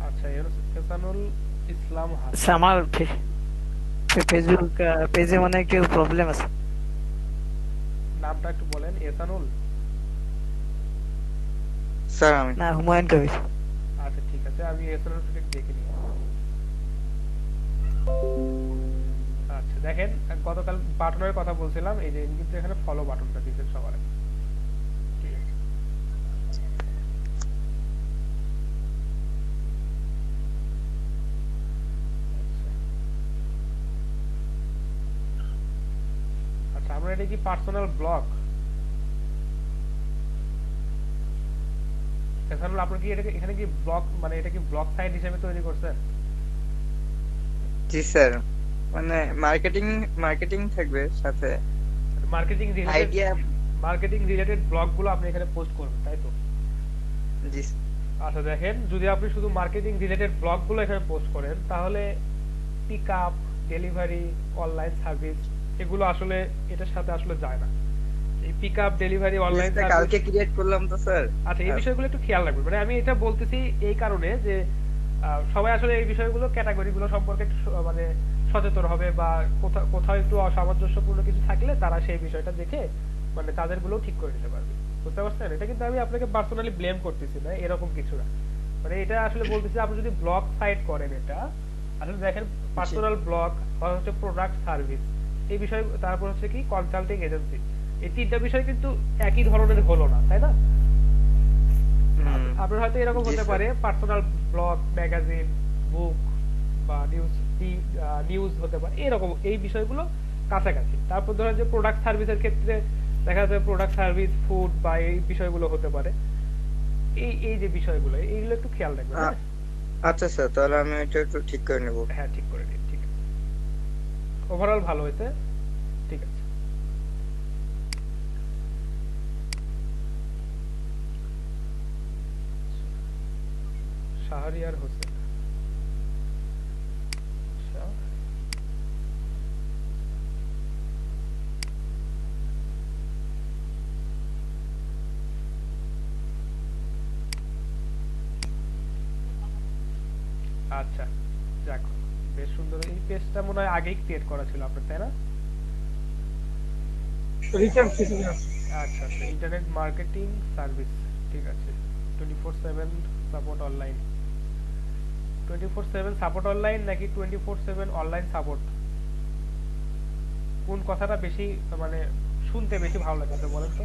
আচ্ছা এহসানুল ইসলাম হাসান, আমার ফেসবুক পেজে মানে একটু প্রবলেম আছে। নামটা একটু বলেন। এহসানুল স্যার আমি না, হুমায়ুন কবির। আচ্ছা ঠিক আছে, আমি এহসানুল দেখে নিই। আচ্ছা দেখেন গতকাল বাটনের কথা বলছিলাম, এই যে কিন্তু এখানে ফলো বাটনটা দিবেন সবার আগে। ঠিক আছে। আচ্ছা আমরা এটা কি পার্সোনাল ব্লগ? এছাড়া আপনি কি এটাকে এখানে কি ব্লগ মানে এটা কি ব্লগ সাইট হিসেবে তৈরি করছেন? জি স্যার, মানে মার্কেটিং থাকবে সাথে, marketing related idea. Marketing related ব্লগগুলো আপনি এখানে পোস্ট করবেন, তাই তো? জি আচ্ছা দেখেন যদি আপনি শুধু মার্কেটিং রিলেটেড ব্লগগুলো এখানে পোস্ট করেন তাহলে pick up, delivery, online service এগুলো আসলে এটার সাথে আসলে যায় না। এই pick up, delivery, online service কালকে ক্রিয়েট করলাম তো স্যার। আচ্ছা এই বিষয়গুলো একটু খেয়াল রাখবেন। মানে আমি এটা বলতেছি এই কারণে যে সবাই আসলে এই বিষয়গুলো ক্যাটাগরিগুলো সম্পর্কে একটু মানে সচেতন হবে, বা কোথাও একটু অসামঞ্জস্যপূর্ণ কিছু থাকলে তারা সেই বিষয়টা দেখে মানে তাদের গুলো ঠিক করে নিতে পারবে। বুঝতে পারছেন? এটা কিন্তু আমি আপনাকে পার্সোনালি ব্লেম করতেছি না, এরকম কিছু না। মানে এটা আসলে বলতেছি আপনি যদি ব্লগ সাইট করেন, এটা আসলে দেখেন পার্সোনাল ব্লগ বা হচ্ছে প্রোডাক্ট সার্ভিস এই বিষয়, তারপর হচ্ছে কি কনসাল্টিং এজেন্সি, এই তিনটা বিষয় কিন্তু একই ধরনের হলো না, তাই না? আপনার হয়তো এরকম হতে পারে পার্সোনাল ব্লগ, ম্যাগাজিন, বুক বা নিউজ হতে পারে, এরকম এই বিষয়গুলো কাছাকাছি। তারপর ধরেন যে প্রোডাক্ট সার্ভিসের ক্ষেত্রে দেখা যাচ্ছে প্রোডাক্ট সার্ভিস, ফুড বা এই বিষয়গুলো হতে পারে। এই যে বিষয়গুলো এইগুলো একটু খেয়াল রাখবেন। আচ্ছা স্যার, তাহলে আমি এটা একটু ঠিক করে নেব। হ্যাঁ ঠিক করে নিন। ঠিক আছে, ওভারঅল ভালো হয়েছে। ঠিক আছে। শাহরিয়ার হোসেন, আচ্ছা যাক বেশ সুন্দর। এই পেজটা মনে হয় আগেই ক্রিয়েট করা ছিল আপনার, তাই না? আচ্ছা আচ্ছা, ইন্টারনেট মার্কেটিং সার্ভিস, ঠিক আছে। 24/7 সাপোর্ট অনলাইন, 24/7 সাপোর্ট অনলাইন নাকি 24/7 অনলাইন সাপোর্ট? কোন কথাটা বেশি মানে শুনতে বেশি ভালো লাগে বলেন তো?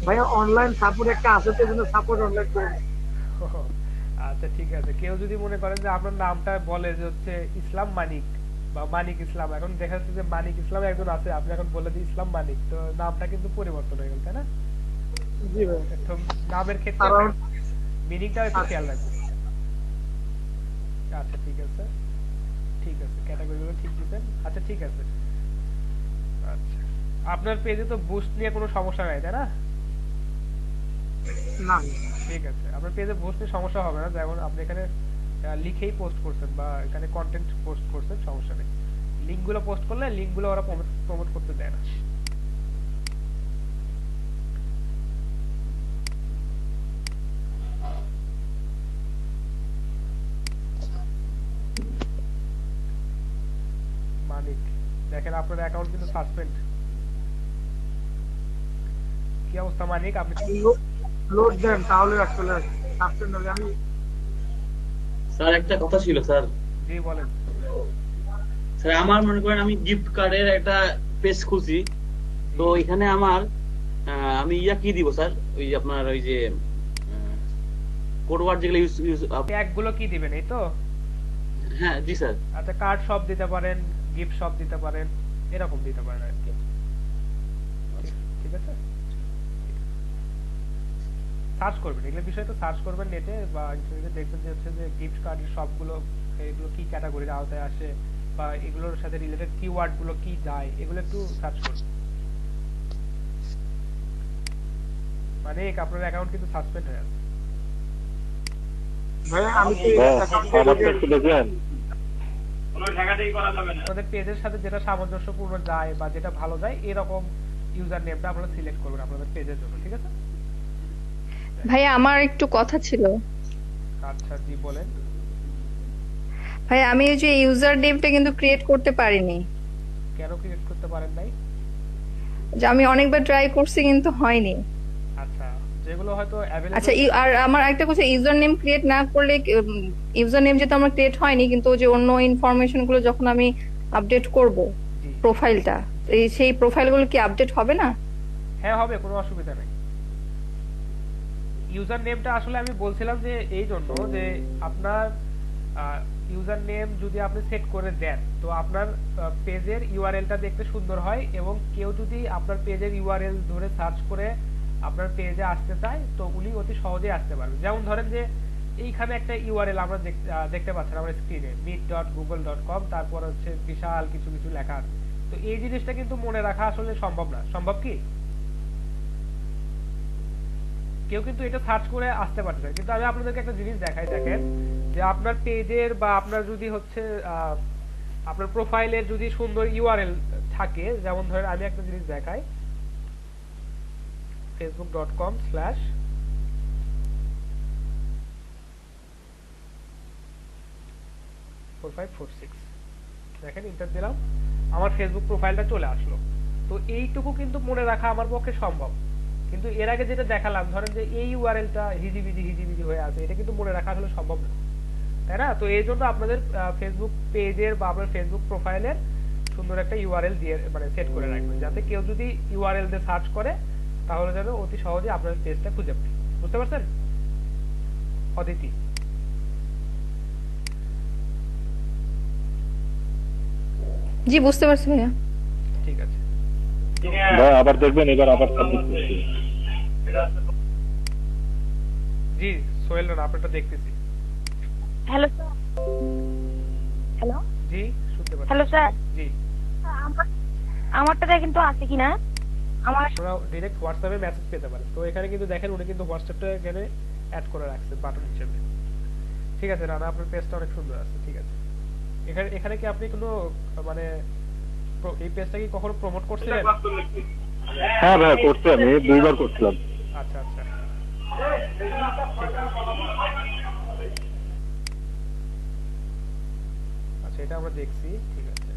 ভাইয়া অনলাইন সাপোর্ট একটা আছে, তো জন্য সাপোর্ট অনলাইন করে। আচ্ছা ঠিক আছে, কেউ যদি মনে করেন যে আপনার নামটা বলে যে হচ্ছে ইসলাম মানিক বা মানিক ইসলাম, এখন দেখা যাচ্ছে যে মানিক ইসলাম একজন আছে, আপনি এখন বলে যে ইসলাম মানিক, তো নামটা কিন্তু পরিবর্তন হয়ে গেল, তাই না? জি ভাই, তো নামের ক্ষেত্রে মিনিংটা একটু খেয়াল রাখবেন। আচ্ছা ঠিক আছে, ঠিক আছে, ক্যাটাগরিগুলো ঠিক দিবেন। আচ্ছা ঠিক আছে। আচ্ছা আপনার পেজে তো বুস্ট নিয়ে কোনো সমস্যা নাই, তাই না? না ঠিক আছে, আপনার পেজে বুস্ট নিয়ে সমস্যা হবে না, যেমন আপনি এখানে লিখেই পোস্ট করছেন বা এখানে কন্টেন্ট পোস্ট করছেন, সমস্যা নেই। লিঙ্কগুলো পোস্ট করলে লিঙ্কগুলো ওরা প্রমোট করতে দেয় না। মানিক দেখেন আপনার অ্যাকাউন্ট কিন্তু সাসপেন্ড। কি অবস্থা মানিক? আপনি লোড দেন তাহলে আসলে সাসপেন্ড হবে। আমি স্যার একটা কথা ছিল স্যার। জি বলেন স্যার আমার মনে করেন আমি গিফট কার্ডের একটা পেজ খুলছি, তো এখানে আমার আমি ইয়া কি দিব স্যার, ওই যে আপনার ওই যে কোড ওয়ার্ড যেগুলো ইউজ ট্যাগগুলো কি দিবেন এই তো? হ্যাঁ জি স্যার। আচ্ছা, কার্ড সব দিতে পারেন, গিফট সব দিতে পারেন, এরকম দিতে পারেন আর কি। ঠিক আছে, সার্চ করবেন এগুলো বিষয়ে, তো সার্চ করবেন নেটে বা ইন্টারনেটে, দেখবেন যে হচ্ছে যে গিফট কার্ডের সবগুলো এগুলো কি ক্যাটাগরির আওতায় আসে বা এগুলোর সাথে রিলেটেড কিওয়ার্ড গুলো কি যায়, এগুলো একটু সার্চ করবেন। মানে আপনার অ্যাকাউন্ট কিন্তু সাসপেন্ড হয়ে আছে। ভাই আমি আমাদের পেজের সাথে যেটা সামঞ্জস্যপূর্ণ যায় বা যেটা ভালো যায় এরকম ইউজার নেমটা আপনারা সিলেক্ট করবেন আপনাদের পেজের জন্য, ঠিক আছে? ভাইয়া আমার একটু কথা ছিল। আচ্ছা জি বলেন। ভাইয়া আমি ওই যে ইউজার নেমটা কিন্তু ক্রিয়েট করতে পারিনি। কেন ক্রিয়েট করতে পারেন নাই? যে আমি অনেকবার ট্রাই করছি কিন্তু হয়নি। আচ্ছা, যেগুলো হয়তো অ্যাভেলেবল। আচ্ছা, আর আমার একটা কথা, ইউজার নেম ক্রিয়েট না করলে, ইউজার নেম যেটা আমার ক্রিয়েট হয়নি, কিন্তু যে অন্য ইনফরমেশন গুলো যখন আমি আপডেট করব প্রোফাইলটা, সেই প্রোফাইলগুলো কি আপডেট হবে না? হ্যাঁ হবে, কোনো অসুবিধা নেই। ইউজার নেমটা আসলে আমি বলছিলাম যে এই জন্য যে আপনার ইউজার নেম যদি আপনি সেট করে দেন তো আপনার পেজের ইউআরএলটা দেখতে সুন্দর হয়, এবং কেউ যদি আপনার পেজের ইউআরএল ধরে সার্চ করে আপনার পেজে আসতে চায় তো উনি অতি সহজেই আসতে পারবেন। যেমন ধরেন যে এইখানে একটা ইউআরএল আমরা দেখতে পাচ্ছেন আমার স্ক্রিনে, meet.google.com, তারপর হচ্ছে বিশাল কিছু কিছু লেখা আছে। তো এই জিনিসটা কিন্তু মনে রাখা আসলে সম্ভব না। সম্ভব কি? কেউ কিন্তু এটা সার্চ করে আসতে পারবে, কিন্তু আমি আপনাদেরকে একটা জিনিস দেখাই। দেখেন যে আপনার পেজের বা আপনার যদি হচ্ছে আপনার প্রোফাইলের যদি সুন্দর ইউআরএল থাকে, যেমন ধরেন আমি একটা জিনিস দেখাই, facebook.com/4546 দেখেন, ইন্টার দিলাম, আমার ফেসবুক প্রোফাইলটা চলে আসলো। তো এইটুকু কিন্তু মনে রাখা আমার পক্ষে সম্ভব, কিন্তু এর আগে যেটা দেখালাম, ধরেন যে এই ইউআরএলটা হিজিবিজি হয়ে আছে, এটা কিন্তু মনে রাখা আসলে সম্ভব না, তাই না? তো এই জন্য আপনাদের ফেসবুক পেজের বা আপনার ফেসবুক প্রোফাইলের সুন্দর একটা ইউআরএল দিয়ে মানে সেট করে রাখবেন, যাতে কেউ যদি ইউআরএল দিয়ে সার্চ করে তাহলে যেন অতি সহজে আপনার পেজটা খুঁজে পায়। বুঝতে পারছেন অদিতি? জি বুঝতে পারছি ভাইয়া। ঠিক আছে, আবার দেখবেন, এবার আবার সাবমিট করছি। জি সোহেল রানা, আপনারটা দেখতেছি। Hello sir. হ্যালো জি শুনতে পাচ্ছি। Hello sir. জি আমারটা কিন্তু আছে কিনা? আমার আপনারা ডাইরেক্ট হোয়াটসঅ্যাপে মেসেজ পেতে পারেন। তো এখানে কিন্তু দেখেন উনি কিন্তু হোয়াটসঅ্যাপটা এখানে অ্যাড করে রাখছে বাটন হিসেবে। ঠিক আছে রানা, আপনার পেজটা অনেক সুন্দর আছে। ঠিক আছে, এখানে কি আপনি কোনো মানে এই পেজটা কি কখনো প্রমোট করছিলেন? হ্যাঁ ভাই করছি, আমি 2 বার করছিলাম। আচ্ছা আচ্ছা, আচ্ছা এটা আমরা দেখছি। ঠিক আছে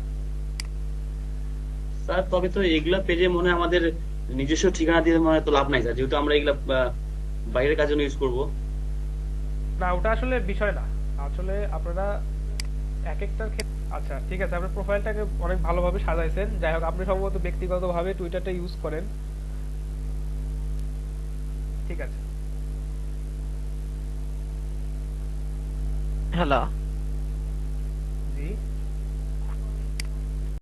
স্যার, তবে তো এগুলা পেজে মনে হয় আমাদের নিজস্ব ঠিকানা দিয়ে মনে হয় তো লাভ নাই স্যার, যেহেতু আমরা এগুলা বাইরের কাজে ইউজ করব। না, ওটা আসলে বিষয় না, আসলে আপনারা এক একটার ক্ষেত্রে। আচ্ছা ঠিক আছে, আপনার প্রোফাইলটাকে অনেক ভালোভাবে সাজাইছেন। যাই হোক, আপনি সম্ভবত ব্যক্তিগতভাবে টুইটারটা ইউজ করেন। ঠিক আছে, হ্যালো।